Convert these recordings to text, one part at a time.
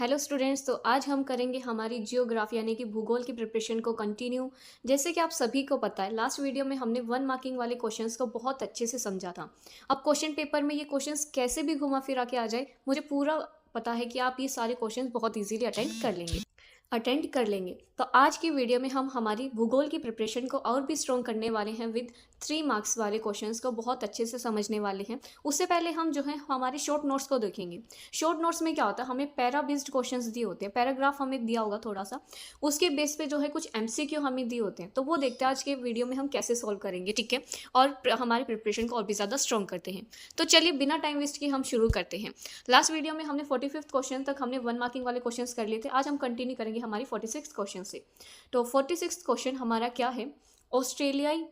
Hello students. तो आज हम करेंगे हमारी जियोग्राफी यानी कि भूगोल की प्रिपरेशन को कंटिन्यू। जैसे कि आप सभी को पता है, लास्ट वीडियो में हमने वन मार्किंग वाले क्वेश्चंस को बहुत अच्छे से समझा था। अब क्वेश्चन पेपर में ये क्वेश्चंस कैसे भी घुमा फिरा के आ जाए, मुझे पूरा पता है कि आप ये सारे क्वेश्चंस बहुत इजीली अटेंड कर लेंगे। तो आज की वीडियो में हम हमारी भूगोल की प्रिपरेशन को और भी स्ट्रॉन्ग करने वाले हैं विद 3 मार्क्स वाले क्वेश्चंस को बहुत अच्छे से समझने वाले हैं। उससे पहले हम जो है हमारे शॉर्ट नोट्स को देखेंगे। शॉर्ट नोट्स में क्या होता है, हमें पैरा बेस्ड क्वेश्चंस दिए होते हैं, पैराग्राफ हमें दिया होगा थोड़ा सा, उसके बेस पे जो है कुछ एमसीक्यू हमें दिए होते हैं। तो वो देखते हैं आज के वीडियो में हम कैसे सॉल्व करेंगे, ठीक है। और हमारी प्रिपरेशन को और भी ज़्यादा स्ट्रॉन्ग करते हैं। तो चलिए बिना टाइम वेस्ट किए हम शुरू करते हैं। लास्ट वीडियो में हमने 45th क्वेश्चन तक हमने वन मार्किंग वाले क्वेश्चंस कर लिए थे। आज हम कंटिन्यू करेंगे हमारी 46th क्वेश्चन से। तो 46th क्वेश्चन हमारा क्या है, ऑस्ट्रेलियाई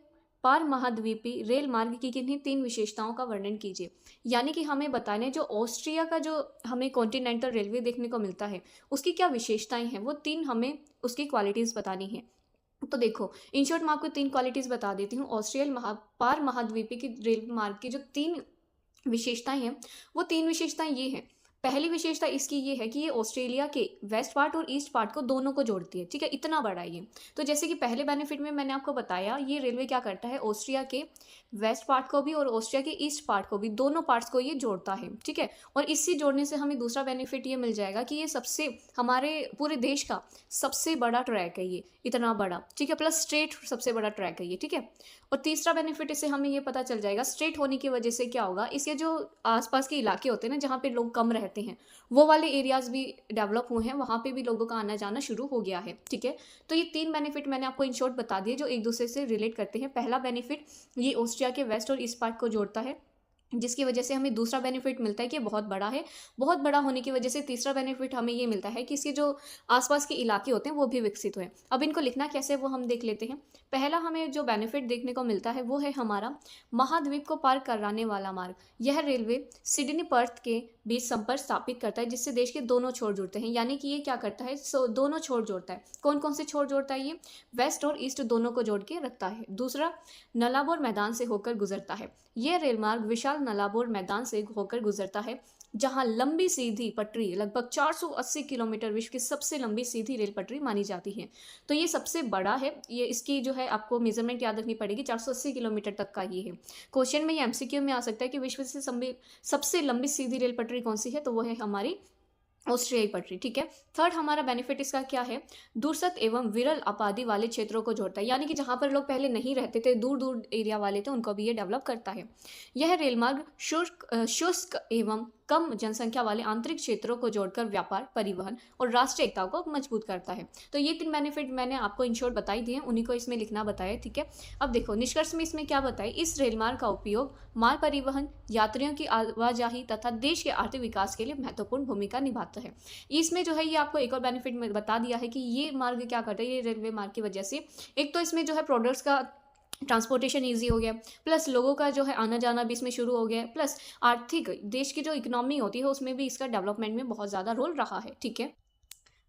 पार महाद्वीपीय रेल मार्ग की किन्हीं 3 विशेषताओं का वर्णन कीजिए। यानी कि हमें बताने जो ऑस्ट्रिया का जो हमें कॉन्टिनेंटल रेलवे देखने को मिलता है, उसकी क्या विशेषताएं हैं, वो 3 हमें उसकी क्वालिटीज़ बतानी है। तो देखो, इन शॉर्ट मैं आपको 3 क्वालिटीज़ बता देती हूँ। ऑस्ट्रियल पार महाद्वीपीय की रेल मार्ग की जो 3 विशेषताएं हैं, वो 3 विशेषताएं ये हैं। पहली विशेषता इसकी ये है कि ये ऑस्ट्रेलिया के वेस्ट पार्ट और ईस्ट पार्ट को दोनों को जोड़ती है, ठीक है। इतना बड़ा ये। तो जैसे कि पहले बेनिफिट में मैंने आपको बताया, ये रेलवे क्या करता है, ऑस्ट्रिया के वेस्ट पार्ट को भी और ऑस्ट्रिया के ईस्ट पार्ट को भी, दोनों पार्ट्स को ये जोड़ता है, ठीक है। और इससे जोड़ने से हमें दूसरा बेनिफिट ये मिल जाएगा कि ये सबसे हमारे पूरे देश का सबसे बड़ा ट्रैक है ये, इतना बड़ा, ठीक है। प्लस स्ट्रेट सबसे बड़ा ट्रैक है ये, ठीक है। और तीसरा बेनिफिट इससे हमें ये पता चल जाएगा, स्ट्रेट होने की वजह से क्या होगा, इसके जो आसपास के इलाके होते हैं ना, जहाँ पे लोग कम रहते हैं, वो वाले एरियाज भी डेवलप हुए हैं, वहाँ पे भी लोगों का आना जाना शुरू हो गया है, ठीक है। तो ये 3 बेनिफिट मैंने आपको इन शॉर्ट बता दिए जो एक दूसरे से रिलेट करते हैं। पहला बेनिफिट, ये ऑस्ट्रिया के वेस्ट और ईस्ट पार्ट को जोड़ता है, जिसकी वजह से हमें दूसरा बेनिफिट मिलता है कि बहुत बड़ा है। बहुत बड़ा होने की वजह से तीसरा बेनिफिट हमें ये मिलता है कि इसके जो आसपास के इलाके होते हैं वो भी विकसित हुए। अब इनको लिखना कैसे है वो हम देख लेते हैं। पहला हमें जो बेनिफिट देखने को मिलता है वो है हमारा महाद्वीप को पार कराने वाला मार्ग। यह रेलवे सिडनी पर्थ के बीच संपर्क स्थापित करता है, जिससे देश के दोनों छोर जुड़ते हैं। यानी कि ये क्या करता है, दोनों छोर जोड़ता है। कौन कौन से छोर जोड़ता है, ये वेस्ट और ईस्ट दोनों को जोड़ के रखता है। दूसरा, नलाबोर मैदान से होकर गुजरता है। यह रेलमार्ग विशाल नलाबोर मैदान से होकर गुजरता है, जहां लंबी सीधी पटरी लगभग 480 किलोमीटर, विश्व की सबसे लंबी सीधी रेल पटरी मानी जाती है। तो ये सबसे बड़ा है, ये इसकी जो है आपको मेजरमेंट याद रखनी पड़ेगी, 480 किलोमीटर तक का ये है। क्वेश्चन में ये एमसीक्यू में आ सकता है कि विश्व से सबसे लंबी सीधी रेल पटरी कौन सी है, तो वो है हमारी ऑस्ट्रियाई पटरी, ठीक है। थर्ड हमारा बेनिफिट इसका क्या है, दूरस्थ एवं विरल आबादी वाले क्षेत्रों को जोड़ता है। यानी कि जहां पर लोग पहले नहीं रहते थे, दूर दूर एरिया वाले थे, उनको भी ये डेवलप करता है। यह रेलमार्ग शुष्क एवं कम जनसंख्या वाले आंतरिक क्षेत्रों को जोड़कर व्यापार, परिवहन और राष्ट्रीय एकता को मजबूत करता है। तो ये 3 बेनिफिट मैंने आपको इन शॉर्ट बताई दिए, उन्हीं को इसमें लिखना बताया, ठीक है। अब देखो निष्कर्ष में इसमें क्या बताए, इस रेलमार्ग का उपयोग माल परिवहन, यात्रियों की आवाजाही तथा देश के आर्थिक विकास के लिए महत्वपूर्ण भूमिका निभाता है। इसमें जो है ये आपको एक और बेनिफिट में बता दिया है कि ये मार्ग क्या करता है, ये रेलवे मार्ग की वजह से एक तो इसमें जो है प्रोडक्ट्स का ट्रांसपोर्टेशन ईजी हो गया, प्लस लोगों का जो है आना जाना भी इसमें शुरू हो गया, प्लस आर्थिक देश की जो इकोनॉमी होती है उसमें भी इसका डेवलपमेंट में बहुत ज़्यादा रोल रहा है, ठीक है।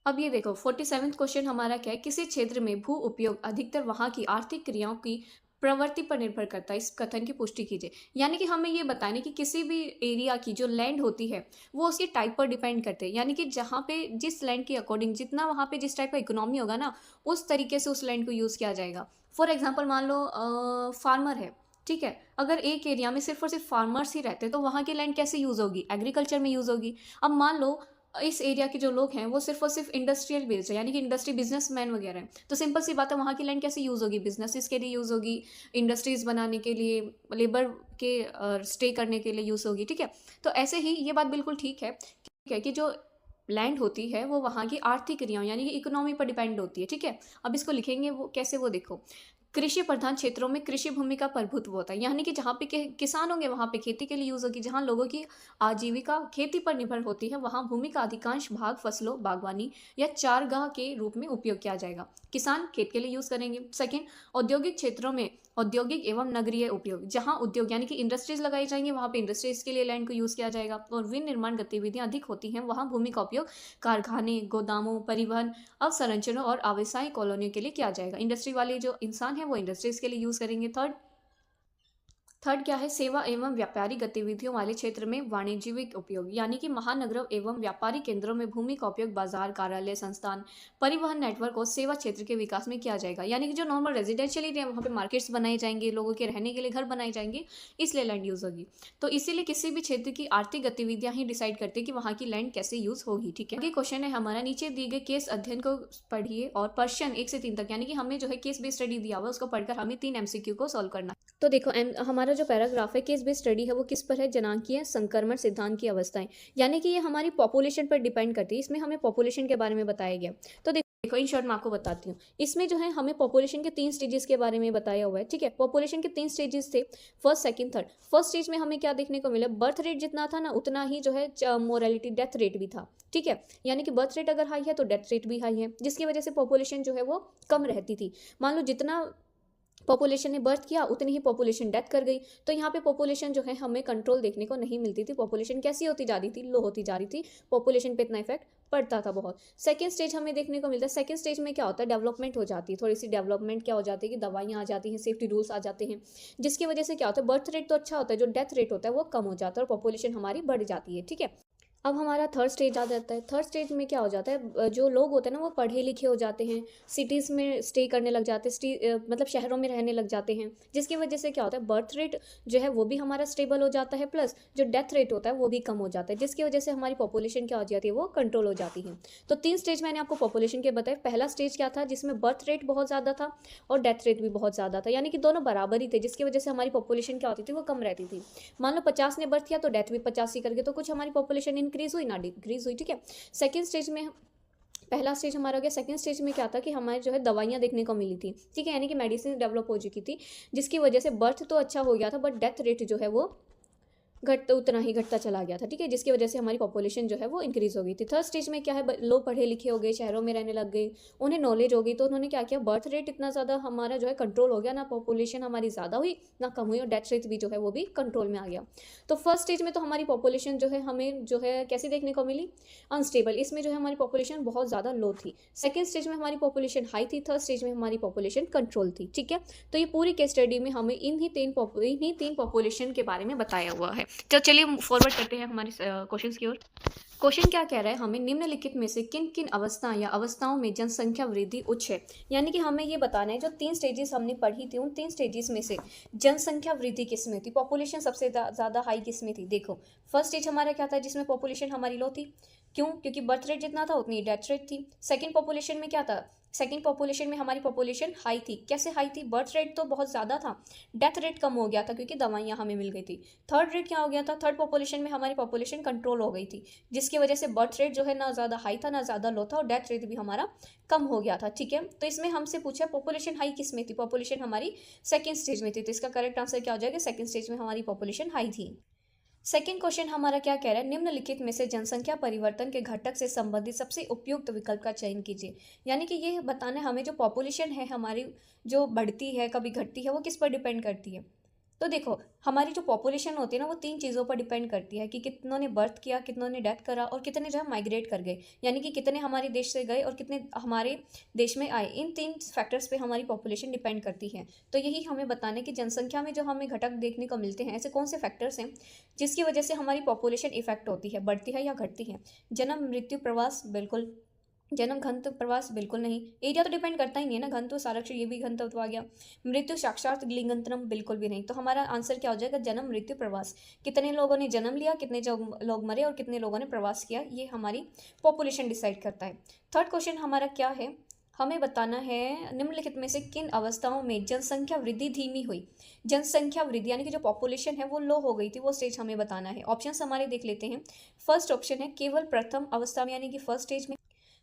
अब ये देखो 47th क्वेश्चन हमारा क्या है, किसी क्षेत्र में भू उपयोग अधिकतर वहाँ की आर्थिक क्रियाओं की प्रवृत्ति पर निर्भर करता है, इस कथन की पुष्टि कीजिए। यानी कि हमें ये बताना है कि किसी भी एरिया की जो लैंड होती है वो उसकी टाइप पर डिपेंड करते हैं। यानी कि जहाँ पे जिस लैंड के अकॉर्डिंग जितना वहाँ पे जिस टाइप का इकोनॉमी होगा ना, उस तरीके से उस लैंड को यूज़ किया जाएगा। फॉर एग्जाम्पल मान लो फार्मर है, ठीक है। अगर एक एरिया में सिर्फ और सिर्फ फार्मर्स ही रहते हैं तो वहाँ की लैंड कैसे यूज़ होगी, एग्रीकल्चर में यूज़ होगी। अब मान लो इस एरिया के जो लोग हैं वो सिर्फ और सिर्फ इंडस्ट्रियल बेस्ड है, यानी कि इंडस्ट्री बिजनेसमैन वगैरह हैं, तो सिंपल सी बात है वहाँ की लैंड कैसे यूज़ होगी, बिजनेसेस के लिए यूज़ होगी, इंडस्ट्रीज बनाने के लिए, लेबर के स्टे करने के लिए यूज़ होगी, ठीक है। तो ऐसे ही ये बात बिल्कुल ठीक है, कि जो लैंड होती है वो वहाँ की आर्थिक क्रियाओं यानी कि इकोनॉमी पर डिपेंड होती है, ठीक है। अब इसको लिखेंगे वो कैसे, वो देखो। कृषि प्रधान क्षेत्रों में कृषि भूमि का प्रभुत्व होता है, यानी कि जहाँ पे किसान होंगे वहाँ पे खेती के लिए यूज़ होगी। जहाँ लोगों की आजीविका खेती पर निर्भर होती है वहाँ भूमि का अधिकांश भाग फसलों, बागवानी या चारगाह के रूप में उपयोग किया जाएगा। किसान खेत के लिए यूज़ करेंगे। सेकेंड, औद्योगिक क्षेत्रों में औद्योगिक एवं नगरीय उपयोग, जहाँ उद्योग यानी कि इंडस्ट्रीज लगाई जाएंगी वहाँ पे इंडस्ट्रीज के लिए लैंड को यूज़ किया जाएगा। और विनिर्माण गतिविधियाँ अधिक होती हैं वहाँ भूमि का उपयोग कारखाने, गोदामों, परिवहन, अवसंरचनाओं और आवासीय कॉलोनियों के लिए किया जाएगा। इंडस्ट्री वाले जो इंसान है वो इंडस्ट्रीज के लिए यूज़ करेंगे। थर्ड, थर्ड क्या है, सेवा एवं व्यापारिक गतिविधियों वाले क्षेत्र में वाणिज्यिक उपयोग, यानी कि महानगरों एवं व्यापारिक केंद्रों में भूमि का उपयोग बाजार, कार्यालय, संस्थान, परिवहन नेटवर्क और सेवा क्षेत्र के विकास में किया जाएगा। यानी कि जो नॉर्मल रेजिडेंशियल एरिया वहाँ पे मार्केट्स बनाए जाएंगे, लोगों के रहने के लिए घर बनाए जाएंगे, इसलिए लैंड यूज होगी। तो इसीलिए किसी भी क्षेत्र की आर्थिक गतिविधियां ही डिसाइड करती है कि वहाँ की लैंड कैसे यूज होगी। ठीक है, आगे क्वेश्चन है हमारा, नीचे दिए गए केस अध्ययन को पढ़िए और प्रश्न 1 से 3 तक, यानी कि हमें जो है केस बेस्ड स्टडी दिया हुआ है उसको पढ़कर हमें 3 एमसीक्यू को सॉल्व करना। तो देखो हमारा जो पैराग्राफ है केस बेस्ड स्टडी है वो किस पर है, जनांकीय संक्रमण सिद्धांत की अवस्थाएं, यानी कि ये हमारी पॉपुलेशन पर डिपेंड करती है। इसमें हमें पॉपुलेशन के बारे में बताया गया। तो देखो इन शॉर्ट मैं आपको बताती हूँ। इसमें जो है हमें पॉपुलेशन के 3 स्टेजेस के बारे में बताया हुआ है। ठीक है, पॉपुलेशन के 3 स्टेजेस थे, first, second, third. First stage में हमें क्या देखने को मिला, बर्थ रेट जितना था ना उतना ही जो है मोरालिटी डेथ रेट भी था। ठीक है, यानी कि बर्थ रेट अगर हाई है तो डेथ रेट भी हाई है, जिसकी वजह से पॉपुलेशन जो है वो कम रहती थी। मान लो जितना पॉपुलेशन ने बर्थ किया उतनी ही पॉपुलेशन डेथ कर गई। तो यहाँ पे पॉपुलेशन जो है हमें कंट्रोल देखने को नहीं मिलती थी। पॉपुलेशन कैसी होती जा रही थी, लो होती जा रही थी। पॉपुलेशन पे इतना इफेक्ट पड़ता था बहुत। सेकंड स्टेज हमें देखने को मिलता है, सेकंड स्टेज में क्या होता है, डेवलपमेंट हो जाती है, थोड़ी सी डेवलपमेंट क्या हो जाती है कि दवाइयाँ आ जाती हैं, सेफ्टी रूल्स आ जाते हैं, जिसकी वजह से क्या होता है, बर्थ रेट तो अच्छा होता है, जो डेथ रेट होता है वो कम हो जाता है और पॉपुलेशन हमारी बढ़ जाती है। ठीक है, अब हमारा थर्ड स्टेज आ जाता है। थर्ड स्टेज में क्या हो जाता है, जो लोग होते हैं ना वो पढ़े लिखे हो जाते हैं, सिटीज़ में स्टे करने लग जाते हैं, मतलब शहरों में रहने लग जाते हैं, जिसकी वजह से क्या होता है, बर्थ रेट जो है वो भी हमारा स्टेबल हो जाता है, प्लस जो डेथ रेट होता है वो भी कम हो जाता है, जिसकी वजह से हमारी पॉपुलेशन क्या हो जाती है, वो कंट्रोल हो जाती है। तो 3 स्टेज मैंने आपको पॉपुलेशन के बताए। पहला स्टेज क्या था, जिसमें बर्थ रेट बहुत ज़्यादा था और डेथ रेट भी बहुत ज़्यादा था, यानी कि दोनों बराबर ही थे, जिसकी वजह से हमारी पॉपुलेशन क्या होती थी, वो कम रहती थी। मान लो 50 ने बर्थ किया तो डेथ भी 50 ही करके, तो कुछ हमारी पॉपुलेशन इंक्रीज हुई ना डिक्रीज हुई। ठीक है, सेकंड स्टेज में पहला स्टेज हमारा हो गया। सेकंड स्टेज में क्या था कि हमारे जो है दवाइयाँ देखने को मिली थी। ठीक है, यानी कि मेडिसिन डेवलप हो चुकी थी, जिसकी वजह से बर्थ तो अच्छा हो गया था बट डेथ रेट जो है वो उतना ही घटता चला गया था। ठीक है, जिसकी वजह से हमारी पॉपुलेशन जो है वो इंक्रीज हो गई थी। थर्ड स्टेज में क्या है, लोग पढ़े लिखे हो गए, शहरों में रहने लग गए, उन्हें नॉलेज हो गई, तो उन्होंने क्या किया, बर्थ रेट इतना ज़्यादा हमारा जो है कंट्रोल हो गया, ना पॉपुलेशन हमारी ज़्यादा हुई ना कम हुई, और डेथ रेट भी जो है वो भी कंट्रोल में आ गया। तो फर्स्ट स्टेज में तो हमारी पॉपुलेशन जो है हमें जो है कैसी देखने को मिली, अनस्टेबल। इसमें जो है हमारी पॉपुलेशन बहुत ज़्यादा लो थी। सेकेंड स्टेज में हमारी पॉपुलेशन हाई थी, थर्ड स्टेज में हमारी पॉपुलेशन कंट्रोल थी। ठीक है, तो ये पूरी केस स्टडी में हमें इन्हीं तीन पॉपुलेशन के बारे में बताया हुआ है। तो चलिए फॉरवर्ड करते हैं हमारे क्वेश्चंस की ओर। क्वेश्चन क्या कह रहा है, हमें निम्नलिखित में से किन किन अवस्था या अवस्थाओं में जनसंख्या वृद्धि उच्च है। यानी कि हमें ये बताना है जो 3 स्टेजेस हमने पढ़ी थी, उन 3 स्टेजेस में से जनसंख्या वृद्धि किस में थी, पॉपुलेशन सबसे ज़्यादा हाई किस में थी। देखो फर्स्ट स्टेज हमारा क्या था, जिसमें पॉपुलेशन हमारी लो थी, क्यों, क्योंकि बर्थ रेट जितना था उतनी डेथ रेट थी। सेकेंड पॉपुलेशन में क्या था, सेकेंड पॉपुलेशन में हमारी पॉपुलेशन हाई थी। कैसे हाई थी, बर्थ रेट तो बहुत ज़्यादा था, डेथ रेट कम हो गया था क्योंकि दवाइयाँ हमें मिल गई थी। थर्ड रेट क्या हो गया था, थर्ड पॉपुलेशन में हमारी पॉपुलेशन कंट्रोल हो गई थी, जिसकी वजह से बर्थ रेट जो है ना ज़्यादा हाई था ना ज़्यादा लो था, और डेथ रेट भी हमारा कम हो गया था। ठीक है, तो इसमें हमसे पूछा पॉपुलेशन हाई किस में थी, पॉपुलेशन हमारी सेकेंड स्टेज में थी, तो इसका करेक्ट आंसर क्या हो जाएगा, सेकेंड स्टेज में हमारी पॉपुलेशन हाई थी। सेकेंड क्वेश्चन हमारा क्या कह रहा है, निम्नलिखित में से जनसंख्या परिवर्तन के घटक से संबंधित सबसे उपयुक्त विकल्प का चयन कीजिए। यानी कि ये बताना है हमें जो पॉपुलेशन है हमारी जो बढ़ती है कभी घटती है वो किस पर डिपेंड करती है। तो देखो हमारी जो पॉपुलेशन होती है ना वो 3 चीज़ों पर डिपेंड करती है कि कितनों ने बर्थ किया, कितनों ने डेथ करा, और कितने जो है माइग्रेट कर गए, यानी कि कितने हमारे देश से गए और कितने हमारे देश में आए। इन 3 फैक्टर्स पे हमारी पॉपुलेशन डिपेंड करती है। तो यही हमें बताना है कि जनसंख्या में जो हमें घटक देखने को मिलते हैं, ऐसे कौन से फैक्टर्स हैं जिसकी वजह से हमारी पॉपुलेशन इफेक्ट होती है, बढ़ती है या घटती है। जन्म, मृत्यु, प्रवास, बिल्कुल। जन्म, घनत्व, प्रवास बिल्कुल नहीं। एरिया तो डिपेंड करता ही नहीं है ना, घनत्व सारांश ये भी घनत्व तो आ गया। मृत्यु, साक्षात लिंगांतरम बिल्कुल भी नहीं। तो हमारा आंसर क्या हो जाएगा, जन्म, मृत्यु, प्रवास। कितने लोगों ने जन्म लिया, कितने लोग मरे और कितने लोगों ने प्रवास किया, ये हमारी पॉपुलेशन डिसाइड करता है। थर्ड क्वेश्चन हमारा क्या है, हमें बताना है निम्नलिखित में से किन अवस्थाओं में जनसंख्या वृद्धि धीमी हुई। जनसंख्या वृद्धि यानी कि जो पॉपुलेशन है वो लो हो गई थी, वो स्टेज हमें बताना है। ऑप्शंस हमारे देख लेते हैं। फर्स्ट ऑप्शन है केवल प्रथम अवस्था में यानी कि फर्स्ट स्टेज में।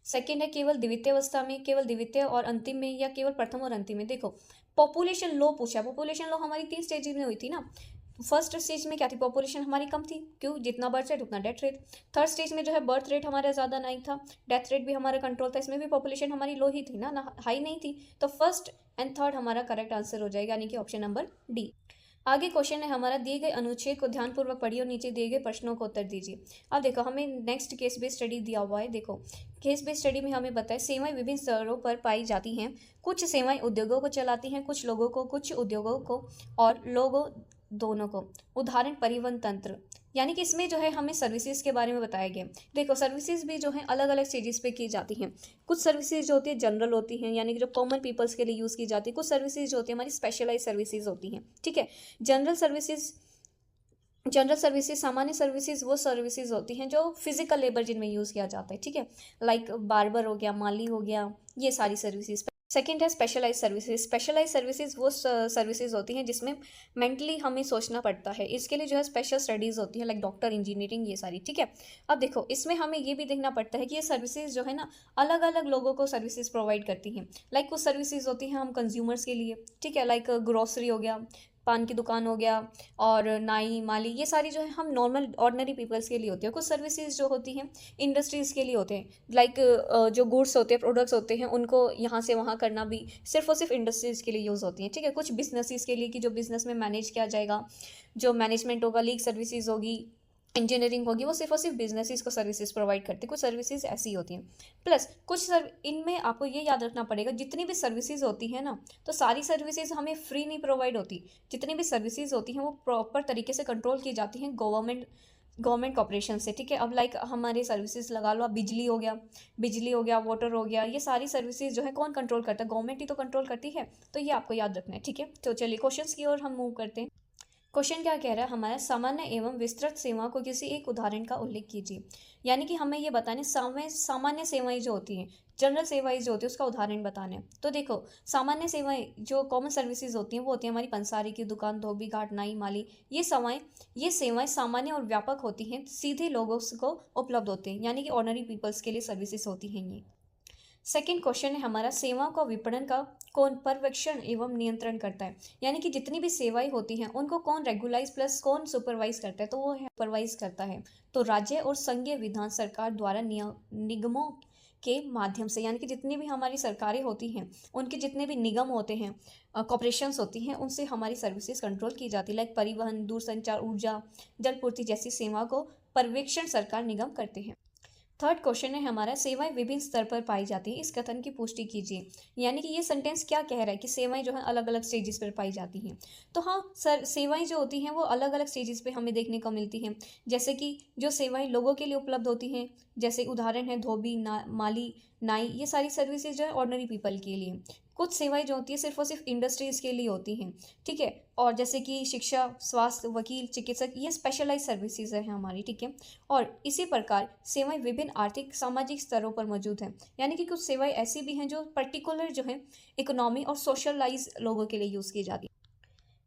सेकेंड है केवल द्वितीय अवस्था में, केवल द्वितीय और अंतिम में, या केवल प्रथम और अंतिम में। देखो पॉपुलेशन लो पूछा, पॉपुलेशन लो हमारी 3 स्टेज में हुई थी ना। फर्स्ट स्टेज में क्या थी, पॉपुलेशन हमारी कम थी, क्यों, जितना बर्थ रेट उतना डेथ रेट। थर्ड स्टेज में जो है बर्थ रेट हमारा ज़्यादा नहीं था, डेथ रेट भी हमारा कंट्रोल था, इसमें भी पॉपुलेशन हमारी लो ही थी ना हाई नहीं थी। तो फर्स्ट एंड थर्ड हमारा करेक्ट आंसर हो जाएगा, यानी कि ऑप्शन नंबर डी। आगे क्वेश्चन है हमारा, दिए गए अनुच्छेद को ध्यानपूर्वक पढ़िए और नीचे दिए गए प्रश्नों को उत्तर दीजिए। अब देखो हमें नेक्स्ट केस बेस्ड स्टडी दिया हुआ है। देखो केस बेस्ड स्टडी में हमें बताया सेवाएं विभिन्न स्तरों पर पाई जाती हैं। कुछ सेवाएं उद्योगों को चलाती हैं, कुछ लोगों को, कुछ उद्योगों को और लोगों दोनों को। उदाहरण परिवहन तंत्र, यानी कि इसमें जो है हमें सर्विसेज के बारे में बताया गया। देखो सर्विसेज भी जो है अलग अलग स्टेजेस पे की जाती हैं। कुछ सर्विसेज जो होती है जनरल होती हैं, यानी कि जो कॉमन पीपल्स के लिए यूज़ की जाती है। कुछ सर्विसेज जो होती है हमारी स्पेशलाइज सर्विसेज होती हैं, ठीक है। जनरल सर्विसेज सामान्य सर्विसेज वो सर्विसेज होती हैं जो फिजिकल लेबर जिनमें यूज़ किया जाता है, ठीक है। लाइक बार्बर हो गया, माली हो गया, ये सारी सर्विसेज। सेकंड है स्पेशलाइज सर्विसेज। स्पेशलाइज सर्विसेज वो सर्विसेज होती हैं जिसमें मेंटली हमें सोचना पड़ता है। इसके लिए जो है स्पेशल स्टडीज़ होती हैं, लाइक डॉक्टर, इंजीनियरिंग, ये सारी, ठीक है। अब देखो इसमें हमें ये भी देखना पड़ता है कि ये सर्विसेज जो है ना अलग अलग लोगों को सर्विसेज प्रोवाइड करती हैं। लाइक कुछ सर्विसेज होती हैं हम कंज्यूमर्स के लिए, ठीक है, लाइक ग्रोसरी हो गया, पान की दुकान हो गया, और नाई, माली, ये सारी जो है हम नॉर्मल ऑर्डिनरी पीपल्स के लिए होती है। कुछ सर्विसेज जो होती हैं इंडस्ट्रीज़ के लिए होते हैं, लाइक जो गुड्स होते हैं, प्रोडक्ट्स होते हैं, उनको यहाँ से वहाँ करना भी सिर्फ और सिर्फ इंडस्ट्रीज़ के लिए यूज़ होती हैं, ठीक है। कुछ बिजनेसेस के लिए कि जो बिज़नेस में मैनेज किया जाएगा, जो मैनेजमेंट होगा, लीग सर्विसेज होगी, इंजीनियरिंग होगी, वो सिर्फ और सिर्फ बिजनेसेस को सर्विसेज प्रोवाइड करती है। कुछ सर्विसेज ऐसी होती हैं। प्लस कुछ इनमें आपको ये याद रखना पड़ेगा, जितनी भी सर्विसेज होती हैं ना, तो सारी सर्विसेज हमें फ्री नहीं प्रोवाइड होती। जितनी भी सर्विसेज होती हैं वो प्रॉपर तरीके से कंट्रोल की जाती हैं गवर्नमेंट कॉर्पोरेशन से, ठीक है। अब लाइक हमारे सर्विसेज लगा लो, बिजली हो गया, वाटर हो गया, ये सारी सर्विसेज जो है कौन कंट्रोल करता है? गवर्नमेंट ही तो कंट्रोल करती है। तो ये आपको याद रखना है, ठीक है। तो चलिए क्वेश्चंस की ओर हम मूव करते हैं। क्वेश्चन क्या कह रहा है हमारा, सामान्य एवं विस्तृत सेवाओं को किसी एक उदाहरण का उल्लेख कीजिए। यानी कि हमें ये बताने सामान्य सेवाएं जो होती हैं, जनरल सेवाएं जो होती है, उसका उदाहरण बताना है। तो देखो सामान्य सेवाएं जो कॉमन सर्विसेज होती हैं वो होती हैं हमारी पंसारी की दुकान, धोबी घाट, नाई, माली, ये सेवाएं सामान्य और व्यापक होती हैं, सीधे लोगों को उपलब्ध होते हैं, यानी कि ऑर्डिनरी पीपल्स के लिए सर्विसेज होती हैं ये। सेकेंड क्वेश्चन है हमारा, सेवाओं का विपणन का कौन पर्यवेक्षण एवं नियंत्रण करता है। यानी कि जितनी भी सेवाएं होती हैं उनको कौन रेगुलाइज प्लस कौन सुपरवाइज करता है? तो वो है सुपरवाइज करता है। तो राज्य और संघीय विधान सरकार द्वारा निगमों के माध्यम से, यानी कि जितनी भी हमारी सरकारें होती हैं उनके जितने भी निगम होते हैं, कॉर्पोरेशंस होती हैं, उनसे हमारी सर्विसेज कंट्रोल की जाती है। लाइक परिवहन, दूरसंचार, ऊर्जा, जलपूर्ति जैसी सेवाओं को पर्यवेक्षण सरकार निगम करते हैं। थर्ड क्वेश्चन है हमारा, सेवाएं विभिन्न स्तर पर पाई जाती है, इस कथन की पुष्टि कीजिए। यानी कि ये सेंटेंस क्या कह रहा है कि सेवाएं जो है अलग अलग स्टेजेस पर पाई जाती हैं। तो हाँ सर, सेवाएं जो होती हैं वो अलग अलग स्टेजेस पे हमें देखने को मिलती हैं। जैसे कि जो सेवाएं लोगों के लिए उपलब्ध होती हैं, जैसे उदाहरण है धोबी, माली, नाई, ये सारी सर्विसेज जो है ऑर्डिनरी पीपल के लिए। कुछ सेवाएं जो होती है सिर्फ और सिर्फ इंडस्ट्रीज़ के लिए होती हैं, ठीक है। और जैसे कि शिक्षा, स्वास्थ्य, वकील, चिकित्सक, ये स्पेशलाइज सर्विसेज है हमारी, ठीक है। और इसी प्रकार सेवाएं विभिन्न आर्थिक सामाजिक स्तरों पर मौजूद हैं। यानी कि कुछ सेवाएं ऐसी भी हैं जो पर्टिकुलर जो है इकोनॉमी और सोशलाइज लोगों के लिए यूज़ की जाती है।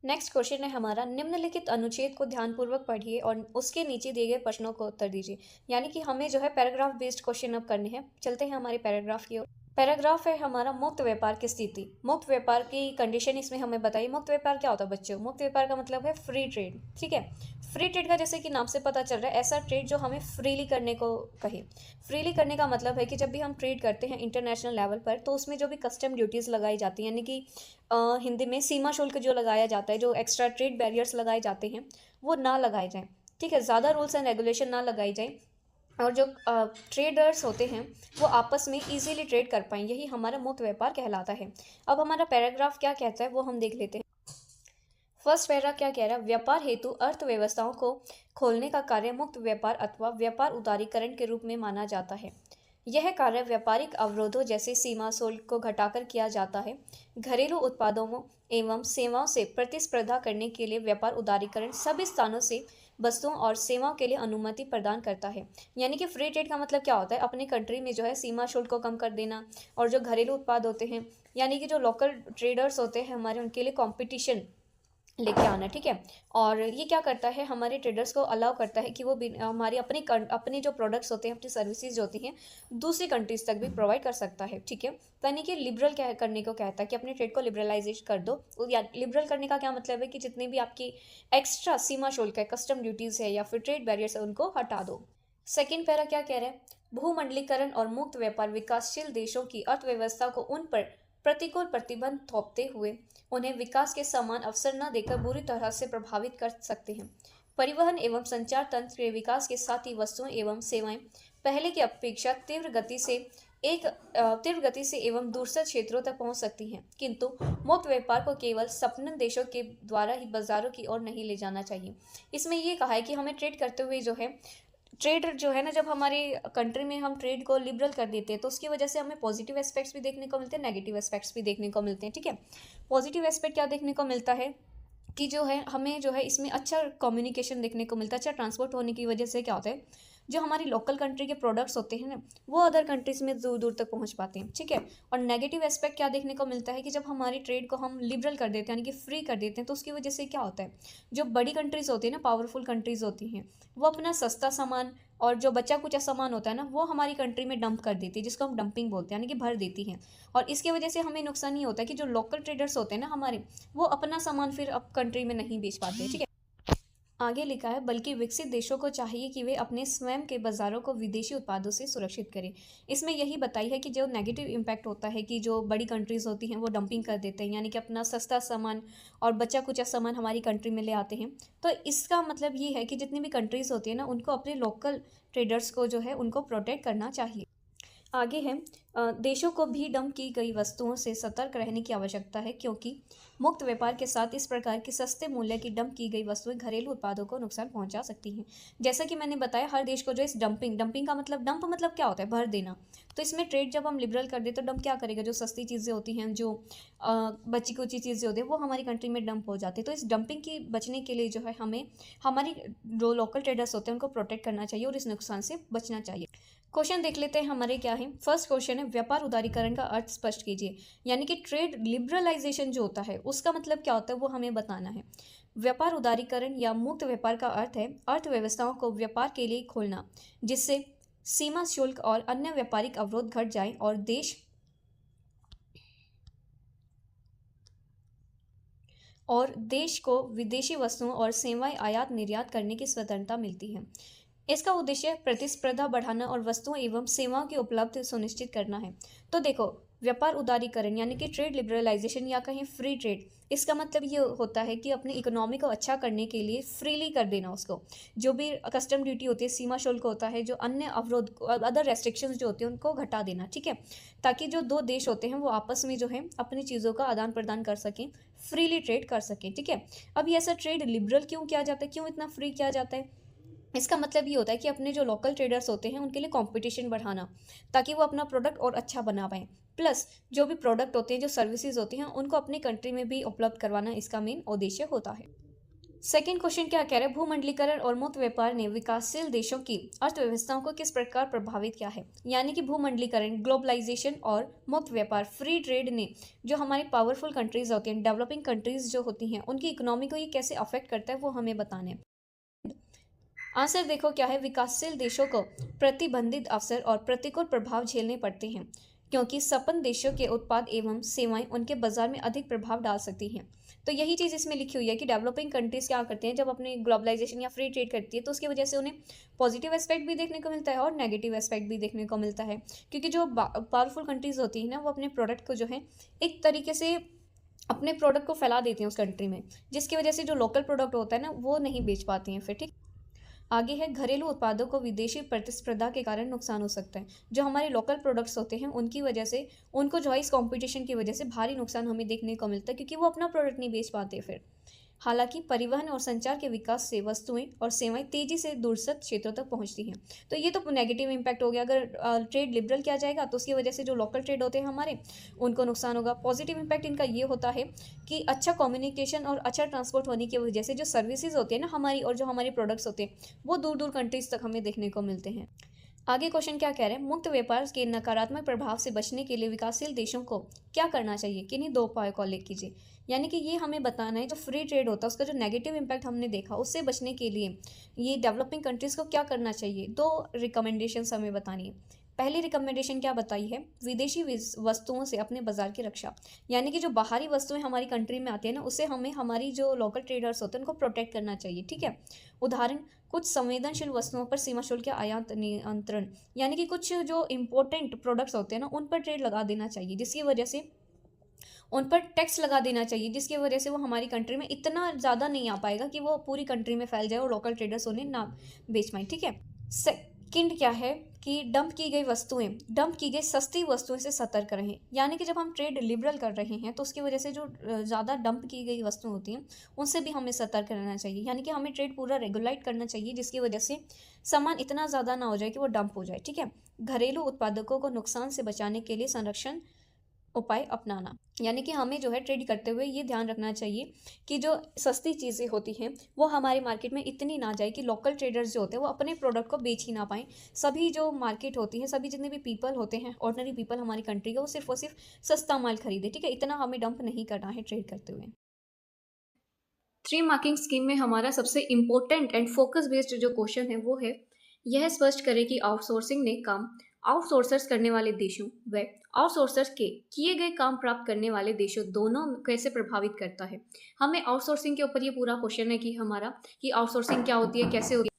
नेक्स्ट क्वेश्चन है हमारा, निम्नलिखित अनुच्छेद को ध्यानपूर्वक पढ़िए और उसके नीचे दिए गए प्रश्नों को उत्तर दीजिए। यानी कि हमें जो है पैराग्राफ बेस्ड क्वेश्चन अब करने हैं। चलते हैं हमारे पैराग्राफ की ओर। पैराग्राफ है हमारा, मुक्त व्यापार की स्थिति। मुक्त व्यापार की कंडीशन इसमें हमें बताइए। मुक्त व्यापार क्या होता है बच्चों? मुक्त व्यापार का मतलब है फ्री ट्रेड, ठीक है। फ्री ट्रेड का जैसे कि नाम से पता चल रहा है, ऐसा ट्रेड जो हमें फ्रीली करने को कहे। फ्रीली करने का मतलब है कि जब भी हम ट्रेड करते हैं इंटरनेशनल लेवल पर, तो उसमें जो भी कस्टम ड्यूटीज़ लगाई जाती हैं, यानी कि हिंदी में सीमा शुल्क जो लगाया जाता है, जो एक्स्ट्रा ट्रेड बैरियर्स लगाए जाते हैं, वो ना लगाए जाएँ, ठीक है। ज़्यादा रूल्स एंड रेगुलेशन ना लगाई जाए, और जो ट्रेडर्स होते हैं वो आपस में इजीली ट्रेड कर पाएँ, यही हमारा मुक्त व्यापार कहलाता है। अब हमारा पैराग्राफ क्या कहता है वो हम देख लेते हैं। फर्स्ट पैरा क्या कह रहा है, व्यापार हेतु अर्थव्यवस्थाओं को खोलने का कार्य मुक्त व्यापार अथवा व्यापार उदारीकरण के रूप में माना जाता है। यह कार्य व्यापारिक अवरोधों जैसे सीमा शुल्क को घटाकर किया जाता है। घरेलू उत्पादों एवं सेवाओं से प्रतिस्पर्धा करने के लिए व्यापार उदारीकरण सभी स्थानों से वस्तुओं और सेवाओं के लिए अनुमति प्रदान करता है। यानी कि फ्री ट्रेड का मतलब क्या होता है, अपनी कंट्री में जो है सीमा शुल्क को कम कर देना, और जो घरेलू उत्पाद होते हैं, यानी कि जो लोकल ट्रेडर्स होते हैं हमारे, उनके लिए कंपटीशन लेके आना, ठीक है। और ये क्या करता है, हमारे ट्रेडर्स को अलाउ करता है कि वो हमारी अपनी जो प्रोडक्ट्स होते हैं, अपनी सर्विसेज होती हैं, दूसरी कंट्रीज तक भी प्रोवाइड कर सकता है, ठीक है। यानी कि लिबरल क्या करने को कहता है कि अपने ट्रेड को लिबरलाइजेशन कर दो। या लिबरल करने का क्या मतलब है कि जितनी भी आपकी एक्स्ट्रा सीमा शुल्क है, कस्टम ड्यूटीज़ है या फिर ट्रेड बैरियर्स है, उनको हटा दो। सेकेंड पैरा क्या कह रहा है, भूमंडलीकरण और मुक्त व्यापार विकासशील देशों की अर्थव्यवस्था को उन पर प्रतिकूल प्रतिबंध थोपते हुए उन्हें विकास के समान अवसर न देकर बुरी तरह से प्रभावित कर सकते हैं। परिवहन एवं संचार तंत्र के विकास के साथ ही वस्तुएं एवं सेवाएं पहले की अपेक्षा तीव्र गति से एवं दूसरे क्षेत्रों तक पहुंच सकती हैं, किंतु मुक्त व्यापार को केवल संपन्न देशों के द्वारा ही बाजारों की ओर नहीं ले जाना चाहिए। इसमें ये कहा है कि हमें ट्रेड करते हुए ट्रेड जो है ना, जब हमारी कंट्री में हम ट्रेड को लिबरल कर देते हैं तो उसकी वजह से हमें पॉजिटिव एस्पेक्ट्स भी देखने को मिलते हैं, नेगेटिव एस्पेक्ट्स भी देखने को मिलते हैं। ठीक है, पॉजिटिव एस्पेक्ट क्या देखने को मिलता है कि हमें इसमें अच्छा कम्युनिकेशन देखने को मिलता है। अच्छा ट्रांसपोर्ट होने की वजह से क्या होता है, जो हमारी लोकल कंट्री के प्रोडक्ट्स होते हैं ना, वो अदर कंट्रीज़ में दूर दूर तक पहुंच पाते हैं। ठीक है, और नेगेटिव एस्पेक्ट क्या देखने को मिलता है कि जब हमारी ट्रेड को हम लिबरल कर देते हैं, यानी कि फ्री कर देते हैं, तो उसकी वजह से क्या होता है, जो बड़ी कंट्रीज़ होती है ना, पावरफुल कंट्रीज़ होती हैं, वो अपना सस्ता सामान और जो बचा कुचा सामान होता है ना, वो हमारी कंट्री में डंप कर देती है, जिसको हम डंपिंग बोलते हैं, यानी कि भर देती हैं। और इसकी वजह से हमें नुकसान ये होता है कि जो लोकल ट्रेडर्स होते हैं ना हमारे, वो अपना सामान फिर अब कंट्री में नहीं बेच पाते। ठीक है, आगे लिखा है, बल्कि विकसित देशों को चाहिए कि वे अपने स्वयं के बाजारों को विदेशी उत्पादों से सुरक्षित करें। इसमें यही बताई है कि जो नेगेटिव इम्पैक्ट होता है कि जो बड़ी कंट्रीज़ होती हैं वो डंपिंग कर देते हैं, यानी कि अपना सस्ता सामान और बचा कुचा सामान हमारी कंट्री में ले आते हैं। तो इसका मतलब ये है कि जितनी भी कंट्रीज़ होती है ना, उनको अपने लोकल ट्रेडर्स को उनको प्रोटेक्ट करना चाहिए। आगे है, देशों को भी डंप की गई वस्तुओं से सतर्क रहने की आवश्यकता है, क्योंकि मुक्त व्यापार के साथ इस प्रकार की सस्ते मूल्य की डंप की गई वस्तुएं घरेलू उत्पादों को नुकसान पहुंचा सकती हैं। जैसा कि मैंने बताया, हर देश को इस डंपिंग का मतलब, डंप मतलब क्या होता है, भर देना। तो इसमें ट्रेड जब हम लिबरल कर दें तो डंप क्या करेगा, जो सस्ती चीज़ें होती हैं, जो बची कुची चीज़ें होती हैं, वो हमारी कंट्री में डंप हो जाती है। तो इस डंपिंग की बचने के लिए हमें हमारी जो लोकल ट्रेडर्स होते हैं उनको प्रोटेक्ट करना चाहिए और इस नुकसान से बचना चाहिए। क्वेश्चन देख लेते हैं हमारे क्या है। फर्स्ट क्वेश्चन है, व्यापार उदारीकरण का अर्थ स्पष्ट कीजिए। यानी कि ट्रेड लिबरलाइजेशन जो होता है उसका मतलब क्या होता है, वो हमें बताना है। व्यापार उदारीकरण या मुक्त व्यापार का अर्थ है अर्थव्यवस्थाओं को व्यापार के लिए खोलना, जिससे सीमा शुल्क और अन्य व्यापारिक अवरोध घट जाएं और देश को विदेशी वस्तुओं और सेवाएं आयात निर्यात करने की स्वतंत्रता मिलती है। इसका उद्देश्य प्रतिस्पर्धा बढ़ाना और वस्तुओं एवं सेवाओं की उपलब्ध सुनिश्चित करना है। तो देखो, व्यापार उदारीकरण यानी कि ट्रेड लिबरलाइजेशन या कहीं फ्री ट्रेड, इसका मतलब ये होता है कि अपनी इकोनॉमी को अच्छा करने के लिए फ्रीली कर देना उसको। जो भी कस्टम ड्यूटी होती है, सीमा शुल्क होता है, जो अन्य अवरोध अदर रेस्ट्रिक्शंस जो होती हैं उनको घटा देना। ठीक है, ताकि जो दो देश होते हैं वो आपस में अपनी चीज़ों का आदान प्रदान कर सकें, फ्रीली ट्रेड कर सकें। ठीक है, अब ये ऐसा ट्रेड लिबरल क्यों किया जाता है, क्यों इतना फ्री किया जाता है? इसका मतलब ये होता है कि अपने जो लोकल ट्रेडर्स होते हैं उनके लिए कंपटीशन बढ़ाना, ताकि वो अपना प्रोडक्ट और अच्छा बना पाएँ। प्लस जो भी प्रोडक्ट होते हैं, जो सर्विसेज होती हैं, उनको अपनी कंट्री में भी उपलब्ध करवाना इसका मेन उद्देश्य होता है। सेकेंड क्वेश्चन क्या कह रहा है, भूमंडलीकरण और मुक्त व्यापार ने विकासशील देशों की अर्थव्यवस्थाओं को किस प्रकार प्रभावित किया है। यानी कि भूमंडलीकरण, ग्लोबलाइजेशन और मुक्त व्यापार, फ्री ट्रेड ने जो हमारी पावरफुल कंट्रीज होती हैं, डेवलपिंग कंट्रीज जो होती हैं, उनकी इकोनॉमी को ये कैसे अफेक्ट करता है, वो हमें बताना है। आंसर देखो क्या है, विकासशील देशों को प्रतिबंधित अवसर और प्रतिकूल प्रभाव झेलने पड़ते हैं, क्योंकि संपन्न देशों के उत्पाद एवं सेवाएं उनके बाजार में अधिक प्रभाव डाल सकती हैं। तो यही चीज़ इसमें लिखी हुई है कि डेवलपिंग कंट्रीज क्या करते हैं, जब अपनी ग्लोबलाइजेशन या फ्री ट्रेड करती है तो उसकी वजह से उन्हें पॉजिटिव एस्पेक्ट भी देखने को मिलता है और नेगेटिव एस्पेक्ट भी देखने को मिलता है। क्योंकि जो पावरफुल कंट्रीज होती हैं ना, वो अपने प्रोडक्ट को एक तरीके से अपने प्रोडक्ट को फैला देती हैं उस कंट्री में, जिसकी वजह से जो लोकल प्रोडक्ट होता है ना, वो नहीं बेच पाती हैं फिर। ठीक, आगे है, घरेलू उत्पादों को विदेशी प्रतिस्पर्धा के कारण नुकसान हो सकता है। जो हमारे लोकल प्रोडक्ट्स होते हैं उनकी वजह से उनको इस कंपटीशन की वजह से भारी नुकसान हमें देखने को मिलता है, क्योंकि वो अपना प्रोडक्ट नहीं बेच पाते फिर। हालांकि परिवहन और संचार के विकास से वस्तुएं और सेवाएं तेजी से दूरस्थ क्षेत्रों तक पहुंचती हैं। तो ये तो नेगेटिव इम्पैक्ट हो गया। अगर ट्रेड लिबरल किया जाएगा तो उसकी वजह से जो लोकल ट्रेड होते हैं हमारे, उनको नुकसान होगा। पॉजिटिव इम्पैक्ट इनका ये होता है कि अच्छा कम्युनिकेशन और अच्छा ट्रांसपोर्ट होने की वजह से जो सर्विसेज होती है ना हमारी, और जो हमारे प्रोडक्ट्स होते हैं, वो दूर दूर कंट्रीज तक हमें देखने को मिलते हैं। आगे क्वेश्चन क्या कह रहे हैं, मुक्त व्यापार के नकारात्मक प्रभाव से बचने के लिए विकासशील देशों को क्या करना चाहिए, किन्हीं दो उपायों को उल्लेख कीजिए। यानी कि ये हमें बताना है, जो फ्री ट्रेड होता है उसका जो नेगेटिव इम्पैक्ट हमने देखा, उससे बचने के लिए ये डेवलपिंग कंट्रीज़ को क्या करना चाहिए। दो रिकमेंडेशंस हमें बतानी है। पहली रिकमेंडेशन क्या बताई है, विदेशी वस्तुओं से अपने बाजार की रक्षा। यानी कि जो बाहरी वस्तुएं हमारी कंट्री में आती है ना, उससे हमें हमारी जो लोकल ट्रेडर्स होते हैं उनको प्रोटेक्ट करना चाहिए। ठीक है, उदाहरण, कुछ संवेदनशील वस्तुओं पर सीमा शुल्क या आयात नियंत्रण, यानी कि कुछ जो इम्पोर्टेंट प्रोडक्ट्स होते हैं ना, उन पर ट्रेड लगा देना चाहिए, जिसकी वजह से उन पर टैक्स लगा देना चाहिए, जिसकी वजह से वो हमारी कंट्री में इतना ज़्यादा नहीं आ पाएगा कि वो पूरी कंट्री में फैल जाए और लोकल ट्रेडर्स उन्हें ना बेच पाएँ। ठीक है, किंड क्या है कि डंप की गई वस्तुएं, डंप की गई सस्ती वस्तुएं से सतर्क रहें। यानी कि जब हम ट्रेड लिबरल कर रहे हैं तो उसकी वजह से जो ज़्यादा डंप की गई वस्तुएं होती हैं उनसे भी हमें सतर्क रहना चाहिए। यानी कि हमें ट्रेड पूरा रेगुलेट करना चाहिए जिसकी वजह से सामान इतना ज़्यादा ना हो जाए कि वो डंप हो जाए। ठीक है। घरेलू उत्पादकों को नुकसान से बचाने के लिए संरक्षण उपाय अपनाना। यानी कि हमें जो है ट्रेड करते हुए ये ध्यान रखना चाहिए कि जो सस्ती चीज़ें होती हैं वो हमारे मार्केट में इतनी ना जाए कि लोकल ट्रेडर्स जो होते हैं वो अपने प्रोडक्ट को बेच ही ना पाएँ। सभी जो मार्केट होती है, सभी जितने भी पीपल होते हैं, ऑर्डिनरी पीपल हमारी कंट्री का, वो सिर्फ और सिर्फ सस्ता माल खरीदे। ठीक है। इतना हमें डंप नहीं करना है ट्रेड करते हुए। थ्री मार्किंग स्कीम में हमारा सबसे इम्पोर्टेंट एंड फोकस बेस्ड जो क्वेश्चन है वो है, यह स्पष्ट करें कि आउटसोर्सिंग ने काम आउटसोर्सर्स करने वाले देशों व आउटसोर्सर्स के किए गए काम प्राप्त करने वाले देशों दोनों कैसे प्रभावित करता है। हमें आउटसोर्सिंग के ऊपर ये पूरा क्वेश्चन है कि हमारा कि आउटसोर्सिंग क्या होती है, कैसे होती है।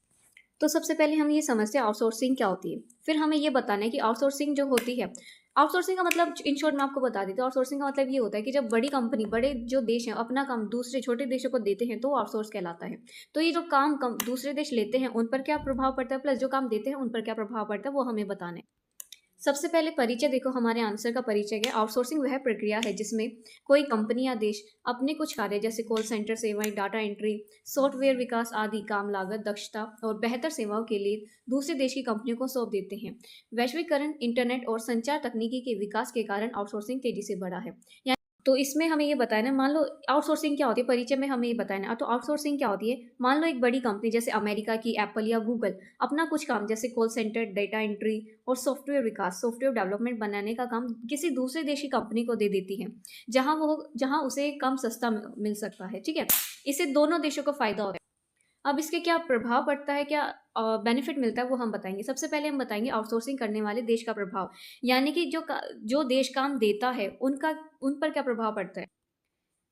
तो सबसे पहले हम ये समझते हैं आउटसोर्सिंग क्या होती है, फिर हमें ये बताना है कि आउटसोर्सिंग जो होती है, आउटसोर्सिंग का मतलब इन शॉर्ट मैं आपको बता देती हूँ। आउटसोर्सिंग का मतलब ये होता है कि जब बड़ी कंपनी, बड़े जो देश हैं अपना काम दूसरे छोटे देशों को देते हैं तो आउटसोर्स कहलाता है। तो ये जो काम दूसरे देश लेते हैं उन पर क्या प्रभाव पड़ता है, प्लस जो काम देते हैं उन पर क्या प्रभाव पड़ता है, वो हमें बताना है। सबसे पहले परिचय देखो, हमारे आंसर का परिचय क्या है। आउटसोर्सिंग वह प्रक्रिया है जिसमें कोई कंपनी या देश अपने कुछ कार्य जैसे कॉल सेंटर सेवाएं, डाटा एंट्री, सॉफ्टवेयर विकास आदि काम लागत, दक्षता और बेहतर सेवाओं के लिए दूसरे देश की कंपनियों को सौंप देते हैं। वैश्वीकरण, इंटरनेट और संचार तकनीकी के विकास के कारण आउटसोर्सिंग तेजी से बढ़ा है। तो इसमें हमें ये बताया ना, मान लो आउटसोर्सिंग क्या होती है, परिचय में हमें ये बताया ना। तो आउटसोर्सिंग क्या होती है, मान लो एक बड़ी कंपनी जैसे अमेरिका की एप्पल या गूगल अपना कुछ काम जैसे कॉल सेंटर, डेटा एंट्री और सॉफ्टवेयर विकास, सॉफ्टवेयर डेवलपमेंट बनाने का काम किसी दूसरे देश की कंपनी को दे देती है, जहां उसे कम सस्ता मिल सकता है। ठीक है। इससे दोनों देशों को फायदा होता है। अब इसके क्या प्रभाव पड़ता है, क्या बेनिफिट मिलता है, वो हम बताएंगे। सबसे पहले हम बताएंगे आउटसोर्सिंग करने वाले देश का प्रभाव, यानी कि जो देश काम देता है उन पर क्या प्रभाव पड़ता है।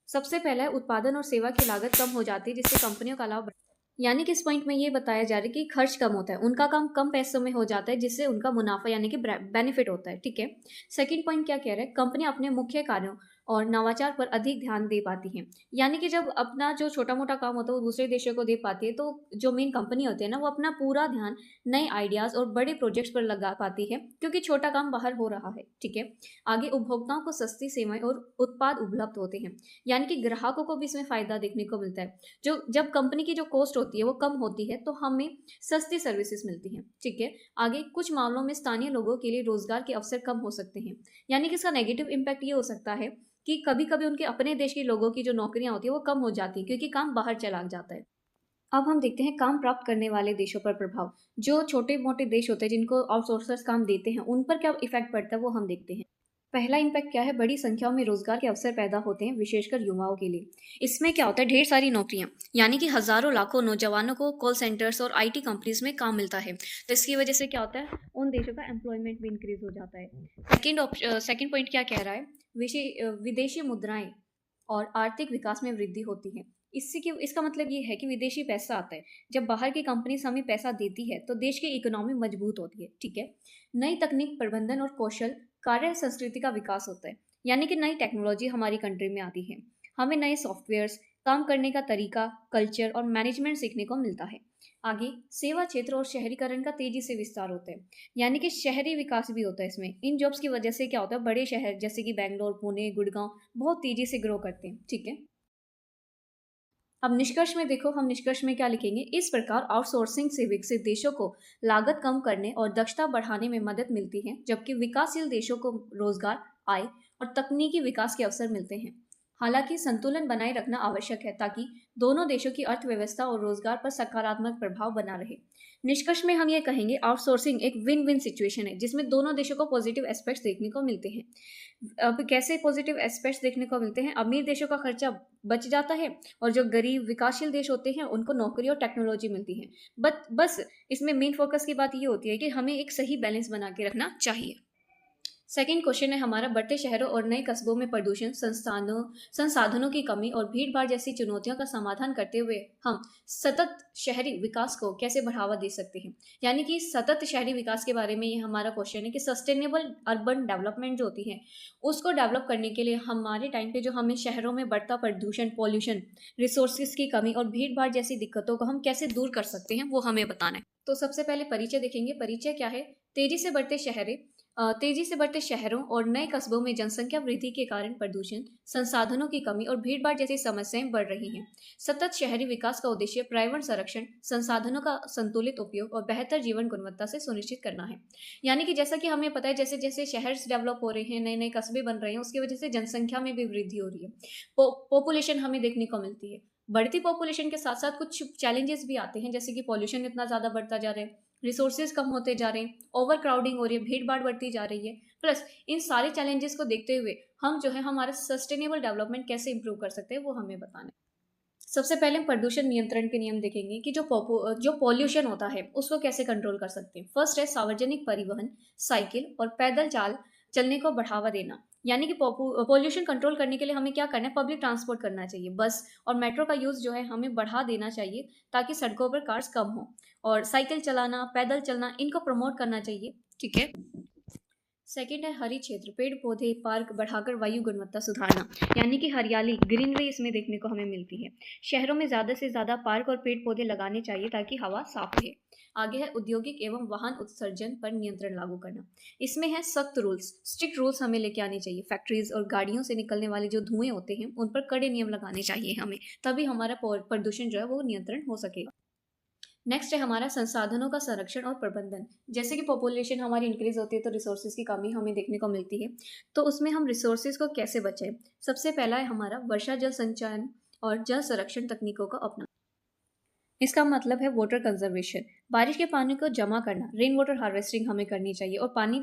सबसे पहला है उत्पादन और सेवा की लागत कम हो जाती है जिससे कंपनियों का लाभ। यानी कि इस पॉइंट में ये बताया जा रहा है कि खर्च कम होता है, उनका काम कम पैसों में हो जाता है जिससे उनका मुनाफा यानी कि बेनिफिट होता है। ठीक है। सेकंड पॉइंट क्या कह रहा है, कंपनी अपने मुख्य कार्यों और नवाचार पर अधिक ध्यान दे पाती है। यानी कि जब अपना जो छोटा मोटा काम होता है वो दूसरे देशों को दे पाती है तो जो मेन कंपनी होती है ना वो अपना पूरा ध्यान नए आइडियाज और बड़े प्रोजेक्ट्स पर लगा पाती है क्योंकि छोटा काम बाहर हो रहा है। ठीक है। आगे उपभोक्ताओं को सस्ती सेवाएं और उत्पाद उपलब्ध होते हैं, यानी कि ग्राहकों को भी इसमें फायदा देखने को मिलता है। जो जब कंपनी की जो कॉस्ट होती है वो कम होती है तो हमें सस्ती सर्विसेज मिलती हैं। ठीक है। आगे कुछ मामलों में स्थानीय लोगों के लिए रोजगार के अवसर कम हो सकते हैं, यानी कि इसका नेगेटिव इम्पैक्ट ये हो सकता है कि कभी कभी उनके अपने देश के लोगों की जो नौकरियां होती है वो कम हो जाती है क्योंकि काम बाहर चला जाता है। अब हम देखते हैं काम प्राप्त करने वाले देशों पर प्रभाव। जो छोटे मोटे देश होते हैं जिनको आउटसोर्सर्स काम देते हैं उन पर क्या इफेक्ट पड़ता है वो हम देखते हैं। पहला इम्पैक्ट क्या है, बड़ी संख्या में रोजगार के अवसर पैदा होते हैं विशेषकर युवाओं के लिए। इसमें क्या होता है, ढेर सारी नौकरियां, यानी कि हजारों लाखों नौजवानों को कॉल सेंटर्स और आईटी कंपनीज में काम मिलता है। तो इसकी वजह से क्या होता है, उन देशों का एम्प्लॉयमेंट भी इंक्रीज हो जाता है। सेकंड पॉइंट क्या कह रहा है, विदेशी मुद्राएं और आर्थिक विकास में वृद्धि होती है। इसका मतलब ये है कि विदेशी पैसा आता है। जब बाहर की कंपनीज हमें पैसा देती है तो देश की इकोनॉमी मजबूत होती है। ठीक है। नई तकनीक, प्रबंधन और कौशल कार्य संस्कृति का विकास होता है, यानी कि नई टेक्नोलॉजी हमारी कंट्री में आती है। हमें नए सॉफ्टवेयर्स, काम करने का तरीका, कल्चर और मैनेजमेंट सीखने को मिलता है। आगे सेवा क्षेत्र और शहरीकरण का तेजी से विस्तार होता है, यानी कि शहरी विकास भी होता है इसमें। इन जॉब्स की वजह से क्या होता है, बड़े शहर जैसे कि बैंगलोर, पुणे, गुड़गांव बहुत तेजी से ग्रो करते हैं। ठीक है। अब निष्कर्ष में देखो, हम निष्कर्ष में क्या लिखेंगे, इस प्रकार आउटसोर्सिंग से विकसित देशों को लागत कम करने और दक्षता बढ़ाने में मदद मिलती है जबकि विकासशील देशों को रोजगार, आय और तकनीकी विकास के अवसर मिलते हैं। हालांकि संतुलन बनाए रखना आवश्यक है ताकि दोनों देशों की अर्थव्यवस्था और रोजगार पर सकारात्मक प्रभाव बना रहे। निष्कर्ष में हम ये कहेंगे आउटसोर्सिंग एक विन विन सिचुएशन है जिसमें दोनों देशों को पॉजिटिव एस्पेक्ट्स देखने को मिलते हैं। अब कैसे पॉजिटिव एस्पेक्ट्स देखने को मिलते हैं, अमीर देशों का खर्चा बच जाता है और जो गरीब विकासशील देश होते हैं उनको नौकरी और टेक्नोलॉजी मिलती है। बस इसमें मेन फोकस की बात ये होती है कि हमें एक सही बैलेंस बना के रखना चाहिए। सेकंड क्वेश्चन है हमारा, बढ़ते शहरों और नए कस्बों में प्रदूषण, संसाधनों की कमी और भीड़ भाड़ जैसी चुनौतियों का समाधान करते हुए हम सतत शहरी विकास को कैसे बढ़ावा दे सकते हैं। यानी कि सतत शहरी विकास के बारे में ये हमारा क्वेश्चन है कि सस्टेनेबल अर्बन डेवलपमेंट जो होती है उसको डेवलप करने के लिए हमारे टाइम पे जो हमें शहरों में बढ़ता प्रदूषण, पॉल्यूशन, रिसोर्सेज की कमी और भीड़ भाड़ जैसी दिक्कतों को हम कैसे दूर कर सकते हैं वो हमें बताना है। तो सबसे पहले परिचय देखेंगे। परिचय क्या है? तेजी से बढ़ते शहरों और नए कस्बों में जनसंख्या वृद्धि के कारण प्रदूषण, संसाधनों की कमी और भीड़भाड़ जैसी समस्याएं बढ़ रही हैं। सतत शहरी विकास का उद्देश्य पर्यावरण संरक्षण, संसाधनों का संतुलित उपयोग और बेहतर जीवन गुणवत्ता से सुनिश्चित करना है। यानी कि जैसा कि हमें पता है, जैसे जैसे शहर डेवलप हो रहे हैं, नए नए कस्बे बन रहे हैं, उसकी वजह से जनसंख्या में भी वृद्धि हो रही है, पॉपुलेशन हमें देखने को मिलती है। बढ़ती पॉपुलेशन के साथ साथ कुछ चैलेंजेस भी आते हैं, जैसे कि पॉल्यूशन इतना ज़्यादा बढ़ता जा रहा है, रिसोर्सेज कम होते जा रहे हैं, ओवर क्राउडिंग हो रही है, भीड़ भाड़ बढ़ती जा रही है। प्लस इन सारे चैलेंजेस को देखते हुए हम जो है हमारा सस्टेनेबल डेवलपमेंट कैसे इंप्रूव कर सकते हैं वो हमें बताना है। सबसे पहले हम प्रदूषण नियंत्रण के नियम देखेंगे कि जो पॉल्यूशन होता है उसको कैसे कंट्रोल कर सकते हैं। फर्स्ट है सार्वजनिक परिवहन, साइकिल और पैदल चलने को बढ़ावा देना। यानी कि पॉल्यूशन कंट्रोल करने के लिए हमें क्या करना है? पब्लिक ट्रांसपोर्ट करना चाहिए, बस और मेट्रो का यूज़ जो है हमें बढ़ा देना चाहिए ताकि सड़कों पर कार्स कम हो। और साइकिल चलाना, पैदल चलना, इनको प्रमोट करना चाहिए। ठीक है। सेकेंड है हरी क्षेत्र, पेड़ पौधे, पार्क बढ़ाकर वायु गुणवत्ता सुधारना। यानी कि हरियाली, ग्रीनरी इसमें देखने को हमें मिलती है। शहरों में ज़्यादा से ज़्यादा पार्क और पेड़ पौधे लगाने चाहिए ताकि हवा साफ रहे। आगे है औद्योगिक एवं वाहन उत्सर्जन पर नियंत्रण लागू करना। इसमें है सख्त रूल्स, स्ट्रिक्ट रूल्स हमें लेके आने चाहिए। फैक्ट्रीज और गाड़ियों से निकलने वाले जो धुएं होते हैं उन पर कड़े नियम लगाने चाहिए हमें, तभी हमारा प्रदूषण जो है वो नियंत्रण हो सकेगा। नेक्स्ट है हमारा संसाधनों का संरक्षण और प्रबंधन। जैसे कि पॉपुलेशन हमारी इंक्रीज होती है तो रिसोर्सेज की कमी हमें देखने को मिलती है, तो उसमें हम रिसोर्सेज को कैसे बचाएं। सबसे पहला है हमारा वर्षा जल संचयन और जल संरक्षण तकनीकों का अपनाना। इसका मतलब है वाटर कंजर्वेशन, बारिश के पानी को जमा करना, रेन वाटर हार्वेस्टिंग हमें करनी चाहिए और पानी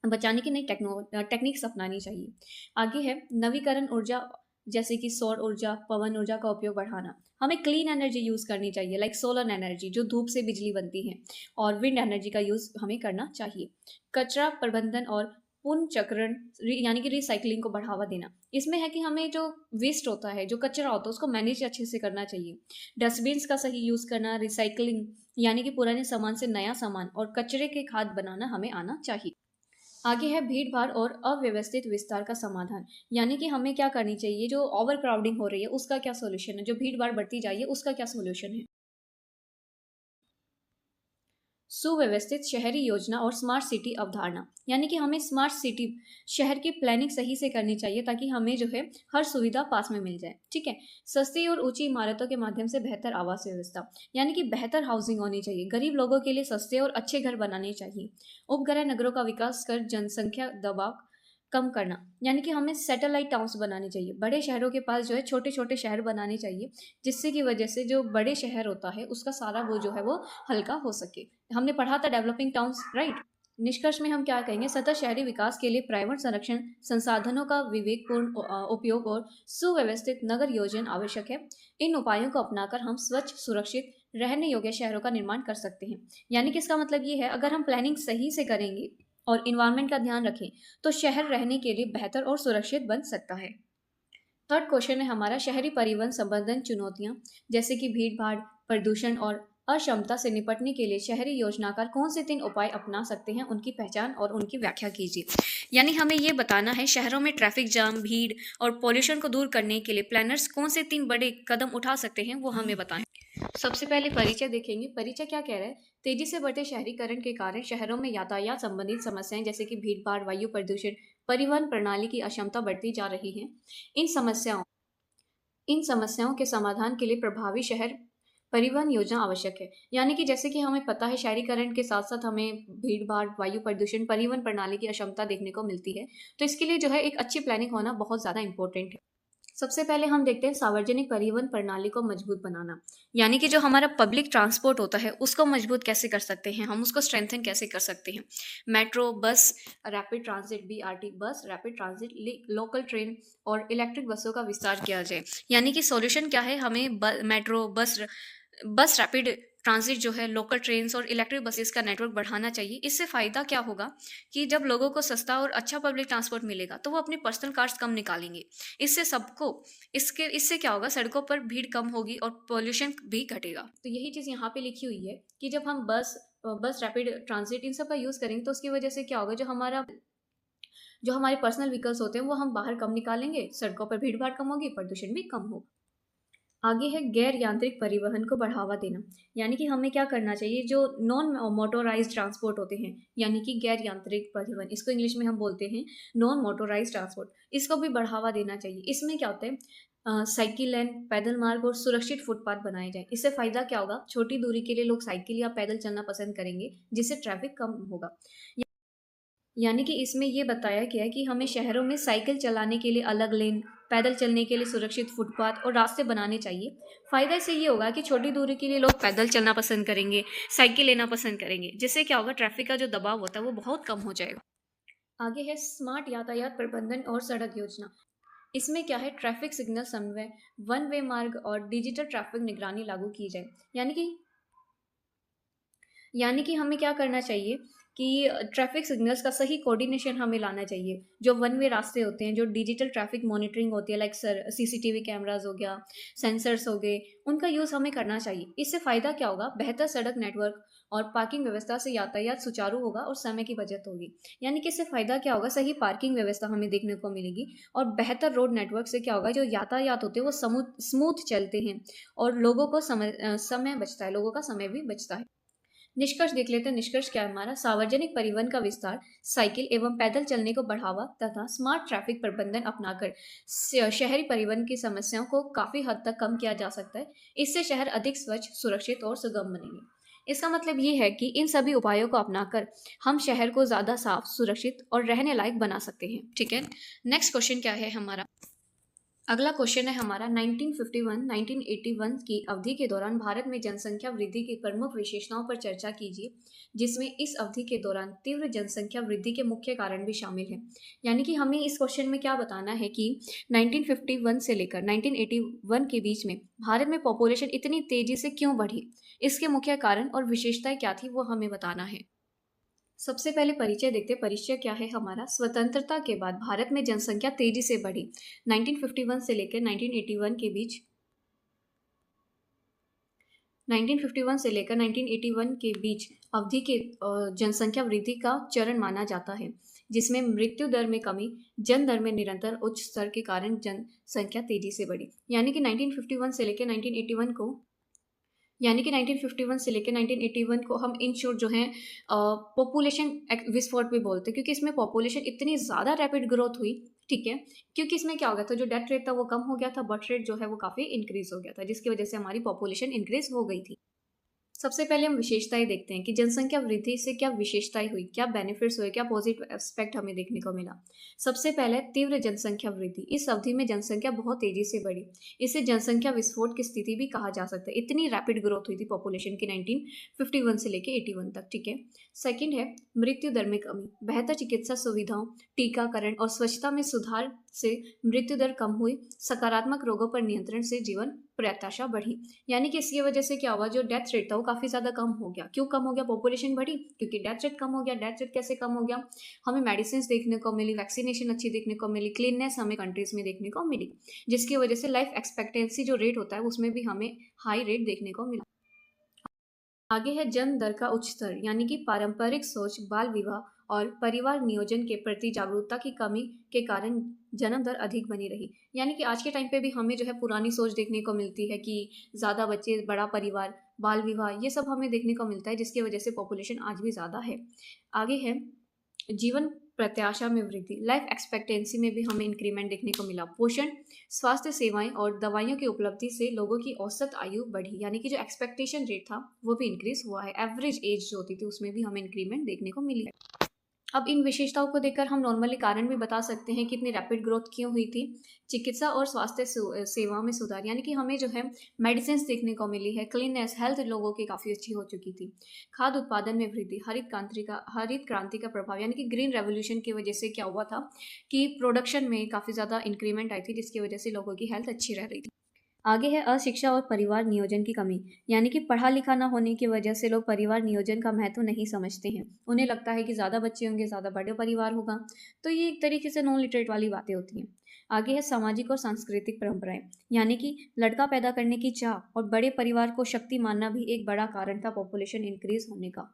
बचाने की नई टेक्निक्स अपनानी चाहिए। आगे है नवीकरण ऊर्जा, जैसे कि सौर ऊर्जा, पवन ऊर्जा का उपयोग बढ़ाना। हमें क्लीन एनर्जी यूज़ करनी चाहिए, लाइक सोलर एनर्जी जो धूप से बिजली बनती है, और विंड एनर्जी का यूज़ हमें करना चाहिए। कचरा प्रबंधन और पुनर्चक्रण यानी कि रिसाइकलिंग को बढ़ावा देना। इसमें है कि हमें जो वेस्ट होता है, जो कचरा होता है, उसको मैनेज अच्छे से करना चाहिए। डस्टबिन्स का सही यूज़ करना, रिसाइकलिंग यानी कि पुराने सामान से नया सामान और कचरे के खाद बनाना हमें आना चाहिए। आगे है भीड़ भाड़ और अव्यवस्थित विस्तार का समाधान। यानी कि हमें क्या करनी चाहिए, जो ओवर क्राउडिंग हो रही है उसका क्या सोल्यूशन है, जो भीड़ भाड़ बढ़ती जा रही है उसका क्या सोल्यूशन है। सुव्यवस्थित शहरी योजना और स्मार्ट सिटी अवधारणा। यानी कि हमें स्मार्ट सिटी शहर की प्लानिंग सही से करनी चाहिए ताकि हमें जो है हर सुविधा पास में मिल जाए। ठीक है। सस्ती और ऊंची इमारतों के माध्यम से बेहतर आवास व्यवस्था, यानी कि बेहतर हाउसिंग होनी चाहिए। गरीब लोगों के लिए सस्ते और अच्छे घर बनाने चाहिए। उपग्रह नगरों का विकास कर जनसंख्या दबाव कम करना, यानी कि हमें सैटेलाइट टाउन्स बनाने चाहिए। बड़े शहरों के पास जो है छोटे छोटे शहर बनाने चाहिए, जिससे की वजह से जो बड़े शहर होता है उसका सारा वो जो है वो हल्का हो सके। हमने पढ़ा था डेवलपिंग टाउन्स, राइट। निष्कर्ष में हम क्या कहेंगे? सतत शहरी विकास के लिए पर्यावरण संरक्षण, संसाधनों का विवेकपूर्ण उपयोग और सुव्यवस्थित नगर योजना आवश्यक है। इन उपायों को अपनाकर हम स्वच्छ, सुरक्षित, रहने योग्य शहरों का निर्माण कर सकते हैं। यानी कि इसका मतलब ये है, अगर हम प्लानिंग सही से करेंगे और इन्वायरमेंट का ध्यान रखें तो शहर रहने के लिए बेहतर और सुरक्षित बन सकता है। थर्ड क्वेश्चन है हमारा, शहरी परिवहन संबंधन चुनौतियां, जैसे कि भीड़ भाड़, प्रदूषण और अक्षमता से निपटने के लिए शहरी योजनाकार कौन से 3 उपाय अपना सकते हैं, उनकी पहचान और उनकी व्याख्या कीजिए। यानी हमें ये बताना है शहरों में ट्रैफिक जाम, भीड़ और पॉल्यूशन को दूर करने के लिए प्लानर्स कौन से 3 बड़े कदम उठा सकते हैं वो हमें बताएं। सबसे पहले परिचय देखेंगे। परिचय क्या कह रहा है? तेजी से बढ़ते शहरीकरण के कारण शहरों में यातायात संबंधित समस्याएं, जैसे कि भीड़ भाड़, वायु प्रदूषण, परिवहन प्रणाली की अक्षमता बढ़ती जा रही है। इन समस्याओं इन समस्याओं के समाधान के लिए प्रभावी शहर परिवहन योजना आवश्यक है। यानी कि जैसे कि हमें पता है शहरीकरण के साथ साथ हमें भीड़ भाड़, वायु प्रदूषण, परिवहन प्रणाली की अक्षमता देखने को मिलती है, तो इसके लिए जो है एक अच्छी प्लानिंग होना बहुत ज़्यादा इंपॉर्टेंट है। सबसे पहले हम देखते हैं सार्वजनिक परिवहन प्रणाली को मजबूत बनाना। यानी कि जो हमारा पब्लिक ट्रांसपोर्ट होता है उसको मजबूत कैसे कर सकते हैं, हम उसको स्ट्रेंथन कैसे कर सकते हैं। मेट्रो, बस, रैपिड ट्रांजिट, बीआरटी बस, रैपिड ट्रांजिट, लोकल ट्रेन और इलेक्ट्रिक बसों का विस्तार किया जाए। यानी कि सॉल्यूशन क्या है, हमें मेट्रो, बस, रैपिड ट्रांजिट जो है लोकल ट्रेन्स और इलेक्ट्रिक बसेस का नेटवर्क बढ़ाना चाहिए। इससे फ़ायदा क्या होगा कि जब लोगों को सस्ता और अच्छा पब्लिक ट्रांसपोर्ट मिलेगा तो वो अपनी पर्सनल कार्स कम निकालेंगे। इससे सबको इससे क्या होगा, सड़कों पर भीड़ कम होगी और पॉल्यूशन भी घटेगा। तो यही चीज़ यहाँ पे लिखी हुई है कि जब हम बस रैपिड ट्रांजिट इन सब का यूज़ करेंगे तो उसकी वजह से क्या होगा, जो हमारे पर्सनल व्हीकल्स होते हैं वो हम बाहर कम निकालेंगे, सड़कों पर भीड़ भाड़ कम होगी, प्रदूषण भी कम होगा। आगे है गैर यांत्रिक परिवहन को बढ़ावा देना। यानी कि हमें क्या करना चाहिए, जो नॉन मोटोराइज्ड ट्रांसपोर्ट होते हैं, यानी कि गैर यांत्रिक परिवहन, इसको इंग्लिश में हम बोलते हैं नॉन मोटोराइज्ड ट्रांसपोर्ट, इसको भी बढ़ावा देना चाहिए। इसमें क्या होता है, साइकिल लेन, पैदल मार्ग और सुरक्षित फुटपाथ बनाए जाए। इससे फ़ायदा क्या होगा, छोटी दूरी के लिए लोग साइकिल या पैदल चलना पसंद करेंगे, जिससे ट्रैफिक कम होगा। यानी कि इसमें ये बताया गया है कि हमें शहरों में साइकिल चलाने के लिए अलग लेन, पैदल चलने के लिए सुरक्षित फुटपाथ और रास्ते बनाने चाहिए। फ़ायदा इससे ये होगा कि छोटी दूरी के लिए लोग पैदल चलना पसंद करेंगे, साइकिल लेना पसंद करेंगे, जिससे क्या होगा, ट्रैफिक का जो दबाव होता है वो बहुत कम हो जाएगा। आगे है स्मार्ट यातायात प्रबंधन और सड़क योजना। इसमें क्या है, ट्रैफिक सिग्नल समन्वय, वन वे मार्ग और डिजिटल ट्रैफिक निगरानी लागू की जाए। यानी कि हमें क्या करना चाहिए कि ट्रैफिक सिग्नल्स का सही कोऑर्डिनेशन हमें लाना चाहिए। जो वन वे रास्ते होते हैं, जो डिजिटल ट्रैफिक मॉनिटरिंग होती है, लाइक सीसीटीवी कैमरास हो गया, सेंसर्स हो गए, उनका यूज़ हमें करना चाहिए। इससे फ़ायदा क्या होगा, बेहतर सड़क नेटवर्क और पार्किंग व्यवस्था से यातायात सुचारू होगा और समय की बचत होगी। यानी कि इससे फ़ायदा क्या होगा, सही पार्किंग व्यवस्था हमें देखने को मिलेगी और बेहतर रोड नेटवर्क से क्या होगा, जो यातायात होते हैं वो स्मूथ चलते हैं और लोगों को समय बचता है, लोगों का समय भी बचता है। निष्कर्ष देख लेते हैं। निष्कर्ष क्या है हमारा, सार्वजनिक परिवहन का विस्तार, साइकिल एवं पैदल चलने को बढ़ावा तथा स्मार्ट ट्रैफिक प्रबंधन अपनाकर शहरी परिवहन की समस्याओं को काफी हद तक कम किया जा सकता है। इससे शहर अधिक स्वच्छ, सुरक्षित और सुगम बनेंगे। इसका मतलब ये है कि इन सभी उपायों को अपनाकर हम शहर को ज्यादा साफ, सुरक्षित और रहने लायक बना सकते हैं। ठीक है, नेक्स्ट क्वेश्चन क्या है हमारा, अगला क्वेश्चन है हमारा, 1951-1981 की अवधि के दौरान भारत में जनसंख्या वृद्धि की प्रमुख विशेषताओं पर चर्चा कीजिए, जिसमें इस अवधि के दौरान तीव्र जनसंख्या वृद्धि के मुख्य कारण भी शामिल हैं। यानी कि हमें इस क्वेश्चन में क्या बताना है कि 1951 से लेकर 1981 के बीच में भारत में पॉपुलेशन इतनी तेजी से क्यों बढ़ी, इसके मुख्य कारण और विशेषताएं क्या थी, वो हमें बताना है। सबसे पहले परिचय देखते हैं। परिचय क्या है हमारा, स्वतंत्रता के बाद भारत में जनसंख्या तेजी से बढ़ी। 1951 से लेकर 1981 के बीच 1951 से लेकर 1981 के बीच अवधि के जनसंख्या वृद्धि का चरण माना जाता है, जिसमें मृत्यु दर में कमी, जन्म दर में निरंतर उच्च स्तर के कारण जनसंख्या तेजी से बढ़ी। यानी कि 1951 से लेकर 1981 को यानी कि 1951 से लेकर 1981 को हम इन शॉर्ट जो है पॉपुलेशन विस्फोट भी बोलते हैं, क्योंकि इसमें पॉपुलेशन इतनी ज़्यादा रैपिड ग्रोथ हुई। ठीक है, क्योंकि इसमें क्या हो गया था, जो डेथ रेट था वो कम हो गया था, बर्थ रेट जो है वो काफ़ी इंक्रीज हो गया था, जिसकी वजह से हमारी पॉपुलेशन इंक्रीज हो गई थी। सबसे पहले हम विशेषताएं देखते हैं कि जनसंख्या वृद्धि से क्या विशेषताएं हुई, क्या बेनिफिट्स हुए, क्या पॉजिटिव एस्पेक्ट हमें देखने को मिला। सबसे पहले तीव्र जनसंख्या वृद्धि, इस अवधि में जनसंख्या बहुत तेजी से बढ़ी, इसे जनसंख्या विस्फोट की स्थिति भी कहा जा सकता है। इतनी रैपिड ग्रोथ हुई थी पॉपुलेशन की 1951 से लेकर 81 तक। ठीक है, सेकेंड है मृत्यु दर में कमी, बेहतर चिकित्सा सुविधाओं, टीकाकरण और स्वच्छता में सुधार से मृत्यु दर कम हुई, सकारात्मक रोगों पर नियंत्रण से जीवन प्रत्याशा बढ़ी। यानी कि इसकी वजह से क्या हुआ, जो डेथ रेट था वो काफ़ी ज़्यादा कम हो गया। क्यों कम हो गया, पॉपुलेशन बढ़ी, क्योंकि डेथ रेट कम हो गया। डेथ रेट कैसे कम हो गया, हमें मेडिसिन देखने को मिली, वैक्सीनेशन अच्छी देखने को मिली, क्लीननेस हमें कंट्रीज में देखने को मिली, जिसकी वजह से लाइफ एक्सपेक्टेंसी जो रेट होता है उसमें भी हमें हाई रेट देखने को मिला। आगे है जन्म दर का उच्च स्तर, यानी कि पारंपरिक सोच, बाल विवाह और परिवार नियोजन के प्रति जागरूकता की कमी के कारण जन्म दर अधिक बनी रही। यानी कि आज के टाइम पे भी हमें जो है पुरानी सोच देखने को मिलती है कि ज़्यादा बच्चे, बड़ा परिवार, बाल विवाह, ये सब हमें देखने को मिलता है, जिसकी वजह से पॉपुलेशन आज भी ज़्यादा है। आगे है जीवन प्रत्याशा में वृद्धि, लाइफ एक्सपेक्टेंसी में भी हमें इंक्रीमेंट देखने को मिला। पोषण, स्वास्थ्य सेवाएं और दवाइयों की उपलब्धि से लोगों की औसत आयु बढ़ी, यानी कि जो एक्सपेक्टेशन रेट था वो भी इंक्रीज हुआ है। एवरेज एज जो होती थी उसमें भी हमें इंक्रीमेंट देखने को मिली है। अब इन विशेषताओं को देखकर हम नॉर्मली कारण भी बता सकते हैं कि इतनी रैपिड ग्रोथ क्यों हुई थी। चिकित्सा और स्वास्थ्य सेवाओं में सुधार, यानी कि हमें जो है मेडिसिन देखने को मिली है, क्लीननेस, हेल्थ लोगों की काफ़ी अच्छी हो चुकी थी। खाद्य उत्पादन में वृद्धि, हरित क्रांति का प्रभाव, यानी कि ग्रीन रेवोल्यूशन की वजह से क्या हुआ था कि प्रोडक्शन में काफ़ी ज़्यादा इंक्रीमेंट आई थी, जिसकी वजह से लोगों की हेल्थ अच्छी रह रही थी। आगे है अशिक्षा और परिवार नियोजन की कमी, यानी कि पढ़ा लिखा ना होने की वजह से लोग परिवार नियोजन का महत्व नहीं समझते हैं। उन्हें लगता है कि ज़्यादा बच्चे होंगे, ज़्यादा बड़े परिवार होगा। तो ये एक तरीके से नॉन लिटरेट वाली बातें होती हैं। आगे है सामाजिक और सांस्कृतिक परंपराएं, यानी कि लड़का पैदा करने की चाह और बड़े परिवार को शक्ति मानना भी एक बड़ा कारण था पॉपुलेशन इंक्रीज होने का।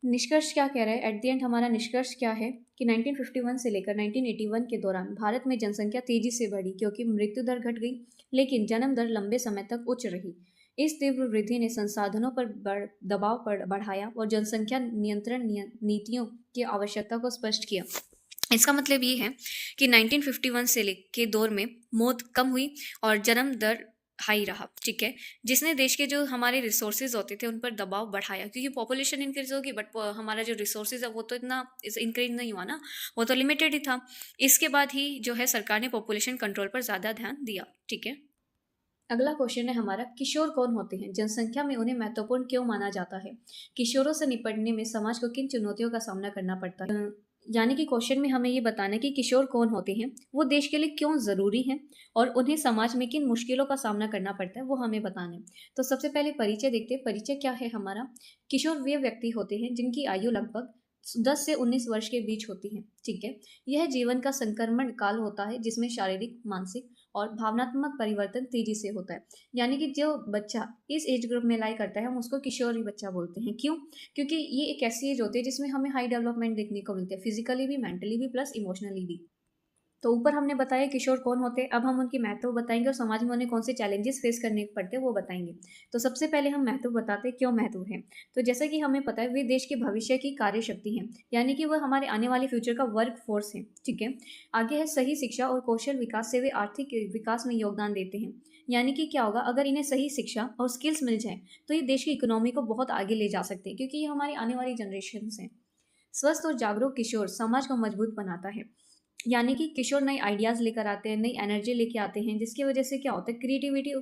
निष्कर्ष क्या कह रहा है? एट द एंड हमारा निष्कर्ष क्या है कि 1951 से लेकर 1981 के दौरान भारत में जनसंख्या तेजी से बढ़ी क्योंकि मृत्यु दर घट गई, लेकिन जन्म दर लंबे समय तक उच्च रही। इस तीव्र वृद्धि ने संसाधनों पर दबाव बढ़ाया और जनसंख्या नियंत्रण नीतियों की आवश्यकता को स्पष्ट किया। इसका मतलब ये है कि 1951 से के दौर में मौत कम हुई और जन्म दर हाई रहा, ठीक है, जिसने देश के जो हमारे रिसोर्सेज होते थे उन पर दबाव बढ़ाया, क्योंकि पॉपुलेशन इंक्रीज होगी बट हमारा जो रिसोर्सेज है वो तो इतना इंक्रीज नहीं हुआ ना, वो तो लिमिटेड ही था। इसके बाद ही जो है सरकार ने पॉपुलेशन कंट्रोल पर ज़्यादा ध्यान दिया, ठीक है। अगला क्वेश्चन है हमारा, किशोर कौन होते हैं, जनसंख्या में उन्हें महत्वपूर्ण क्यों माना जाता है, किशोरों से निपटने में समाज को किन चुनौतियों का सामना करना पड़ता है। यानी कि क्वेश्चन में हमें ये बताना है कि किशोर कौन होते हैं, वो देश के लिए क्यों ज़रूरी हैं और उन्हें समाज में किन मुश्किलों का सामना करना पड़ता है, वो हमें बताना है। तो सबसे पहले परिचय देखते हैं। परिचय क्या है हमारा? किशोर वे व्यक्ति होते हैं जिनकी आयु लगभग 10 से 19 वर्ष के बीच होती है, ठीक है। यह जीवन का संक्रमण काल होता है जिसमें शारीरिक, मानसिक और भावनात्मक परिवर्तन तेजी से होता है। यानी कि जो बच्चा इस एज ग्रुप में लाई करता है हम उसको किशोरी बच्चा बोलते हैं। क्यों? क्योंकि ये एक ऐसी एज होती है जिसमें हमें हाई डेवलपमेंट देखने को मिलती है, फिजिकली भी, मेंटली भी, प्लस इमोशनली भी। तो ऊपर हमने बताया किशोर कौन होते हैं, अब हम उनकी महत्व बताएंगे और समाज में उन्हें कौन से चैलेंजेस फेस करने पड़ते हैं वो बताएंगे। तो सबसे पहले हम महत्व बताते हैं, क्यों महत्व है। तो जैसा कि हमें पता है वे देश के भविष्य की कार्य शक्ति हैं, यानी कि वह हमारे आने वाले फ्यूचर का वर्क फोर्स है, ठीक है। आगे है सही शिक्षा और कौशल विकास से वे आर्थिक विकास में योगदान देते हैं। यानी कि क्या होगा, अगर इन्हें सही शिक्षा और स्किल्स मिल जाए तो ये देश की इकोनॉमी को बहुत आगे ले जा सकते हैं, क्योंकि ये हमारी आने वाली जनरेशन हैं। स्वस्थ और जागरूक किशोर समाज को मजबूत बनाता है, यानी कि किशोर नए आइडियाज़ लेकर आते हैं, नई एनर्जी लेके आते हैं, जिसकी वजह से क्या होता है, क्रिएटिविटी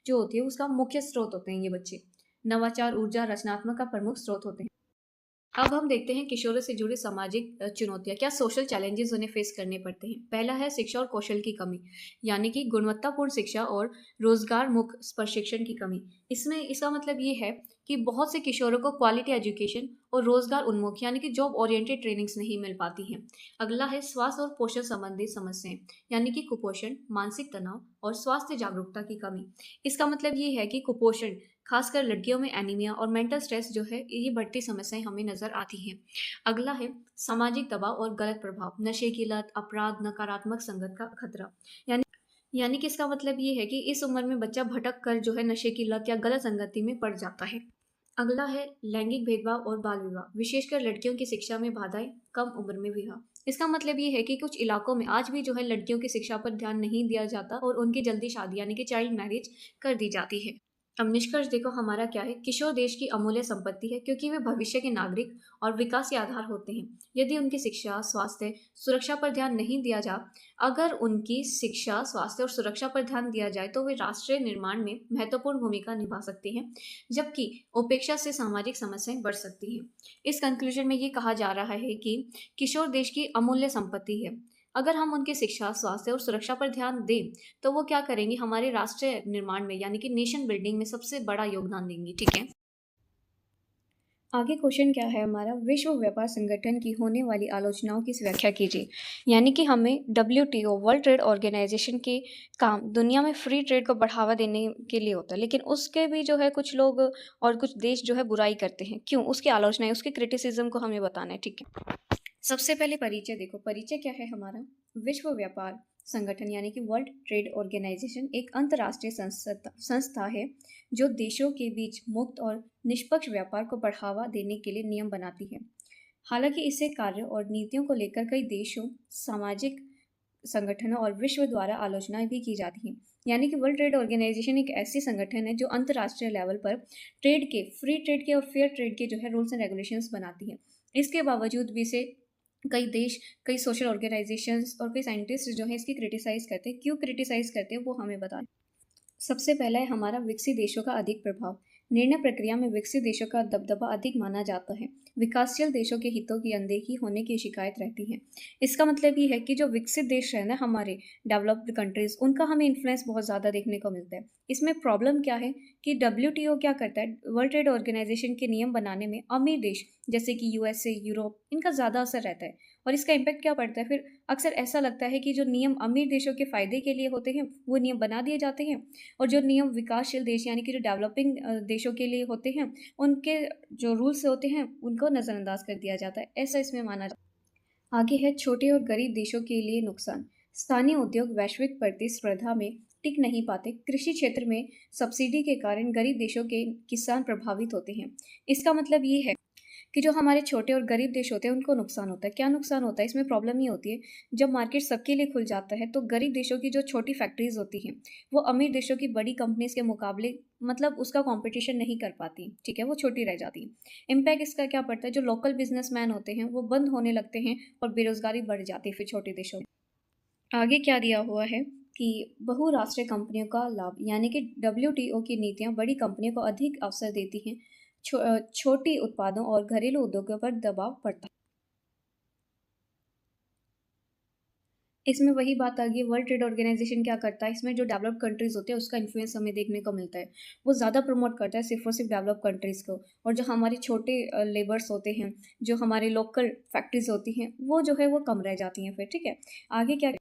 जो होती है उसका मुख्य स्रोत होते हैं ये बच्चे। नवाचार, ऊर्जा, रचनात्मक का प्रमुख स्रोत होते हैं। अब हम देखते हैं किशोरों से जुड़ी सामाजिक चुनौतियां, क्या सोशल चैलेंजेस उन्हें फेस करने पड़ते हैं। पहला है शिक्षा और कौशल की कमी, यानी कि गुणवत्तापूर्ण शिक्षा और रोजगार मुख प्रशिक्षण की कमी। इसमें इसका मतलब ये है कि बहुत से किशोरों को क्वालिटी एजुकेशन और रोजगार उन्मुख यानी कि जॉब ओरिएंटेड ट्रेनिंग्स नहीं मिल पाती हैं। अगला है स्वास्थ्य और पोषण संबंधी समस्याएं, यानी कि कुपोषण, मानसिक तनाव और स्वास्थ्य जागरूकता की कमी। इसका मतलब ये है कि कुपोषण, खासकर लड़कियों में एनीमिया और मेंटल स्ट्रेस जो है, ये बढ़ती समस्याएं हमें नजर आती हैं। अगला है सामाजिक दबाव और गलत प्रभाव, नशे की लत, अपराध, नकारात्मक संगत का खतरा। यानी कि इसका मतलब ये है कि इस उम्र में बच्चा भटक कर जो है नशे की लत या गलत संगति में पड़ जाता है। अगला है लैंगिक भेदभाव और बाल विवाह, विशेषकर लड़कियों की शिक्षा में बाधाएं, कम उम्र में विवाह। इसका मतलब ये है कि कुछ इलाकों में आज भी जो है लड़कियों की शिक्षा पर ध्यान नहीं दिया जाता और उनकी जल्दी शादी यानी कि चाइल्ड मैरिज कर दी जाती है। अब निष्कर्ष देखो हमारा क्या है, किशोर देश की अमूल्य संपत्ति है क्योंकि वे भविष्य के नागरिक और विकास के आधार होते हैं। यदि उनकी शिक्षा, स्वास्थ्य, सुरक्षा पर ध्यान नहीं दिया जा अगर उनकी शिक्षा, स्वास्थ्य और सुरक्षा पर ध्यान दिया जाए तो वे राष्ट्रीय निर्माण में महत्वपूर्ण भूमिका निभा सकते हैं, जबकि उपेक्षा से सामाजिक समस्याएं बढ़ सकती हैं। इस कंक्लूजन में ये कहा जा रहा है कि किशोर देश की अमूल्य संपत्ति है। अगर हम उनकी शिक्षा, स्वास्थ्य और सुरक्षा पर ध्यान दें तो वो क्या करेंगे, हमारे राष्ट्रीय निर्माण में यानी कि नेशन बिल्डिंग में सबसे बड़ा योगदान देंगी, ठीक है। आगे क्वेश्चन क्या है हमारा, विश्व व्यापार संगठन की होने वाली आलोचनाओं की व्याख्या कीजिए। यानी कि हमें WTO, वर्ल्ड ट्रेड ऑर्गेनाइजेशन के काम दुनिया में फ्री ट्रेड को बढ़ावा देने के लिए होता है, लेकिन उसके भी जो है कुछ लोग और कुछ देश जो है बुराई करते हैं। क्यों? उसकी आलोचना है, उसके क्रिटिसिज्म को हमें बताना है, ठीक है। सबसे पहले परिचय देखो। परिचय क्या है हमारा? विश्व व्यापार संगठन यानी कि वर्ल्ड ट्रेड ऑर्गेनाइजेशन एक अंतर्राष्ट्रीय संस्था है जो देशों के बीच मुक्त और निष्पक्ष व्यापार को बढ़ावा देने के लिए नियम बनाती है। हालांकि इससे कार्य और नीतियों को लेकर कई देशों, सामाजिक संगठनों और विश्व द्वारा आलोचनाएं भी की जाती हैं। यानी कि वर्ल्ड ट्रेड ऑर्गेनाइजेशन एक ऐसी संगठन है जो अंतर्राष्ट्रीय लेवल पर ट्रेड के, फ्री ट्रेड के और फेयर ट्रेड के जो है रूल्स एंड रेगुलेशंस बनाती है। इसके बावजूद भी इसे कई देश, कई सोशल ऑर्गेनाइजेशंस और कई साइंटिस्ट जो है इसकी क्रिटिसाइज करते हैं। क्यों क्रिटिसाइज करते हैं वो हमें बताएं। सबसे पहला है हमारा विकसित देशों का अधिक प्रभाव। निर्णय प्रक्रिया में विकसित देशों का दबदबा अधिक माना जाता है। विकासशील देशों के हितों की अनदेखी होने की शिकायत रहती है। इसका मतलब ये है कि जो विकसित देश है ना हमारे डेवलप्ड कंट्रीज, उनका हमें इन्फ्लुएंस बहुत ज़्यादा देखने को मिलता है। इसमें प्रॉब्लम क्या है कि WTO क्या करता है, वर्ल्ड ट्रेड ऑर्गेनाइजेशन के नियम बनाने में अमीर देश जैसे कि USA, यूरोप, इनका ज़्यादा असर रहता है। और इसका इम्पैक्ट क्या पड़ता है, फिर अक्सर ऐसा लगता है कि जो नियम अमीर देशों के फ़ायदे के लिए होते हैं वो नियम बना दिए जाते हैं, और जो नियम विकासशील देश यानी कि जो डेवलपिंग देशों के लिए होते हैं, उनके जो रूल्स होते हैं उनको नज़रअंदाज कर दिया जाता है। ऐसा इसमें माना जाता है। आगे है छोटे और गरीब देशों के लिए नुकसान। स्थानीय उद्योग वैश्विक प्रतिस्पर्धा में टिक नहीं पाते। कृषि क्षेत्र में सब्सिडी के कारण गरीब देशों के किसान प्रभावित होते हैं। इसका मतलब ये है कि जो हमारे छोटे और गरीब देश होते हैं उनको नुकसान होता है। क्या नुकसान होता है? इसमें प्रॉब्लम ये होती है, जब मार्केट सबके लिए खुल जाता है तो गरीब देशों की जो छोटी फैक्ट्रीज होती हैं वो अमीर देशों की बड़ी कंपनीज के मुकाबले मतलब उसका कंपटीशन नहीं कर पाती, ठीक है, वो छोटी रह जाती है। इम्पैक्ट इसका क्या पड़ता है, जो लोकल बिजनेसमैन होते हैं वो बंद होने लगते हैं और बेरोजगारी बढ़ जाती है फिर छोटे देशों में। आगे क्या दिया हुआ है कि बहुराष्ट्रीय कंपनियों का लाभ, यानी कि WTO की नीतियां बड़ी कंपनियों को अधिक अवसर देती हैं। छोटी उत्पादों और घरेलू उद्योगों पर दबाव पड़ता है। इसमें वही बात आ गई, वर्ल्ड ट्रेड ऑर्गेनाइजेशन क्या करता है, इसमें जो डेवलप कंट्रीज होते हैं उसका इन्फ्लुएंस हमें देखने को मिलता है। वो ज़्यादा प्रमोट करता है सिर्फ और सिर्फ डेवलप कंट्रीज़ को, और जो हमारे छोटे लेबर्स होते हैं, जो हमारे लोकल फैक्ट्रीज होती हैं, वो जो है वो कम रह जाती हैं फिर, ठीक है। आगे क्या,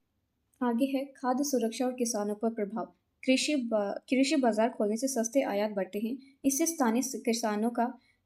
आगे है खाद्य सुरक्षा और किसानों पर प्रभाव। कृषि बाजार खोलने से सस्ते आयात बढ़ते हैं। इससे स्थानीय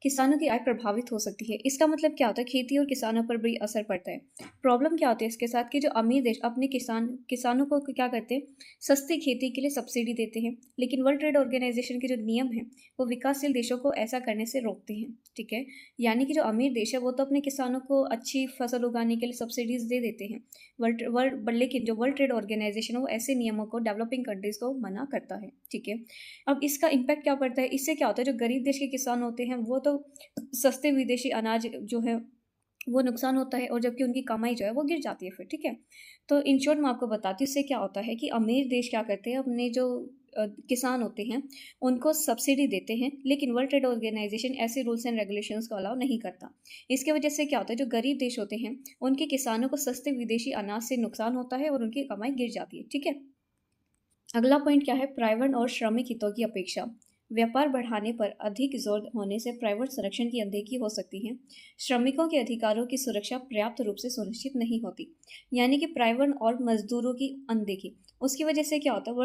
किसानों की आय प्रभावित हो सकती है। इसका मतलब क्या होता है, खेती और किसानों पर भी असर पड़ता है। प्रॉब्लम क्या होती है इसके साथ कि जो अमीर देश अपने किसानों को क्या करते हैं, सस्ती खेती के लिए सब्सिडी देते हैं, लेकिन वर्ल्ड ट्रेड ऑर्गेनाइजेशन के जो नियम हैं वो विकासशील देशों को ऐसा करने से रोकते हैं, ठीक है। यानी कि जो अमीर देश है वो तो अपने किसानों को अच्छी फसल उगाने के लिए सब्सिडीज दे देते हैं, लेकिन जो वर्ल्ड ट्रेड ऑर्गेनाइजेशन है वो ऐसे नियमों को डेवलपिंग कंट्रीज को मना करता है, ठीक है। अब इसका इम्पैक्ट क्या पड़ता है, इससे क्या होता है, जो गरीब देश के किसान होते हैं वो तो सस्ते विदेशी अनाज जो है वो नुकसान होता है, और जबकि उनकी कमाई जो है वो गिर जाती है फिर, ठीक है। तो इन शॉर्ट मैं आपको बताती हूँ इससे क्या होता है कि अमीर देश क्या करते हैं, अपने जो किसान होते हैं उनको सब्सिडी देते हैं, लेकिन वर्ल्ड ट्रेड ऑर्गेनाइजेशन ऐसे रूल्स एंड रेगुलेशंस को अलाउ नहीं करता। इसके वजह से क्या होता है, जो गरीब देश होते हैं उनके किसानों को सस्ते विदेशी अनाज से नुकसान होता है और उनकी कमाई गिर जाती है, ठीक है। अगला पॉइंट क्या है, प्राइवेट और श्रमिक हितों की अपेक्षा। व्यापार बढ़ाने पर अधिक जोर होने से प्राइवेट संरक्षण की अनदेखी हो सकती है। श्रमिकों के अधिकारों की सुरक्षा पर्याप्त रूप से सुनिश्चित नहीं होती, यानी कि प्राइवेट और मजदूरों की अनदेखी। उसकी वजह से क्या होता है,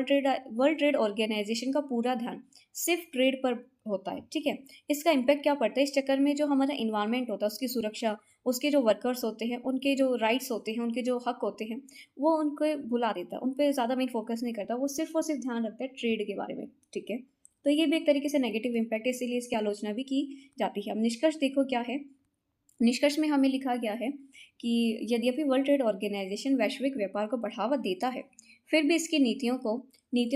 वर्ल्ड ट्रेड ऑर्गेनाइजेशन का पूरा ध्यान सिर्फ ट्रेड पर होता है, ठीक है। इसका इम्पैक्ट क्या पड़ता है, इस चक्कर में जो हमारा इन्वायरमेंट होता है उसकी सुरक्षा, उसके जो वर्कर्स होते हैं उनके जो राइट्स होते हैं, उनके जो हक होते हैं, वो उनको भुला देता है, उन पर ज़्यादा मेन फोकस नहीं करता, वो सिर्फ और सिर्फ ध्यान रखता है ट्रेड के बारे में, ठीक है। तो ये भी एक तरीके से नेगेटिव इम्पैक्ट है, इसीलिए इसकी आलोचना भी की जाती है। अब निष्कर्ष देखो क्या है, निष्कर्ष में हमें लिखा गया है कि यद्यपि वर्ल्ड ट्रेड ऑर्गेनाइजेशन वैश्विक व्यापार को बढ़ावा देता है, फिर भी इसकी नीतियों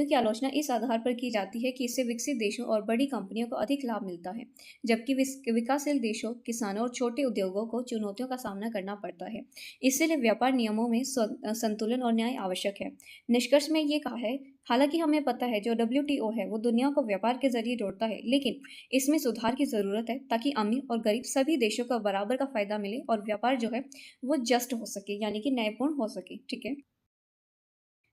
की आलोचना इस आधार पर की जाती है कि इससे विकसित देशों और बड़ी कंपनियों को अधिक लाभ मिलता है, जबकि विकासशील देशों, किसानों और छोटे उद्योगों को चुनौतियों का सामना करना पड़ता है। इसलिए व्यापार नियमों में संतुलन और न्याय आवश्यक है। निष्कर्ष में ये कहा है, हालांकि हमें पता है जो WTO है वो दुनिया को व्यापार के जरिए जोड़ता है, लेकिन इसमें सुधार की ज़रूरत है ताकि अमीर और गरीब सभी देशों को बराबर का फ़ायदा मिले और व्यापार जो है वो जस्ट हो सके, यानी कि न्यायपूर्ण हो सके, ठीक है।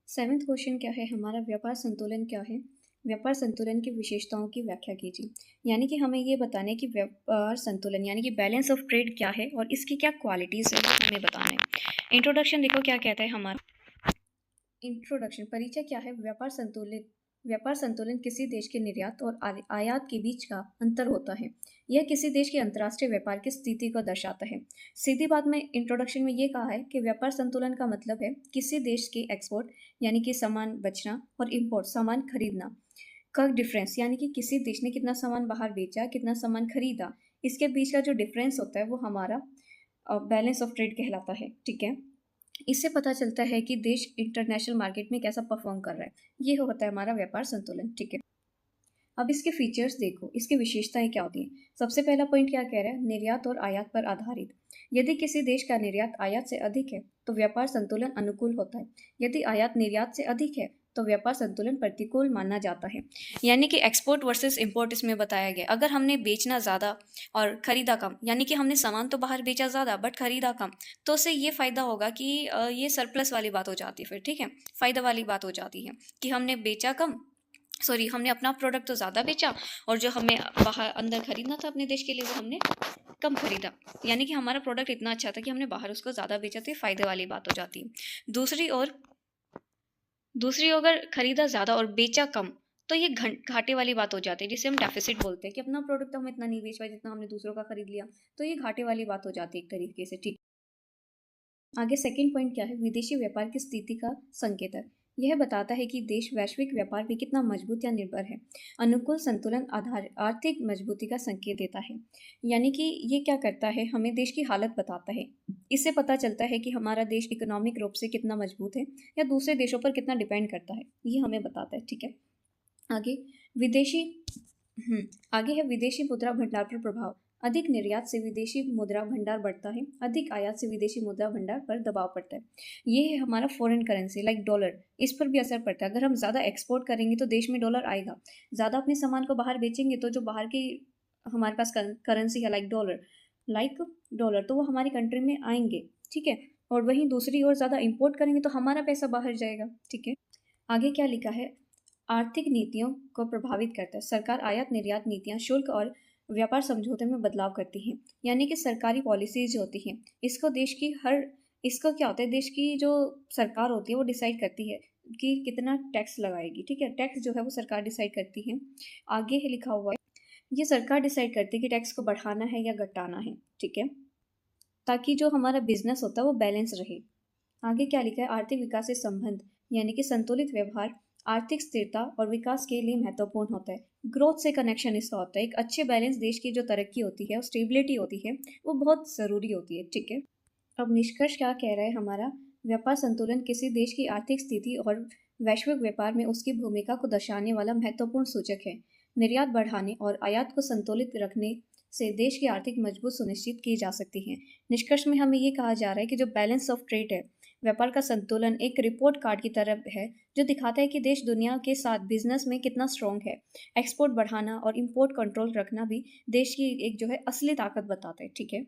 सेवेंथ क्वेश्चन क्या है हमारा, व्यापार संतुलन क्या है। व्यापार संतुलन की विशेषताओं की व्याख्या कीजिए। यानी कि हमें ये बताना है कि व्यापार संतुलन यानी कि बैलेंस ऑफ ट्रेड क्या है और इसकी क्या क्वालिटीज़ है हमें बताना है। इंट्रोडक्शन देखो क्या कहता है हमारा। इंट्रोडक्शन, परिचय क्या है। व्यापार संतुलन किसी देश के निर्यात और आयात के बीच का अंतर होता है। यह किसी देश के अंतर्राष्ट्रीय व्यापार की स्थिति को दर्शाता है। सीधी बात में इंट्रोडक्शन में ये कहा है कि व्यापार संतुलन का मतलब है किसी देश के एक्सपोर्ट यानी कि सामान बेचना और इंपोर्ट सामान खरीदना का डिफरेंस, यानी कि किसी देश ने कितना सामान बाहर बेचा, कितना सामान खरीदा, इसके बीच का जो डिफरेंस होता है वो हमारा बैलेंस ऑफ ट्रेड कहलाता है, ठीक है। इससे पता चलता है कि देश इंटरनेशनल मार्केट में कैसा परफॉर्म कर रहा है। ये होता है हमारा व्यापार संतुलन, ठीक है। अब इसके फीचर्स देखो, इसकी विशेषताएं क्या होती हैं। सबसे पहला पॉइंट क्या कह रहा है, निर्यात और आयात पर आधारित। यदि किसी देश का निर्यात आयात से अधिक है तो व्यापार संतुलन अनुकूल होता है। यदि आयात निर्यात से अधिक है तो व्यापार संतुलन प्रतिकूल माना जाता है। यानी कि एक्सपोर्ट वर्सेस इंपोर्ट इसमें बताया गया। अगर हमने बेचना ज़्यादा और ख़रीदा कम, यानी कि हमने सामान तो बाहर बेचा ज़्यादा बट ख़रीदा कम, तो उससे ये फ़ायदा होगा कि ये सरप्लस वाली बात हो जाती है फिर, ठीक है, फ़ायदा वाली बात हो जाती है कि हमने बेचा कम, सॉरी हमने अपना प्रोडक्ट तो ज़्यादा बेचा और जो हमें बाहर अंदर ख़रीदना था अपने देश के लिए वो हमने कम ख़रीदा। यानी कि हमारा प्रोडक्ट इतना अच्छा था कि हमने बाहर उसको ज़्यादा बेचा, तो ये फ़ायदे वाली बात हो जाती है। दूसरी ओर अगर ख़रीदा ज़्यादा और बेचा कम, तो ये घाटे वाली बात हो जाती है, जिसे हम डेफिसिट बोलते हैं कि अपना प्रोडक्ट तो हम इतना नहीं बेच पाए जितना हमने दूसरों का ख़रीद लिया, तो ये घाटे वाली बात हो जाती है एक तरीके से, ठीक। आगे सेकंड पॉइंट क्या है, विदेशी व्यापार की स्थिति का संकेत है। यह बताता है कि देश वैश्विक व्यापार में कितना मजबूत या निर्भर है। अनुकूल संतुलन आधार आर्थिक मजबूती का संकेत देता है। यानी कि ये क्या करता है, हमें देश की हालत बताता है। इससे पता चलता है कि हमारा देश इकोनॉमिक रूप से कितना मजबूत है या दूसरे देशों पर कितना डिपेंड करता है, ये हमें बताता है, ठीक है। आगे विदेशी आगे है विदेशी मुद्रा भंडार पर प्रभाव। अधिक निर्यात से विदेशी मुद्रा भंडार बढ़ता है, अधिक आयात से विदेशी मुद्रा भंडार पर दबाव पड़ता है। ये है हमारा फॉरेन करेंसी लाइक डॉलर, इस पर भी असर पड़ता है। अगर हम ज़्यादा एक्सपोर्ट करेंगे तो देश में डॉलर आएगा, ज़्यादा अपने सामान को बाहर बेचेंगे तो जो बाहर की हमारे पास करेंसी है लाइक डॉलर तो वो हमारी कंट्री में आएंगे, ठीक है। और वहीं दूसरी ओर ज़्यादा इंपोर्ट करेंगे तो हमारा पैसा बाहर जाएगा, ठीक है। आगे क्या लिखा है, आर्थिक नीतियों को प्रभावित करता है। सरकार आयात निर्यात नीतियां, शुल्क और व्यापार समझौते में बदलाव करती हैं। यानी कि सरकारी पॉलिसीज जो होती हैं, इसको क्या होता है, देश की जो सरकार होती है वो डिसाइड करती है कि कितना टैक्स लगाएगी, ठीक है। टैक्स जो है वो सरकार डिसाइड करती है। आगे है लिखा हुआ है, ये सरकार डिसाइड करती है कि टैक्स को बढ़ाना है या घटाना है, ठीक है, ताकि जो हमारा बिजनेस होता है वो बैलेंस रहे। आगे क्या लिखा है, आर्थिक विकास से संबंध, यानी कि संतुलित व्यवहार आर्थिक स्थिरता और विकास के लिए महत्वपूर्ण होता है। ग्रोथ से कनेक्शन इसका होता है। एक अच्छे बैलेंस देश की जो तरक्की होती है और स्टेबिलिटी होती है वो बहुत ज़रूरी होती है, ठीक है। अब निष्कर्ष क्या कह रहा है हमारा, व्यापार संतुलन किसी देश की आर्थिक स्थिति और वैश्विक व्यापार में उसकी भूमिका को दर्शाने वाला महत्वपूर्ण सूचक है। निर्यात बढ़ाने और आयात को संतुलित रखने से देश की आर्थिक मजबूत सुनिश्चित की जा सकती है। निष्कर्ष में हमें ये कहा जा रहा है कि जो बैलेंस ऑफ ट्रेड है, व्यापार का संतुलन एक रिपोर्ट कार्ड की तरह है जो दिखाता है कि देश दुनिया के साथ बिजनेस में कितना स्ट्रॉन्ग है। एक्सपोर्ट बढ़ाना और इंपोर्ट कंट्रोल रखना भी देश की एक जो है असली ताकत बताता है, ठीक है।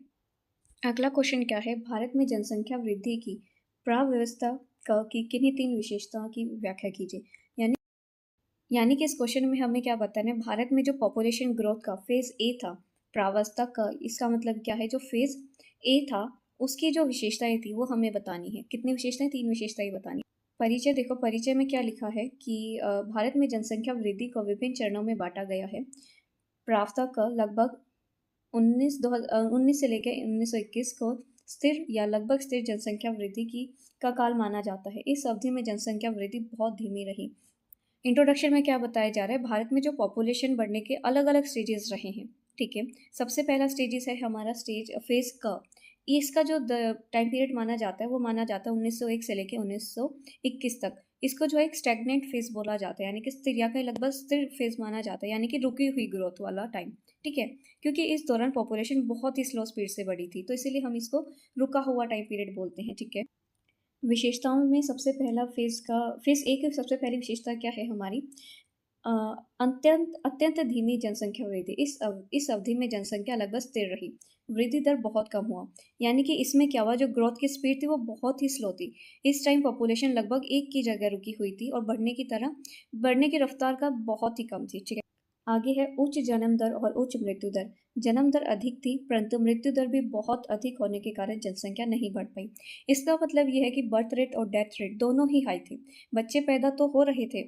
अगला क्वेश्चन क्या है, भारत में जनसंख्या वृद्धि की प्राव्यवस्था की किन्हीं 3 विशेषताओं की व्याख्या कीजिए। यानी कि इस क्वेश्चन में हमें क्या बताना है, भारत में जो पॉपुलेशन ग्रोथ का फेज ए था, प्रावस्था का इसका मतलब क्या है, जो फेज ए था उसकी जो विशेषताएं थी वो हमें बतानी है। कितनी विशेषताएं, 3 विशेषताएं बतानी। परिचय देखो, परिचय में क्या लिखा है कि भारत में जनसंख्या वृद्धि को विभिन्न चरणों में बांटा गया है। प्रावस्था का लगभग 19 से लेकर 1921 को स्थिर या लगभग स्थिर जनसंख्या वृद्धि की का काल माना जाता है। इस अवधि में जनसंख्या वृद्धि बहुत धीमी रही। इंट्रोडक्शन में क्या बताया जा रहा है, भारत में जो पॉपुलेशन बढ़ने के अलग अलग स्टेजेस रहे हैं, ठीक है। सबसे पहला स्टेजेस है हमारा स्टेज फेज का, इसका जो टाइम पीरियड माना जाता है वो माना जाता है 1901 से लेकर 1921 तक। इसको जो है एक स्टैग्नेंट फेज बोला जाता है, यानी कि स्थिर या कहीं लगभग स्थिर फेज माना जाता है, यानी कि रुकी हुई ग्रोथ वाला टाइम, ठीक है। क्योंकि इस दौरान पॉपुलेशन बहुत ही स्लो स्पीड से बढ़ी थी, तो इसीलिए हम इसको रुका हुआ टाइम पीरियड बोलते हैं, ठीक है। विशेषताओं में सबसे पहला फेज ए की सबसे पहली विशेषता क्या है हमारी, अत्यंत धीमी जनसंख्या वृद्धि। इस अवधि में जनसंख्या लगभग स्थिर रही, वृद्धि दर बहुत कम हुआ। यानी कि इसमें क्या हुआ, जो ग्रोथ की स्पीड थी वो बहुत ही स्लो थी। इस टाइम पॉपुलेशन लगभग एक की जगह रुकी हुई थी और बढ़ने की रफ्तार का बहुत ही कम थी, ठीक है। आगे है उच्च जन्म दर और उच्च मृत्यु दर। जन्म दर अधिक थी परंतु मृत्यु दर भी बहुत अधिक होने के कारण जनसंख्या नहीं बढ़ पाई। इसका मतलब यह है कि बर्थ रेट और डेथ रेट दोनों ही हाई थे। बच्चे पैदा तो हो रहे थे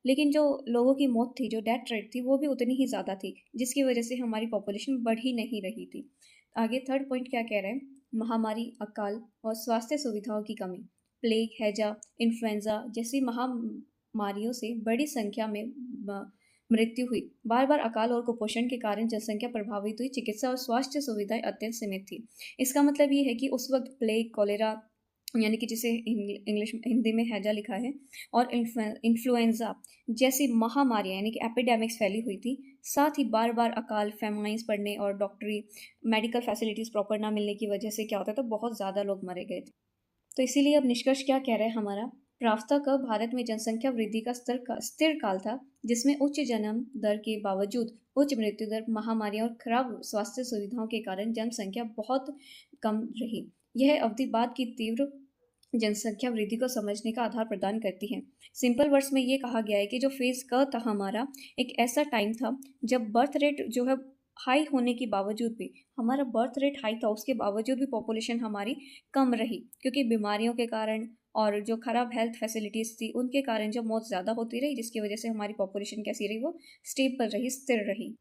लेकिन जो लोगों की मौत थी, जो डेथ रेट थी, वो भी उतनी ही ज़्यादा थी, जिसकी वजह से हमारी पॉपुलेशन बढ़ ही नहीं रही थी। आगे थर्ड पॉइंट क्या कह रहे हैं, महामारी, अकाल और स्वास्थ्य सुविधाओं की कमी। प्लेग, हैजा, इन्फ्लुएंजा जैसी महामारियों से बड़ी संख्या में मृत्यु हुई। बार बार अकाल और कुपोषण के कारण जनसंख्या प्रभावित हुई। चिकित्सा और स्वास्थ्य सुविधाएं अत्यंत सीमित थी। इसका मतलब ये है कि उस वक्त प्लेग, कॉलेरा यानी कि जिसे हिंदी में हैजा लिखा है, और इन्फ्लुएंजा जैसी महामारियां यानी कि एपिडेमिक्स फैली हुई थी। साथ ही बार बार अकाल, फेमाइन्स पड़ने और डॉक्टरी मेडिकल फैसिलिटीज़ प्रॉपर ना मिलने की वजह से क्या होता था, बहुत ज़्यादा लोग मरे गए थे। तो इसीलिए अब निष्कर्ष क्या कह रहा है हमारा, प्राप्ता का भारत में जनसंख्या वृद्धि का स्थिर काल था, जिसमें उच्च जन्म दर के बावजूद उच्च मृत्यु दर, महामारियों और खराब स्वास्थ्य सुविधाओं के कारण जनसंख्या बहुत कम रही। यह अवधि बाद की तीव्र जनसंख्या वृद्धि को समझने का आधार प्रदान करती है। सिंपल वर्ड्स में ये कहा गया है कि जो फेज़ क था हमारा, एक ऐसा टाइम था जब बर्थ रेट जो है हाई होने के बावजूद भी, हमारा बर्थ रेट हाई था, उसके बावजूद भी पॉपुलेशन हमारी कम रही, क्योंकि बीमारियों के कारण और जो खराब हेल्थ फैसिलिटीज़ थी उनके कारण जो मौत ज़्यादा होती रही, जिसकी वजह से हमारी पॉपुलेशन कैसी रही, वो स्टेबल रही, स्थिर रही।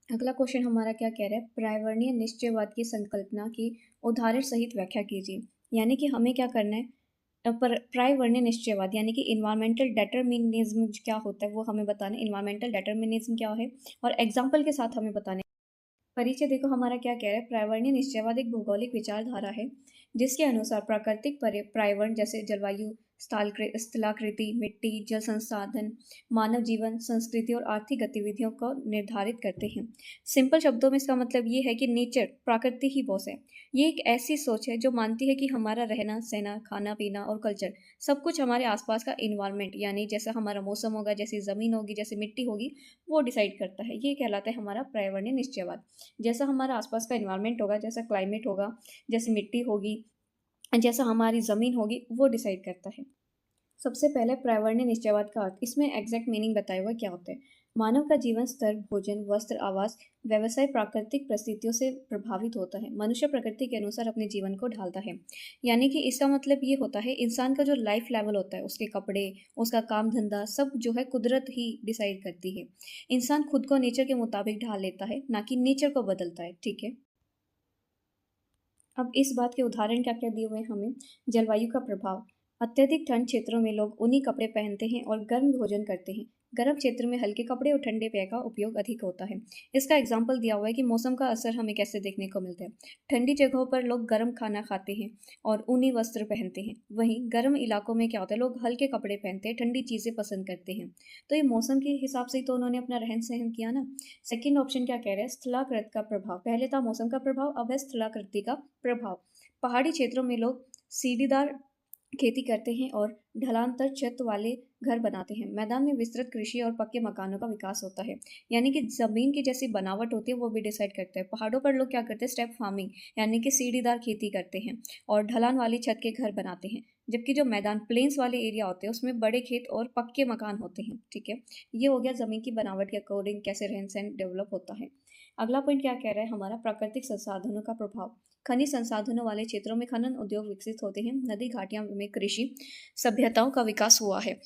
अगला क्वेश्चन हमारा क्या कह रहा है, पर्यावरणीय निश्चयवाद की संकल्पना की उदाहरण सहित व्याख्या कीजिए। यानी कि हमें क्या करना है, पर पर्यावरणीय निश्चयवाद यानी कि इन्वायरमेंटल डेटर्मिनिज्म क्या होता है वो हमें बताना है। इन्वायरमेंटल डेटर्मिनिज्म क्या है और एग्जाम्पल के साथ हमें बताना है। परिचय देखो हमारा क्या कह रहा है, पर्यावरणीय निश्चयवाद एक भौगोलिक विचारधारा है जिसके अनुसार प्राकृतिक पर्यावरण जैसे जलवायु, स्थलाकृति, मिट्टी, जल संसाधन, मानव जीवन, संस्कृति और आर्थिक गतिविधियों को निर्धारित करते हैं। सिंपल शब्दों में इसका मतलब ये है कि नेचर, प्रकृति ही बॉस है। ये एक ऐसी सोच है जो मानती है कि हमारा रहना सहना, खाना पीना और कल्चर सब कुछ हमारे आसपास का इन्वायरमेंट यानी जैसा हमारा मौसम होगा, जैसी ज़मीन होगी, जैसी मिट्टी होगी, वो डिसाइड करता है। ये कहलाता है हमारा पर्यावरणीय निश्चयवाद। जैसा हमारा आसपास का इन्वायरमेंट होगा, जैसा क्लाइमेट होगा, जैसी मिट्टी होगी, जैसा हमारी ज़मीन होगी, वो डिसाइड करता है। सबसे पहले पर्यावरणीय निश्चयवाद का अर्थ, इसमें एग्जैक्ट मीनिंग बताया हुआ क्या होता है। मानव का जीवन स्तर, भोजन, वस्त्र, आवास, व्यवसाय प्राकृतिक परिस्थितियों से प्रभावित होता है। मनुष्य प्रकृति के अनुसार अपने जीवन को ढालता है। यानी कि इसका मतलब ये होता है इंसान का जो लाइफ लेवल होता है, उसके कपड़े, उसका काम धंधा, सब जो है कुदरत ही डिसाइड करती है। इंसान खुद को नेचर के मुताबिक ढाल लेता है, ना कि नेचर को बदलता है। ठीक है, अब इस बात के उदाहरण क्या क्या दिए हुए हैं हमें। जलवायु का प्रभाव, अत्यधिक ठंड क्षेत्रों में लोग ऊनी कपड़े पहनते हैं और गर्म भोजन करते हैं। गर्म क्षेत्र में हल्के कपड़े और ठंडे पेय का उपयोग अधिक होता है। इसका एग्जाम्पल दिया हुआ है कि मौसम का असर हमें कैसे देखने को मिलता है। ठंडी जगहों पर लोग गर्म खाना खाते हैं और ऊनी वस्त्र पहनते हैं। वहीं गर्म इलाकों में क्या होता है, लोग हल्के कपड़े पहनते हैं, ठंडी चीज़ें पसंद करते हैं। तो ये मौसम के हिसाब से ही तो उन्होंने अपना रहन सहन किया ना। सेकेंड ऑप्शन क्या कह रहे हैं, स्थलाकृत का प्रभाव। पहले था मौसम का प्रभाव, अब है स्थलाकृति का प्रभाव। पहाड़ी क्षेत्रों में लोग सीढ़ीदार खेती करते हैं और ढलानतर छत वाले घर बनाते हैं। मैदान में विस्तृत कृषि और पक्के मकानों का विकास होता है। यानी कि ज़मीन की जैसी बनावट होती है वो भी डिसाइड करता है। पहाड़ों पर लोग क्या करते हैं, स्टेप फार्मिंग यानी कि सीढ़ीदार खेती करते हैं और ढलान वाली छत के घर बनाते हैं। जबकि जो मैदान प्लेन्स वाले एरिया होते हैं उसमें बड़े खेत और पक्के मकान होते हैं। ठीक है, ये हो गया ज़मीन की बनावट के अकॉर्डिंग कैसे रहन सहन डेवलप होता है। अगला पॉइंट क्या कह रहा है हमारा, प्राकृतिक संसाधनों का प्रभाव। खनिज संसाधनों वाले क्षेत्रों में खनन उद्योग विकसित होते हैं। नदी घाटियां में कृषि सभ्यताओं का विकास हुआ है।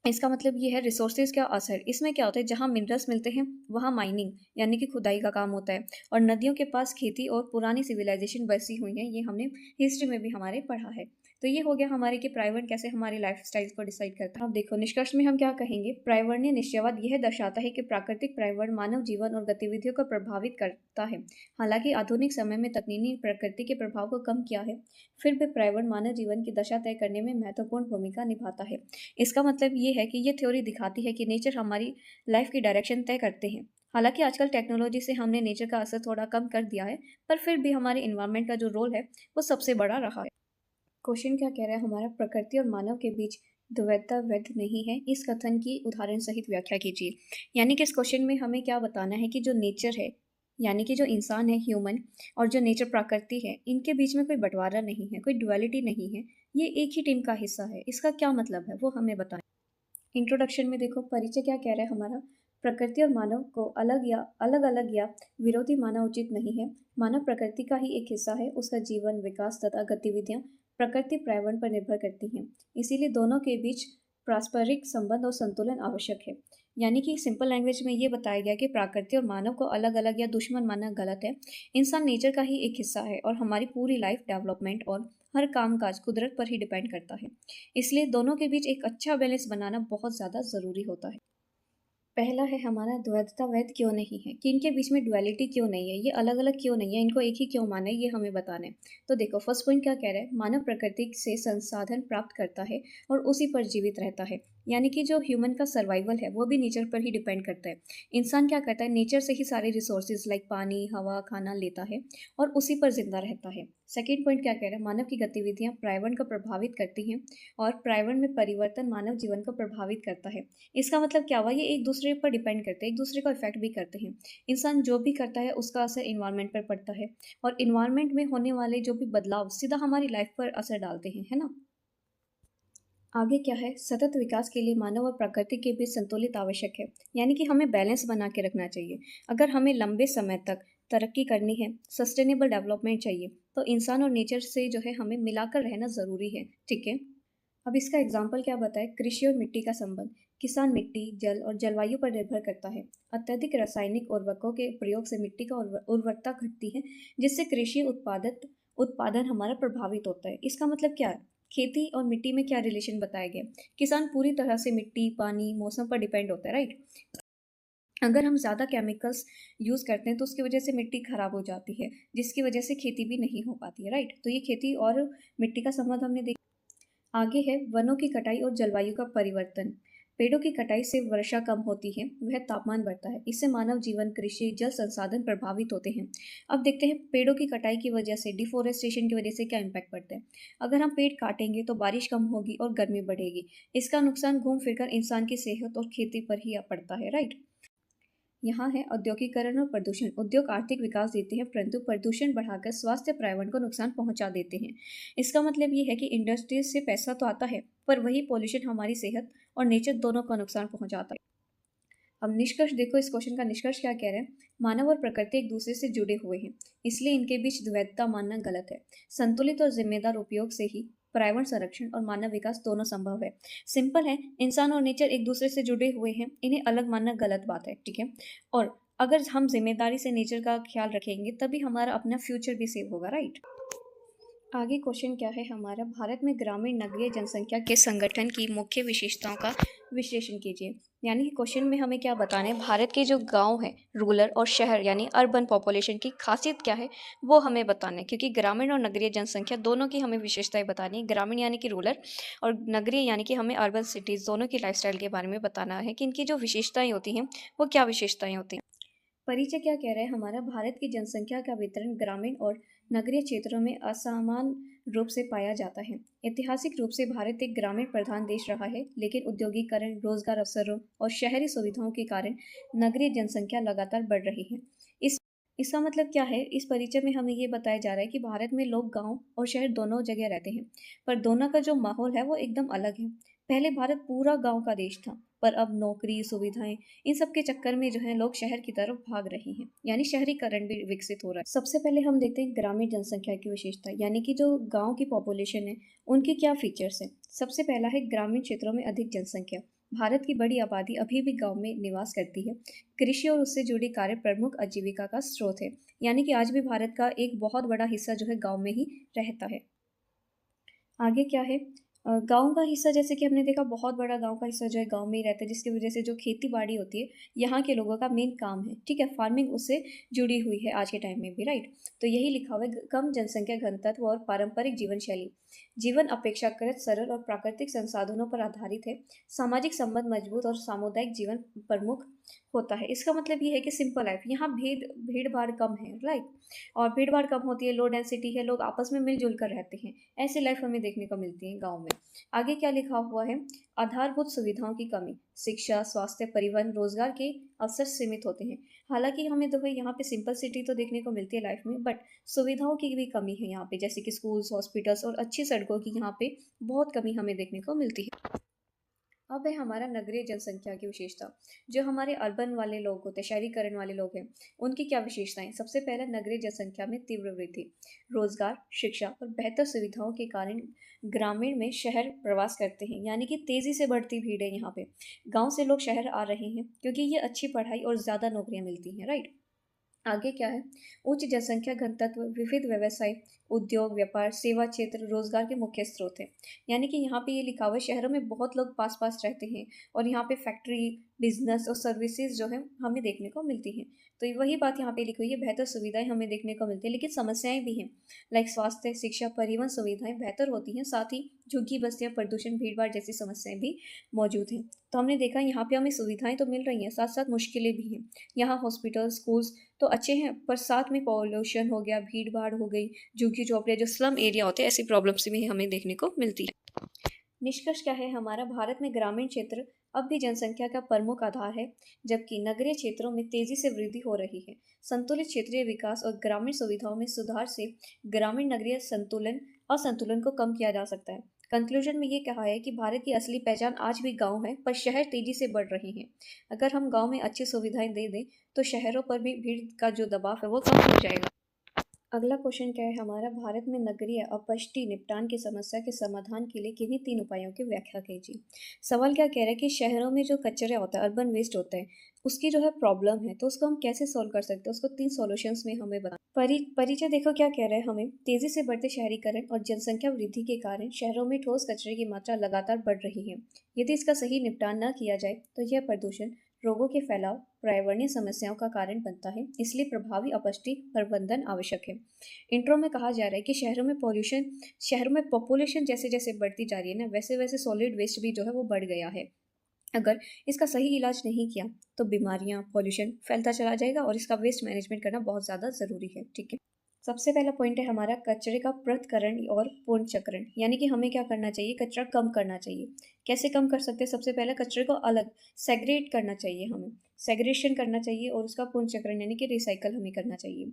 इसका मतलब ये है रिसोर्सेज का असर। इसमें क्या होता है, जहाँ मिनरल्स मिलते हैं वहाँ माइनिंग यानी कि खुदाई का काम होता है और नदियों के पास खेती और पुरानी सिविलाइजेशन बसी हुई है। ये हमने हिस्ट्री में भी हमारे पढ़ा है। तो ये हो गया हमारे कि पर्यावरण कैसे हमारी लाइफ स्टाइल को डिसाइड करता है। अब देखो निष्कर्ष में हम क्या कहेंगे, पर्यावरणीय निश्चयवाद यह दर्शाता है कि प्राकृतिक पर्यावरण मानव जीवन और गतिविधियों को प्रभावित करता है। हालांकि आधुनिक समय में तकनीक ने प्रकृति के प्रभाव को कम किया है, फिर भी पर्यावरण मानव जीवन की दशा तय करने में महत्वपूर्ण भूमिका निभाता है। इसका मतलब ये है कि ये थ्योरी दिखाती है कि नेचर हमारी लाइफ की डायरेक्शन तय करते हैं। हालांकि आजकल टेक्नोलॉजी से हमने नेचर का असर थोड़ा कम कर दिया है, पर फिर भी हमारे इन्वायरमेंट का जो रोल है वो सबसे बड़ा रहा है। क्वेश्चन क्या कह रहा है हमारा, प्रकृति और मानव के बीच द्वैतता वैध नहीं है, इस कथन की उदाहरण सहित व्याख्या कीजिए। यानी कि इस क्वेश्चन में हमें क्या बताना है कि जो नेचर है यानी कि जो इंसान है ह्यूमन और जो नेचर प्रकृति है, इनके बीच में कोई बंटवारा नहीं है, कोई डुअलिटी नहीं है, ये एक ही टीम का हिस्सा है। इसका क्या मतलब है वो हमें बताएं। इंट्रोडक्शन में देखो परिचय क्या कह रहा है हमारा, प्रकृति और मानव को अलग अलग या विरोधी माना उचित नहीं है। मानव प्रकृति का ही एक हिस्सा है। उसका जीवन, विकास तथा गतिविधियां प्रकृति पर्यावरण पर निर्भर करती हैं। इसीलिए दोनों के बीच पारस्परिक संबंध और संतुलन आवश्यक है। यानी कि सिंपल लैंग्वेज में ये बताया गया कि प्रकृति और मानव को अलग अलग या दुश्मन मानना गलत है। इंसान नेचर का ही एक हिस्सा है और हमारी पूरी लाइफ डेवलपमेंट और हर काम काज कुदरत पर ही डिपेंड करता है। इसलिए दोनों के बीच एक अच्छा बैलेंस बनाना बहुत ज़्यादा ज़रूरी होता है। पहला है हमारा, द्वैतता वैध क्यों नहीं है, कि इनके बीच में डुअलिटी क्यों नहीं है, ये अलग अलग क्यों नहीं है, इनको एक ही क्यों माने, ये हमें बताना है। तो देखो फर्स्ट पॉइंट क्या कह रहा है, मानव प्रकृति से संसाधन प्राप्त करता है और उसी पर जीवित रहता है। यानी कि जो ह्यूमन का सर्वाइवल है वो भी नेचर पर ही डिपेंड करता है। इंसान क्या करता है, नेचर से ही सारे रिसोर्सेज लाइक पानी, हवा, खाना लेता है और उसी पर जिंदा रहता है। सेकेंड पॉइंट क्या कह रहा है, मानव की गतिविधियां पर्यावरण को प्रभावित करती हैं और पर्यावरण में परिवर्तन मानव जीवन को प्रभावित करता है। इसका मतलब क्या हुआ, ये एक दूसरे पर डिपेंड करते हैं, एक दूसरे को इफेक्ट भी करते हैं। इंसान जो भी करता है उसका असर इन्वायरमेंट पर पड़ता है और इन्वायरमेंट में होने वाले जो भी बदलाव सीधा हमारी लाइफ पर असर डालते हैं, है ना। आगे क्या है, सतत विकास के लिए मानव और प्रकृति के बीच संतुलित आवश्यक है, यानी कि हमें बैलेंस बना के रखना चाहिए। अगर हमें लंबे समय तक तरक्की करनी है, सस्टेनेबल डेवलपमेंट चाहिए, तो इंसान और नेचर से जो है हमें मिलाकर रहना ज़रूरी है, ठीक है। अब इसका एग्जाम्पल क्या बताए, कृषि और मिट्टी का संबंध। किसान मिट्टी, जल और जलवायु पर निर्भर करता है। अत्यधिक रासायनिक उर्वरकों के प्रयोग से मिट्टी का उर्वरता घटती है, जिससे कृषि उत्पादन हमारा प्रभावित होता है। इसका मतलब क्या है, खेती और मिट्टी में क्या रिलेशन बताया गया। किसान पूरी तरह से मिट्टी, पानी, मौसम पर डिपेंड होता है, राइट। अगर हम ज़्यादा केमिकल्स यूज़ करते हैं तो उसकी वजह से मिट्टी खराब हो जाती है, जिसकी वजह से खेती भी नहीं हो पाती है, राइट। तो ये खेती और मिट्टी का संबंध हमने देखा। आगे है वनों की कटाई और जलवायु का परिवर्तन। पेड़ों की कटाई से वर्षा कम होती है, वह तापमान बढ़ता है। इससे मानव जीवन, कृषि, जल संसाधन प्रभावित होते हैं। अब देखते हैं पेड़ों की कटाई की वजह से, डिफोरेस्टेशन की वजह से क्या इम्पैक्ट पड़ता है। अगर हम पेड़ काटेंगे तो बारिश कम होगी और गर्मी बढ़ेगी। इसका नुकसान घूम फिरकर इंसान की सेहत और खेती पर ही पड़ता है, राइट। यहाँ है औद्योगिकरण और प्रदूषण। उद्योग आर्थिक विकास देते हैं, परंतु प्रदूषण बढ़ाकर स्वास्थ्य पर्यावरण को नुकसान पहुंचा देते हैं। इसका मतलब ये है कि इंडस्ट्रीज से पैसा तो आता है, पर वही पॉल्यूशन हमारी सेहत और नेचर दोनों का नुकसान पहुंचाता है। अब निष्कर्ष देखो, इस क्वेश्चन का निष्कर्ष क्या कह रहे हैं। मानव और प्रकृति एक दूसरे से जुड़े हुए हैं, इसलिए इनके बीच द्वैतता मानना गलत है। संतुलित और जिम्मेदार उपयोग से ही पर्यावरण संरक्षण और मानव विकास दोनों संभव है। सिंपल है, इंसान और नेचर एक दूसरे से जुड़े हुए हैं, इन्हें अलग मानना गलत बात है, ठीक है। और अगर हम जिम्मेदारी से नेचर का ख्याल रखेंगे तभी हमारा अपना फ्यूचर भी सेव होगा, राइट। आगे क्वेश्चन क्या है हमारा, भारत में ग्रामीण नगरीय जनसंख्या के संगठन की मुख्य विशेषताओं का विश्लेषण कीजिए। यानी कि क्वेश्चन में हमें क्या बताना है, भारत के जो गांव है, रूरल और शहर यानी अर्बन पॉपुलेशन की खासियत क्या है वो हमें बताना है, क्योंकि ग्रामीण और नगरीय जनसंख्या दोनों की हमें विशेषताएं बतानी है। ग्रामीण यानी कि रूरल और नगरीय यानी कि हमें अर्बन सिटीज़ दोनों की लाइफस्टाइल के बारे में बताना है कि इनकी जो विशेषताएं होती हैं वो क्या विशेषताएं होती हैं। परिचय क्या कह रहा है हमारा, भारत की जनसंख्या का वितरण ग्रामीण और नगरीय क्षेत्रों में असमान रूप से पाया जाता है। ऐतिहासिक रूप से भारत एक ग्रामीण प्रधान देश रहा है, लेकिन औद्योगिकरण, रोजगार अवसरों और शहरी सुविधाओं के कारण नगरीय जनसंख्या लगातार बढ़ रही है। इस इसका मतलब क्या है, इस परिचय में हमें ये बताया जा रहा है कि भारत में लोग गांव और शहर दोनों जगह रहते हैं, पर दोनों का जो माहौल है वो एकदम अलग है। पहले भारत पूरा गांव का देश था, पर अब नौकरी, सुविधाएं, इन सब के चक्कर में जो है लोग शहर की तरफ भाग रहे हैं, यानी शहरीकरण भी विकसित हो रहा है। सबसे पहले हम देखते हैं ग्रामीण जनसंख्या की विशेषता, यानी कि जो गांव की पॉपुलेशन है उनके क्या फीचर्स हैं। सबसे पहला है ग्रामीण क्षेत्रों में अधिक जनसंख्या। भारत की बड़ी आबादी अभी भी गांव में निवास करती है। कृषि और उससे जुड़ी कार्य प्रमुख आजीविका का स्रोत है, यानी कि आज भी भारत का एक बहुत बड़ा हिस्सा जो है गाँव में ही रहता है। आगे क्या है, गाँव का हिस्सा, जैसे कि हमने देखा बहुत बड़ा गाँव का हिस्सा जो है गाँव में ही रहता है, जिसकी वजह से जो खेती बाड़ी होती है यहाँ के लोगों का मेन काम है, ठीक है। फार्मिंग उससे जुड़ी हुई है आज के टाइम में भी, राइट। तो यही लिखा हुआ है, कम जनसंख्या घनत्व और पारंपरिक जीवन शैली। जीवन अपेक्षाकृत सरल और प्राकृतिक संसाधनों पर आधारित है। सामाजिक संबंध मजबूत और सामुदायिक जीवन प्रमुख होता है। इसका मतलब ये है कि सिंपल लाइफ, यहाँ भीड़ भाड़ कम है, राइट। और भीड़ भाड़ कम होती है, लो डेंसिटी है, लोग आपस में मिलजुल कर रहते हैं। ऐसी लाइफ हमें देखने को मिलती है गाँव में। आगे क्या लिखा हुआ है, आधारभूत सुविधाओं की कमी। शिक्षा, स्वास्थ्य, परिवहन, रोजगार के अवसर सीमित होते हैं। हालांकि हमें तो यहाँ पे सिंपल सिटी तो देखने को मिलती है लाइफ में, बट सुविधाओं की भी कमी है यहाँ पे, जैसे कि स्कूल्स, हॉस्पिटल्स और अच्छी सड़कों की यहाँ पे बहुत कमी हमें देखने को मिलती है। अब है हमारा नगरीय जनसंख्या की विशेषता। जो हमारे अर्बन वाले लोग होते हैं, शहरीकरण वाले लोग हैं, उनकी क्या विशेषताएं। सबसे पहला, नगरीय जनसंख्या में तीव्र वृद्धि। रोजगार, शिक्षा और बेहतर सुविधाओं के कारण ग्रामीण में शहर प्रवास करते हैं, यानी कि तेजी से बढ़ती भीड़ है यहाँ पे। गांव से लोग शहर आ रहे हैं क्योंकि ये अच्छी पढ़ाई और ज़्यादा नौकरियां मिलती हैं, राइट। आगे क्या है, उच्च जनसंख्या घनत्व, विविध व्यवसाय, उद्योग, व्यापार, सेवा क्षेत्र रोजगार के मुख्य स्रोत है। यानी कि यहाँ पे ये लिखा हुआ है, शहरों में बहुत लोग पास पास रहते हैं और यहाँ पे फैक्ट्री, बिजनेस और सर्विसेज जो है हमें देखने को मिलती हैं। तो वही बात यहाँ पे लिखी हुई है, बेहतर सुविधाएं हमें देखने को मिलती है, लेकिन समस्याएं भी हैं। लाइक स्वास्थ्य, शिक्षा, परिवहन सुविधाएं बेहतर होती हैं, साथ ही झुग्गी बस्तियाँ, प्रदूषण, भीड़ भाड़ जैसी समस्याएं भी मौजूद हैं। तो हमने देखा यहाँ पे हमें सुविधाएं तो मिल रही हैं, साथ साथ मुश्किलें भी हैं। यहाँ हॉस्पिटल, स्कूल्स तो अच्छे हैं, पर साथ में पॉल्यूशन हो गया, भीड़ भाड़ हो गई, झुग्गी झुग्गी झोपड़ियाँ जो स्लम एरिया होते हैं ऐसी प्रॉब्लम्स भी हमें देखने को मिलती है। निष्कर्ष क्या है हमारा, भारत में ग्रामीण क्षेत्र अब भी जनसंख्या का प्रमुख आधार है, जबकि नगरीय क्षेत्रों में तेजी से वृद्धि हो रही है। संतुलित क्षेत्रीय विकास और ग्रामीण सुविधाओं में सुधार से ग्रामीण नगरीय संतुलन असंतुलन को कम किया जा सकता है। कंक्लूजन में ये कहा है कि भारत की असली पहचान आज भी गांव है, पर शहर तेजी से बढ़ रहे हैं। अगर हम गांव में अच्छी सुविधाएं दे दें तो शहरों पर भी भीड़ का जो दबाव है वो कम हो जाएगा। अगला क्वेश्चन क्या है हमारा, भारत में नगरीय अपशिष्ट निपटान की समस्या के समाधान के लिए किन्हीं 3 उपायों की व्याख्या कीजिए। सवाल क्या कह रहा है कि शहरों में जो कचरा होता है, अर्बन वेस्ट होता है, उसकी जो है प्रॉब्लम है, तो उसको हम कैसे सॉल्व कर सकते हैं, उसको 3 सॉल्यूशंस में हमें बता। परिचय देखो क्या कह रहा है हमें, तेजी से बढ़ते शहरीकरण और जनसंख्या वृद्धि के कारण शहरों में ठोस कचरे की मात्रा लगातार बढ़ रही है। यदि इसका सही निपटान न किया जाए तो यह प्रदूषण, रोगों के फैलाव, पर्यावरणीय समस्याओं का कारण बनता है। इसलिए प्रभावी अपशिष्ट प्रबंधन आवश्यक है। इंट्रो में कहा जा रहा है कि शहरों में पॉपुलेशन जैसे जैसे बढ़ती जा रही है ना, वैसे वैसे सॉलिड वेस्ट भी जो है वो बढ़ गया है। अगर इसका सही इलाज नहीं किया तो बीमारियां, पॉल्यूशन फैलता चला जाएगा और इसका वेस्ट मैनेजमेंट करना बहुत ज़्यादा ज़रूरी है। ठीक है, सबसे पहला पॉइंट है हमारा कचरे का पृथक्करण और पुनर्चक्रण, यानी कि हमें क्या करना चाहिए, कचरा कम करना चाहिए। कैसे कम कर सकते हैं, सबसे पहले कचरे को अलग सेग्रेट करना चाहिए, हमें सेग्रेशन करना चाहिए और उसका पुनर्चक्रण यानी कि रिसाइकल हमें करना चाहिए।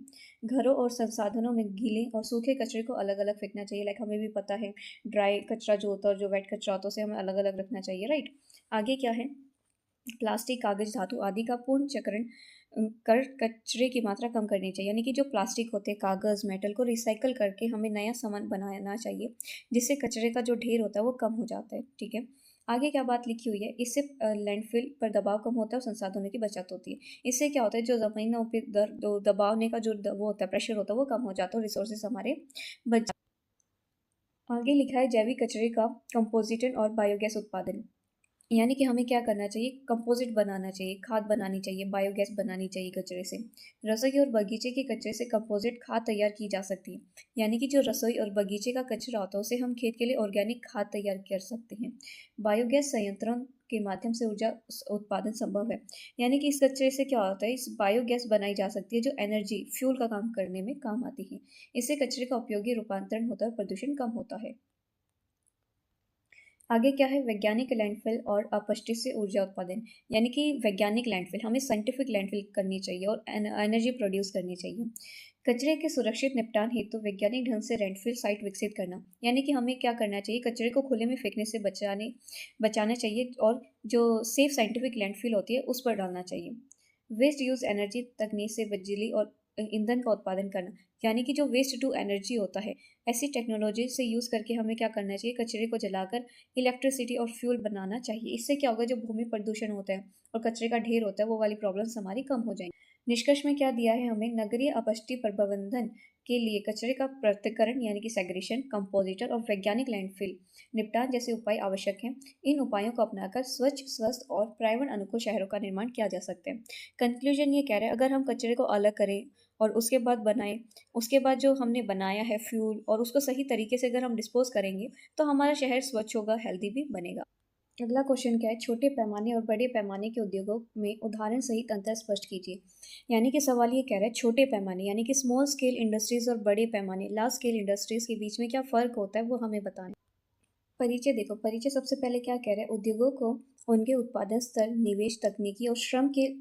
घरों और संसाधनों में गीले और सूखे कचरे को अलग अलग फेंकना चाहिए। लाइक हमें भी पता है ड्राई कचरा जो होता है और जो वेट कचरा होता है उसे हमें अलग अलग रखना चाहिए, राइट। आगे क्या है, प्लास्टिक, कागज, धातु आदि का पूर्ण चक्रण कर कचरे की मात्रा कम करनी चाहिए। यानी कि जो प्लास्टिक होते हैं, कागज़, मेटल को रिसाइकल करके हमें नया सामान बनाना चाहिए, जिससे कचरे का जो ढेर होता है वो कम हो जाता है। ठीक है, आगे क्या बात लिखी हुई है, इससे लैंडफिल पर दबाव कम होता है और संसाधनों की बचत होती है। इससे क्या होता है, जो ज़मीनों पर दबावने का जो वो होता है, प्रेशर होता है वो कम हो जाता है और रिसोर्सेज हमारे बच। आगे लिखा है जैविक कचरे का कंपोजिशन और बायोगैस उत्पादन, यानी कि हमें क्या करना चाहिए, कंपोजिट बनाना चाहिए, खाद बनानी चाहिए, बायोगैस बनानी चाहिए कचरे से। रसोई और बगीचे के कचरे से कंपोजिट खाद तैयार की जा सकती है। यानी कि जो रसोई और बगीचे का कचरा होता है उसे हम खेत के लिए ऑर्गेनिक खाद तैयार कर सकते हैं। बायोगैस संयंत्रों के माध्यम से ऊर्जा उत्पादन संभव है। यानी कि इस कचरे से क्या होता है, इस बायोगैस बनाई जा सकती है जो एनर्जी फ्यूल का काम करने में काम आती है। इससे कचरे का उपयोगी रूपांतरण होता है और प्रदूषण कम होता है। आगे क्या है, वैज्ञानिक लैंडफिल और अपशिष्ट से ऊर्जा उत्पादन, यानी कि वैज्ञानिक लैंडफिल, हमें साइंटिफिक लैंडफिल करनी चाहिए और एनर्जी प्रोड्यूस करनी चाहिए। कचरे के सुरक्षित निपटान हेतु तो वैज्ञानिक ढंग से लैंडफिल साइट विकसित करना, यानी कि हमें क्या करना चाहिए, कचरे को खुले में फेंकने से बचाना चाहिए और जो सेफ साइंटिफिक लैंडफिल होती है उस पर डालना चाहिए। वेस्ट यूज एनर्जी तकनीक से बिजली और ईंधन का उत्पादन करना, यानी कि जो वेस्ट टू एनर्जी होता है, ऐसी टेक्नोलॉजी से यूज़ करके हमें क्या करना चाहिए, कचरे को जलाकर इलेक्ट्रिसिटी और फ्यूल बनाना चाहिए। इससे क्या होगा, जो भूमि प्रदूषण होता है और कचरे का ढेर होता है वो वाली प्रॉब्लम्स हमारी कम हो जाएंगी। निष्कर्ष में क्या दिया है हमें, नगरीय अपशिष्ट प्रबंधन के लिए कचरे का पृथक्करण यानी कि सेग्रेशन, कंपोजिटर और वैज्ञानिक लैंडफिल निपटान जैसे उपाय आवश्यक हैं। इन उपायों को अपनाकर स्वच्छ, स्वस्थ और पर्यावरण अनुकूल शहरों का निर्माण किया जा सकता है। कंक्लूजन ये कह रहे हैं, अगर हम कचरे को अलग करें और उसके बाद बनाएं, उसके बाद जो हमने बनाया है फ्यूल और उसको सही तरीके से अगर हम डिस्पोज करेंगे तो हमारा शहर स्वच्छ होगा, हेल्दी भी बनेगा। अगला क्वेश्चन क्या है, छोटे पैमाने और बड़े पैमाने के उद्योगों में उदाहरण सहित अंतर स्पष्ट कीजिए। यानी कि सवाल ये कह रहा है, छोटे पैमाने यानी कि स्मॉल स्केल इंडस्ट्रीज और बड़े पैमाने लार्ज स्केल इंडस्ट्रीज के बीच में क्या फ़र्क होता है वो हमें बताएं। परिचय देखो, परिचय सबसे पहले क्या कह रहा है, उद्योगों को उनके उत्पादन स्तर, निवेश, तकनीकी और श्रम के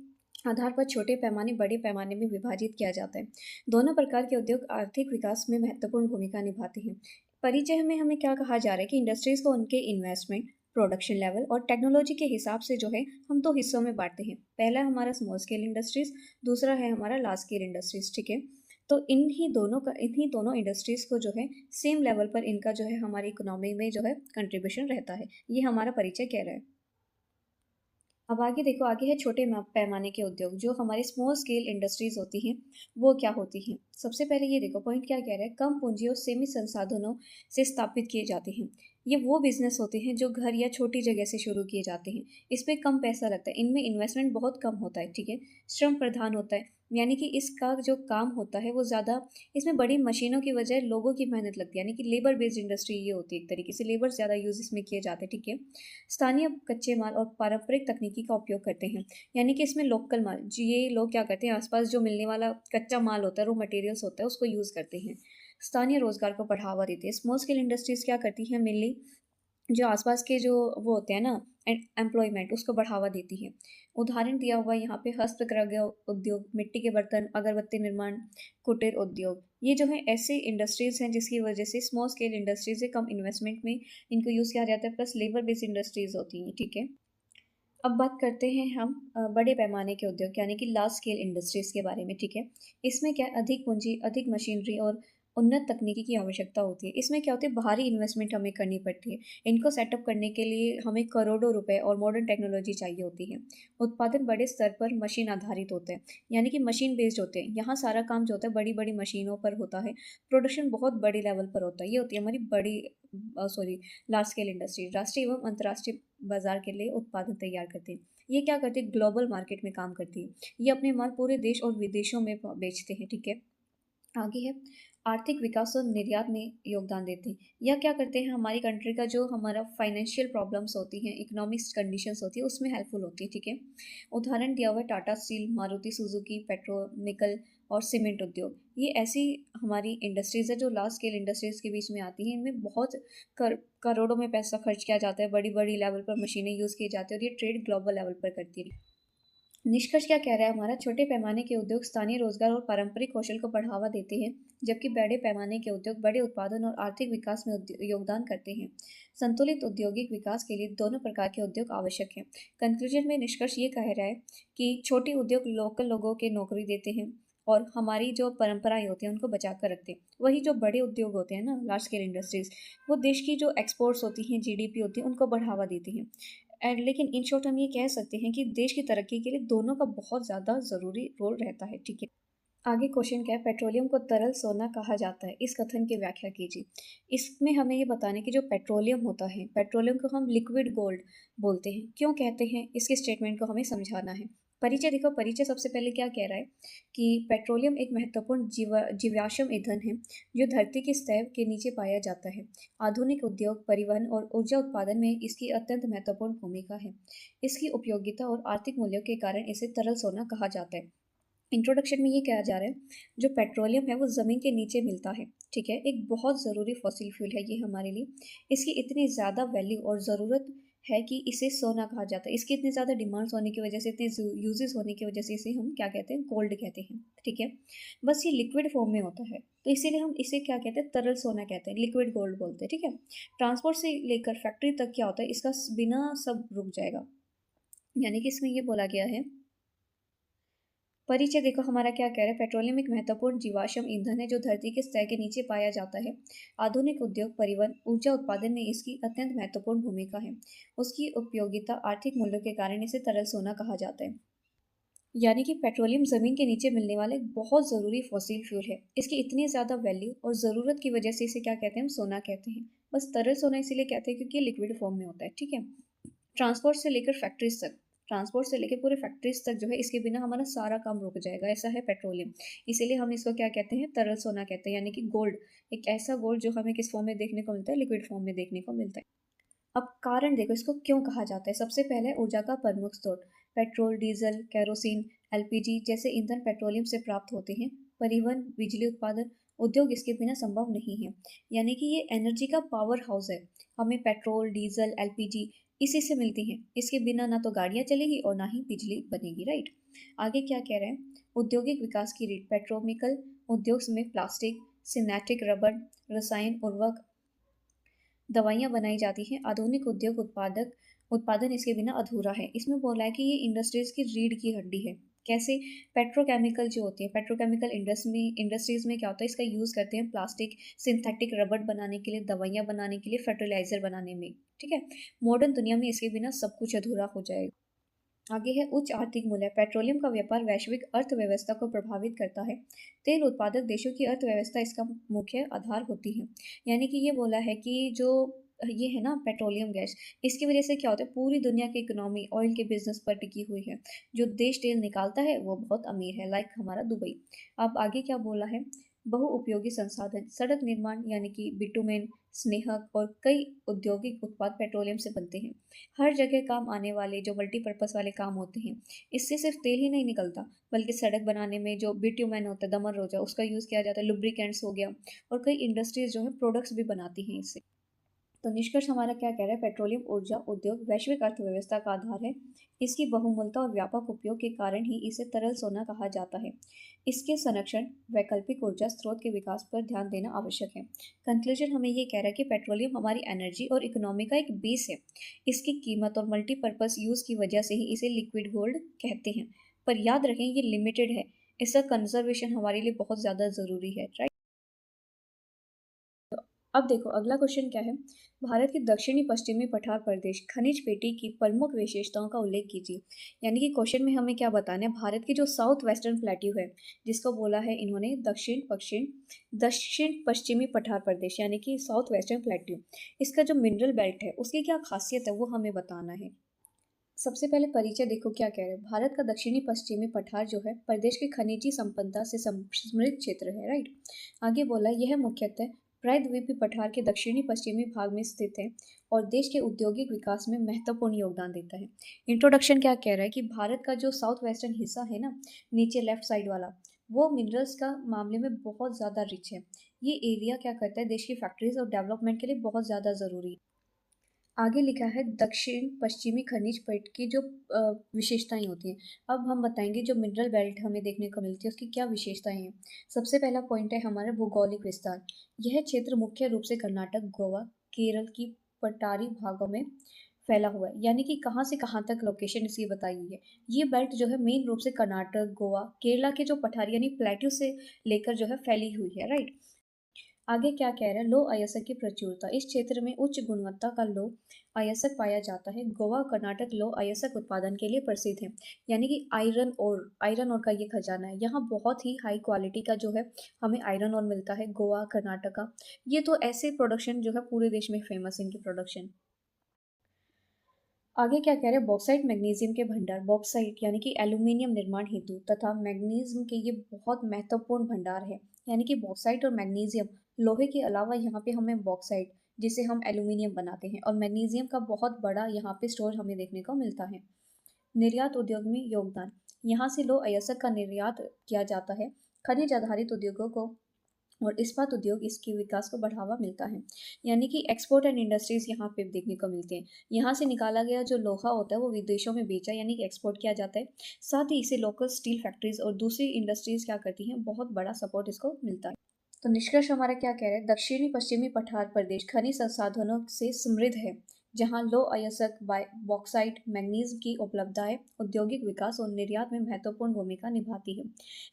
आधार पर छोटे पैमाने, बड़े पैमाने में विभाजित किया जाता है। दोनों प्रकार के उद्योग आर्थिक विकास में महत्वपूर्ण भूमिका निभाते हैं। परिचय में हमें क्या कहा जा रहा है कि इंडस्ट्रीज को उनके इन्वेस्टमेंट, प्रोडक्शन लेवल और टेक्नोलॉजी के हिसाब से जो है हम 2 हिस्सों में बांटते हैं। पहला हमारा स्मॉल स्केल इंडस्ट्रीज, दूसरा है हमारा लार्ज स्केल इंडस्ट्रीज। ठीक है, तो इन्हीं दोनों इंडस्ट्रीज़ को जो है सेम लेवल पर इनका जो है हमारी इकोनॉमी में जो है कंट्रीब्यूशन रहता है। ये हमारा परिचय कह रहा है। अब आगे देखो, आगे है छोटे पैमाने के उद्योग, जो हमारे स्मॉल स्केल इंडस्ट्रीज होती हैं वो क्या होती हैं। सबसे पहले ये देखो पॉइंट क्या कह रहा है, कम पूंजी और सीमित संसाधनों से स्थापित किए जाते हैं। ये वो बिजनेस होते हैं जो घर या छोटी जगह से शुरू किए जाते हैं। इस पर कम पैसा लगता है, इनमें इन्वेस्टमेंट बहुत कम होता है। ठीक है, श्रम प्रधान होता है, यानी कि इसका जो काम होता है वो ज़्यादा, इसमें बड़ी मशीनों की वजह लोगों की मेहनत लगती है, यानी कि लेबर बेस्ड इंडस्ट्री ये होती है, एक तरीके से लेबर ज़्यादा यूज़ इसमें किए जाते हैं। ठीक है, स्थानीय कच्चे माल और पारंपरिक तकनीकी का उपयोग करते हैं, यानी कि इसमें लोकल माल, जी ये लोग क्या करते हैं, आसपास जो मिलने वाला कच्चा माल होता है, रो मटेरियल्स होता है, उसको यूज़ करते हैं। स्थानीय रोजगार को बढ़ावा देती है। स्मॉल स्केल इंडस्ट्रीज क्या करती हैं मेनली, जो आसपास के जो वो होते हैं ना, एम्प्लॉयमेंट उसको बढ़ावा देती है। उदाहरण दिया हुआ है यहाँ पे हस्तकरघा उद्योग, मिट्टी के बर्तन, अगरबत्ती निर्माण, कुटीर उद्योग। ये जो है ऐसे इंडस्ट्रीज हैं जिसकी वजह से स्मॉल स्केल इंडस्ट्रीज है, कम इन्वेस्टमेंट में इनको यूज़ किया जाता है, प्लस लेबर बेस्ड इंडस्ट्रीज होती हैं। ठीक है, अब बात करते हैं हम बड़े पैमाने के उद्योग यानी कि लार्ज स्केल इंडस्ट्रीज के बारे में। ठीक है, इसमें क्या अधिक पूंजी, अधिक मशीनरी और उन्नत तकनीकी की आवश्यकता होती है। इसमें क्या होती है, बाहरी इन्वेस्टमेंट हमें करनी पड़ती है। इनको सेटअप करने के लिए हमें करोड़ों रुपए और मॉडर्न टेक्नोलॉजी चाहिए होती है। उत्पादन बड़े स्तर पर मशीन आधारित होते हैं, यानी कि मशीन बेस्ड होते हैं। यहाँ सारा काम जो होता है बड़ी बड़ी मशीनों पर होता है। प्रोडक्शन बहुत बड़ी लेवल पर होता है। ये होती है हमारी बड़ी सॉरी लार्ज स्केल इंडस्ट्री। राष्ट्रीय एवं अंतर्राष्ट्रीय बाजार के लिए उत्पादन तैयार करते हैं। ये क्या करते हैं, ग्लोबल मार्केट में काम करती है। ये अपने माल पूरे देश और विदेशों में बेचते हैं। ठीक है, आगे है आर्थिक विकास और निर्यात में योगदान देते हैं। यह क्या करते हैं, हमारी कंट्री का जो हमारा फाइनेंशियल प्रॉब्लम्स होती हैं, इकोनॉमिक्स कंडीशंस होती है, उसमें हेल्पफुल होती है। ठीक है, उदाहरण दिया हुआ है टाटा स्टील, मारुति सुजुकी, पेट्रोनिकल और सीमेंट उद्योग। ये ऐसी हमारी इंडस्ट्रीज है जो लार्ज स्केल इंडस्ट्रीज के बीच में आती हैं। इनमें बहुत करोड़ों में पैसा खर्च किया जाता है, बड़ी बड़ी लेवल पर मशीनें यूज़ की जाती है और ये ट्रेड ग्लोबल लेवल पर करती है। निष्कर्ष क्या कह रहा है हमारा, छोटे पैमाने के उद्योग स्थानीय रोजगार और पारंपरिक कौशल को बढ़ावा देते हैं, जबकि बड़े पैमाने के उद्योग बड़े उत्पादन और आर्थिक विकास में योगदान करते हैं। संतुलित औद्योगिक विकास के लिए दोनों प्रकार के उद्योग आवश्यक हैं। कंक्लूजन में निष्कर्ष ये कह रहा है कि छोटे उद्योग लोकल लोगों के नौकरी देते हैं और हमारी जो परंपराएं होती हैं उनको बचा कर रखते हैं। वही जो बड़े उद्योग होते हैं ना, लार्ज स्केल इंडस्ट्रीज, वो देश की जो एक्सपोर्ट्स होती हैं, जीडीपी होती है, उनको बढ़ावा देती हैं। एंड लेकिन इन शॉर्ट हम ये कह सकते हैं कि देश की तरक्की के लिए दोनों का बहुत ज़्यादा ज़रूरी रोल रहता है। ठीक है, आगे क्वेश्चन क्या है, पेट्रोलियम को तरल सोना कहा जाता है, इस कथन की व्याख्या कीजिए। इसमें हमें ये बताना है कि जो पेट्रोलियम होता है, पेट्रोलियम को हम लिक्विड गोल्ड बोलते हैं। क्यों कहते हैं, इसके स्टेटमेंट को हमें समझाना है। परिचय देखो, परिचय सबसे पहले क्या कह रहा है कि पेट्रोलियम एक महत्वपूर्ण जीवाश्म ईंधन है जो धरती की सतह के नीचे पाया जाता है। आधुनिक उद्योग, परिवहन और ऊर्जा उत्पादन में इसकी अत्यंत महत्वपूर्ण भूमिका है। इसकी उपयोगिता और आर्थिक मूल्यों के कारण इसे तरल सोना कहा जाता है। इंट्रोडक्शन में ये कहा जा रहा है, जो पेट्रोलियम है वो ज़मीन के नीचे मिलता है। ठीक है, एक बहुत ज़रूरी फॉसिल फ्यूल है ये हमारे लिए। इसकी इतनी ज़्यादा वैल्यू और ज़रूरत है कि इसे सोना कहा जाता है। इसकी इतनी ज़्यादा डिमांड्स होने की वजह से, इतने यूजेस होने की वजह से इसे हम क्या कहते हैं, गोल्ड कहते हैं। ठीक है, बस ये लिक्विड फॉर्म में होता है, तो इसीलिए हम इसे क्या कहते हैं, तरल सोना कहते हैं, लिक्विड गोल्ड बोलते हैं। ठीक है, ट्रांसपोर्ट से लेकर फैक्ट्री तक क्या होता है, इसका बिना सब रुक जाएगा। यानी कि इसमें ये बोला गया है, परिचय देखो हमारा क्या कह रहा है, पेट्रोलियम एक महत्वपूर्ण जीवाश्म ईंधन है जो धरती के सतह के नीचे पाया जाता है। आधुनिक उद्योग, परिवहन, ऊर्जा उत्पादन में इसकी अत्यंत महत्वपूर्ण भूमिका है। उसकी उपयोगिता, आर्थिक मूल्यों के कारण इसे तरल सोना कहा जाता है। यानी कि पेट्रोलियम ज़मीन के नीचे मिलने वाला एक बहुत ज़रूरी फॉसिल फ्यूल है। इसकी इतनी ज़्यादा वैल्यू और ज़रूरत की वजह से इसे क्या कहते हैं, हम सोना कहते हैं। बस तरल सोना इसीलिए कहते हैं क्योंकि ये लिक्विड फॉर्म में होता है। ठीक है, ट्रांसपोर्ट से लेकर फैक्ट्रीज तक, ट्रांसपोर्ट से लेकर पूरे फैक्ट्रीज तक जो है, इसके बिना हमारा सारा काम रुक जाएगा, ऐसा है पेट्रोलियम। इसीलिए हम इसको क्या कहते हैं, तरल सोना कहते हैं, यानी कि गोल्ड। एक ऐसा गोल्ड जो हमें किस फॉर्म में देखने को मिलता है, लिक्विड फॉर्म में देखने को मिलता है। अब कारण देखो इसको क्यों कहा जाता है। सबसे पहले ऊर्जा का प्रमुख स्रोत, पेट्रोल, डीजल, केरोसिन, एलपीजी जैसे ईंधन पेट्रोलियम से प्राप्त होते हैं। परिवहन, बिजली उत्पादन, उद्योग इसके बिना संभव नहीं है। यानी कि ये एनर्जी का पावर हाउस है। हमें पेट्रोल, डीजल, एलपीजी इसी से मिलती हैं। इसके बिना ना तो गाड़ियाँ चलेगी और ना ही बिजली बनेगी। राइट, आगे क्या कह रहे हैं, औद्योगिक विकास की रीढ़, पेट्रोकेमिकल उद्योग में प्लास्टिक, सिंथेटिक रबर, रसायन उर्वरक, दवाइयाँ बनाई जाती हैं। आधुनिक उद्योग उत्पादन इसके बिना अधूरा है। इसमें बोला है कि ये इंडस्ट्रीज की रीढ़ की हड्डी है। कैसे, पेट्रोकेमिकल जो होती है, पेट्रोकेमिकल इंडस्ट्रीज में क्या होता है, इसका यूज़ करते हैं प्लास्टिक, सिंथेटिक रबर बनाने के लिए, दवाइयाँ बनाने के लिए, फर्टिलाइजर बनाने में। ठीक है, मॉडर्न दुनिया में इसके बिना सब कुछ अधूरा हो जाएगा। आगे है उच्च आर्थिक मूल्य, पेट्रोलियम का व्यापार वैश्विक अर्थव्यवस्था को प्रभावित करता है। तेल उत्पादक देशों की अर्थव्यवस्था इसका मुख्य आधार होती है। यानी कि ये बोला है कि जो ये है ना पेट्रोलियम गैस, इसकी वजह से क्या होता है, पूरी दुनिया की इकोनॉमी ऑयल के बिजनेस पर टिकी हुई है। जो देश तेल निकालता है वो बहुत अमीर है, लाइक हमारा दुबई। अब आगे क्या बोला है, बहुउपयोगी संसाधन, सड़क निर्माण यानी कि बिटुमेन, स्नेहक और कई औद्योगिक उत्पाद पेट्रोलियम से बनते हैं। हर जगह काम आने वाले जो मल्टीपर्पज़ वाले काम होते हैं, इससे सिर्फ तेल ही नहीं निकलता, बल्कि सड़क बनाने में जो बिटुमेन होता है, दमन रोजा, उसका यूज़ किया जाता है, लुब्रिकेंट्स हो गया और कई इंडस्ट्रीज़ जो है प्रोडक्ट्स भी बनाती हैं इससे। तो निष्कर्ष हमारा क्या कह रहा है, पेट्रोलियम ऊर्जा उद्योग वैश्विक अर्थव्यवस्था का आधार है। इसकी बहुमूलता और व्यापक उपयोग के कारण ही इसे तरल सोना कहा जाता है। इसके संरक्षण, वैकल्पिक ऊर्जा स्रोत के विकास पर ध्यान देना आवश्यक है। कंक्लूजन हमें ये कह रहा है कि पेट्रोलियम हमारी एनर्जी और इकोनॉमी का एक बेस है। इसकी कीमत और मल्टीपर्पज़ यूज़ की वजह से ही इसे लिक्विड गोल्ड कहते हैं। पर याद रखें, ये लिमिटेड है। इसका कंजर्वेशन हमारे लिए बहुत ज़्यादा ज़रूरी है, राइट। अब देखो अगला क्वेश्चन क्या है। भारत के दक्षिणी पश्चिमी पठार प्रदेश खनिज पेटी की प्रमुख विशेषताओं का उल्लेख कीजिए। यानी कि क्वेश्चन में हमें क्या बताना है, भारत की जो साउथ वेस्टर्न प्लेट्यू है, जिसको बोला है इन्होंने दक्षिण पश्चिमी पठार प्रदेश यानी कि साउथ वेस्टर्न प्लेट्यू, इसका जो मिनरल बेल्ट है उसकी क्या खासियत है वो हमें बताना है। सबसे पहले परिचय देखो क्या कह रहे हैं। भारत का दक्षिणी पश्चिमी पठार जो है प्रदेश के खनिजी संपदा से समृद्ध क्षेत्र है, राइट। आगे बोला यह मुख्यतः प्रायद्वीपीय पठार के दक्षिणी पश्चिमी भाग में स्थित है और देश के औद्योगिक विकास में महत्वपूर्ण योगदान देता है। इंट्रोडक्शन क्या कह रहा है कि भारत का जो साउथ वेस्टर्न हिस्सा है ना, नीचे लेफ्ट साइड वाला, वो मिनरल्स का मामले में बहुत ज़्यादा रिच है। ये एरिया क्या करता है, देश की फैक्ट्रीज और डेवलपमेंट के लिए बहुत ज़्यादा ज़रूरी है। आगे लिखा है दक्षिण पश्चिमी खनिज पट्ट की जो विशेषताएं होती हैं। अब हम बताएंगे जो मिनरल बेल्ट हमें देखने को मिलती है उसकी क्या विशेषताएं हैं। सबसे पहला पॉइंट है हमारा भौगोलिक विस्तार। यह क्षेत्र मुख्य रूप से कर्नाटक, गोवा, केरल की पठारी भागों में फैला हुआ है। यानी कि कहाँ से कहाँ तक लोकेशन इसकी बताई हुई है। ये बेल्ट जो है मेन रूप से कर्नाटक, गोवा, केरला के जो पठारी यानी प्लेट्यू से लेकर जो है फैली हुई है, राइट। आगे क्या कह रहा है, लो अयस्क की प्रचुरता। इस क्षेत्र में उच्च गुणवत्ता का लो अयस्क पाया जाता है। गोवा और कर्नाटक लो अयस्क उत्पादन के लिए प्रसिद्ध है। यानी कि आयरन और का ये खजाना है। यहाँ बहुत ही हाई क्वालिटी का जो है हमें आयरन और मिलता है। गोवा, कर्नाटक का ये तो ऐसे प्रोडक्शन जो है पूरे देश में फेमस है इनकी प्रोडक्शन। आगे क्या कह रहे हैं, बॉक्साइट मैग्नीशियम के भंडार। बॉक्साइट यानी कि एल्यूमिनियम निर्माण हेतु तथा मैग्नीशियम के ये बहुत महत्वपूर्ण भंडार है। यानी कि बॉक्साइट और मैग्नीशियम, लोहे के अलावा यहाँ पे हमें बॉक्साइट जिसे हम एल्यूमिनियम बनाते हैं और मैग्नीशियम का बहुत बड़ा यहाँ पे स्टोर हमें देखने को मिलता है। निर्यात उद्योग में योगदान। यहाँ से लोह अयस्क का निर्यात किया जाता है। खनिज आधारित उद्योगों को और इस्पात उद्योग इसके विकास को बढ़ावा मिलता है। यानी कि एक्सपोर्ट एंड इंडस्ट्रीज यहाँ पे देखने को मिलते हैं। यहाँ से निकाला गया जो लोहा होता है वो विदेशों में बेचा यानी कि एक्सपोर्ट किया जाता है। साथ ही इसे लोकल स्टील फैक्ट्रीज और दूसरी इंडस्ट्रीज क्या करती हैं, बहुत बड़ा सपोर्ट इसको मिलता है। तो निष्कर्ष हमारा क्या कह रहे हैं, दक्षिणी पश्चिमी पठार प्रदेश खनिज संसाधनों से समृद्ध है, जहां लो अयस्क बॉक्साइट मैग्नीज की उपलब्धता है, औद्योगिक विकास और निर्यात में महत्वपूर्ण भूमिका निभाती है।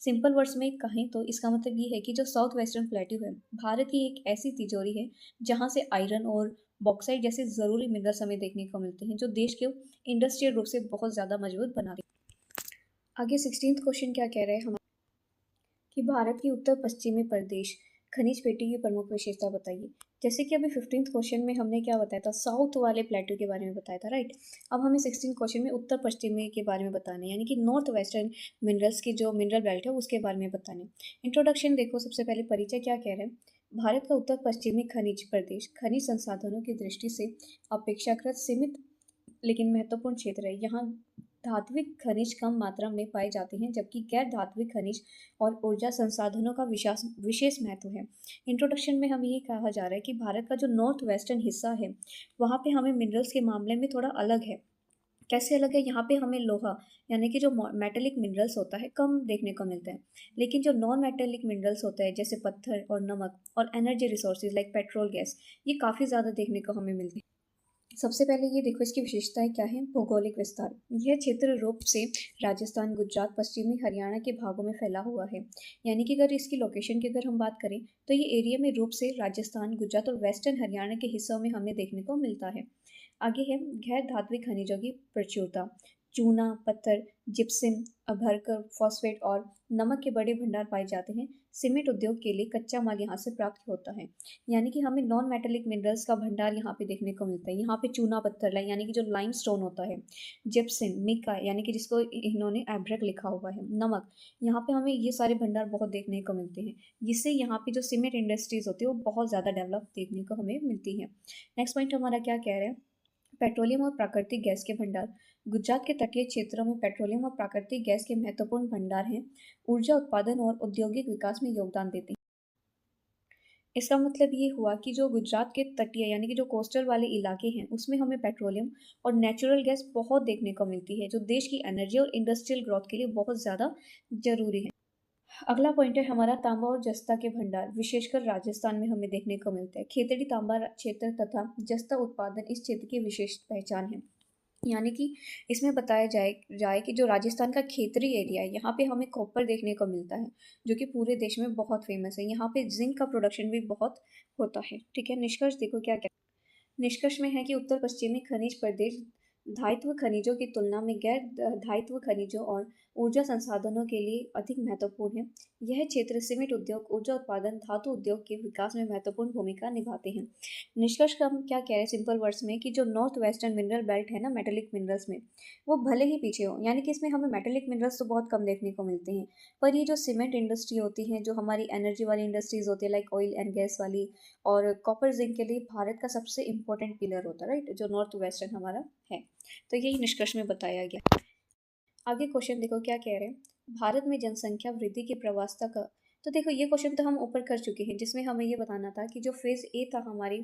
सिंपल वर्ड्स में कहें तो इसका मतलब ये है कि जो साउथ वेस्टर्न प्लेट्यू है भारत की एक ऐसी तिजोरी है जहां से आयरन और बॉक्साइट जैसे ज़रूरी मिनरल्स हमें देखने को मिलते हैं जो देश को इंडस्ट्रियल रूप से बहुत ज़्यादा मजबूत बनाते हैं। आगे 16th क्वेश्चन क्या कह रहे हैं कि भारत की उत्तर पश्चिमी प्रदेश खनिज पेटी की प्रमुख विशेषता बताइए। जैसे कि अभी 15th क्वेश्चन में हमने क्या बताया था, साउथ वाले प्लेट्यू के बारे में बताया था, राइट। अब हमें 16th क्वेश्चन में उत्तर पश्चिमी के बारे में बताना है, यानी कि नॉर्थ वेस्टर्न मिनरल्स की जो मिनरल बेल्ट है उसके बारे में बताना है। इंट्रोडक्शन देखो, सबसे पहले परिचय क्या कह रहे हैं। भारत का उत्तर पश्चिमी खनिज प्रदेश खनिज संसाधनों की दृष्टि से अपेक्षाकृत सीमित लेकिन महत्वपूर्ण क्षेत्र है। यहाँ धात्विक खनिज कम मात्रा में पाए जाते हैं, जबकि गैर धात्विक खनिज और ऊर्जा संसाधनों का विशेष महत्व है। इंट्रोडक्शन में हमें ये कहा जा रहा है कि भारत का जो नॉर्थ वेस्टर्न हिस्सा है वहाँ पे हमें मिनरल्स के मामले में थोड़ा अलग है। कैसे अलग है, यहाँ पे हमें लोहा यानी कि जो मेटेलिक मिनरल्स होता है कम देखने को मिलता है, लेकिन जो नॉन मेटेलिक मिनरल्स होता है जैसे पत्थर और नमक और energy resources like petrol, gas, ये काफ़ी ज़्यादा देखने को हमें मिलते हैं। सबसे पहले ये देखो इसकी विशेषताएं क्या है। भौगोलिक विस्तार। यह क्षेत्र रूप से राजस्थान, गुजरात, पश्चिमी हरियाणा के भागों में फैला हुआ है। यानी कि अगर इसकी लोकेशन की अगर हम बात करें तो ये एरिया में रूप से राजस्थान, गुजरात और वेस्टर्न हरियाणा के हिस्सों में हमें देखने को मिलता है। आगे है गैर धात्विक खनिजों की प्रचुरता। चूना, पत्थर, जिप्सम, अभ्रक, फॉस्फेट और नमक के बड़े भंडार पाए जाते हैं। सीमेंट उद्योग के लिए कच्चा माल यहाँ से प्राप्त होता है। यानी कि हमें नॉन मेटेलिक मिनरल्स का भंडार यहाँ पे देखने को मिलता है। यहाँ पे चूना पत्थर यानी कि जो लाइमस्टोन होता है, जिप्सम, मिका यानी कि जिसको इन्होंने एब्रक लिखा हुआ है, नमक, यहाँ पे हमें ये सारे भंडार बहुत देखने को मिलते हैं, जिससे यहाँ पे जो सीमेंट इंडस्ट्रीज होती है वो बहुत ज़्यादा डेवलप देखने को हमें मिलती है। नेक्स्ट पॉइंट हमारा क्या कह रहे हैं, पेट्रोलियम और प्राकृतिक गैस के भंडार। गुजरात के तटीय क्षेत्रों में पेट्रोलियम और प्राकृतिक गैस के महत्वपूर्ण भंडार हैं, ऊर्जा उत्पादन और औद्योगिक विकास में योगदान देते हैं। इसका मतलब ये हुआ कि जो गुजरात के तटीय यानी कि जो कोस्टल वाले इलाके हैं उसमें हमें पेट्रोलियम और नेचुरल गैस बहुत देखने को मिलती है, जो देश की एनर्जी और इंडस्ट्रियल ग्रोथ के लिए बहुत ज़्यादा जरूरी है। अगला पॉइंट है हमारा तांबा और जस्ता के भंडार, विशेषकर राजस्थान में हमें देखने को मिलता है। खेतड़ी तांबा क्षेत्र तथा जस्ता उत्पादन इस क्षेत्र की विशेष पहचान है। यानी कि इसमें बताया जाए कि जो राजस्थान का खेतरी एरिया है यहाँ पे हमें कॉपर देखने को मिलता है, जो कि पूरे देश में बहुत फेमस है। यहाँ पे जिंक का प्रोडक्शन भी बहुत होता है। ठीक है, निष्कर्ष देखो क्या क्या निष्कर्ष में है कि उत्तर पश्चिमी खनिज प्रदेश धायित्व खनिजों की तुलना में गैर धायित्व खनिजों और ऊर्जा संसाधनों के लिए अधिक महत्वपूर्ण है। यह क्षेत्र सीमेंट उद्योग, ऊर्जा उत्पादन, धातु उद्योग के विकास में महत्वपूर्ण भूमिका निभाते हैं। निष्कर्ष का हम क्या कह रहे हैं सिंपल वर्ड्स में, कि जो नॉर्थ वेस्टर्न मिनरल बेल्ट है ना मेटेलिक मिनरल्स में, वो भले ही पीछे हो, यानी कि इसमें हमें मेटेलिक मिनरल्स तो बहुत कम देखने को मिलते हैं, पर ये जो सीमेंट इंडस्ट्री होती है, जो हमारी एनर्जी वाली इंडस्ट्रीज होती है लाइक ऑयल एंड गैस वाली, और कॉपर जिंक के लिए भारत का सबसे इम्पोर्टेंट पिलर होता है, राइट, जो नॉर्थ वेस्टर्न हमारा है। तो यही निष्कर्ष में बताया गया। आगे क्वेश्चन देखो क्या कह रहे हैं, भारत में जनसंख्या वृद्धि की प्रवणता का। तो देखो ये क्वेश्चन तो हम ऊपर कर चुके हैं, जिसमें हमें ये बताना था कि जो फेज़ ए था हमारी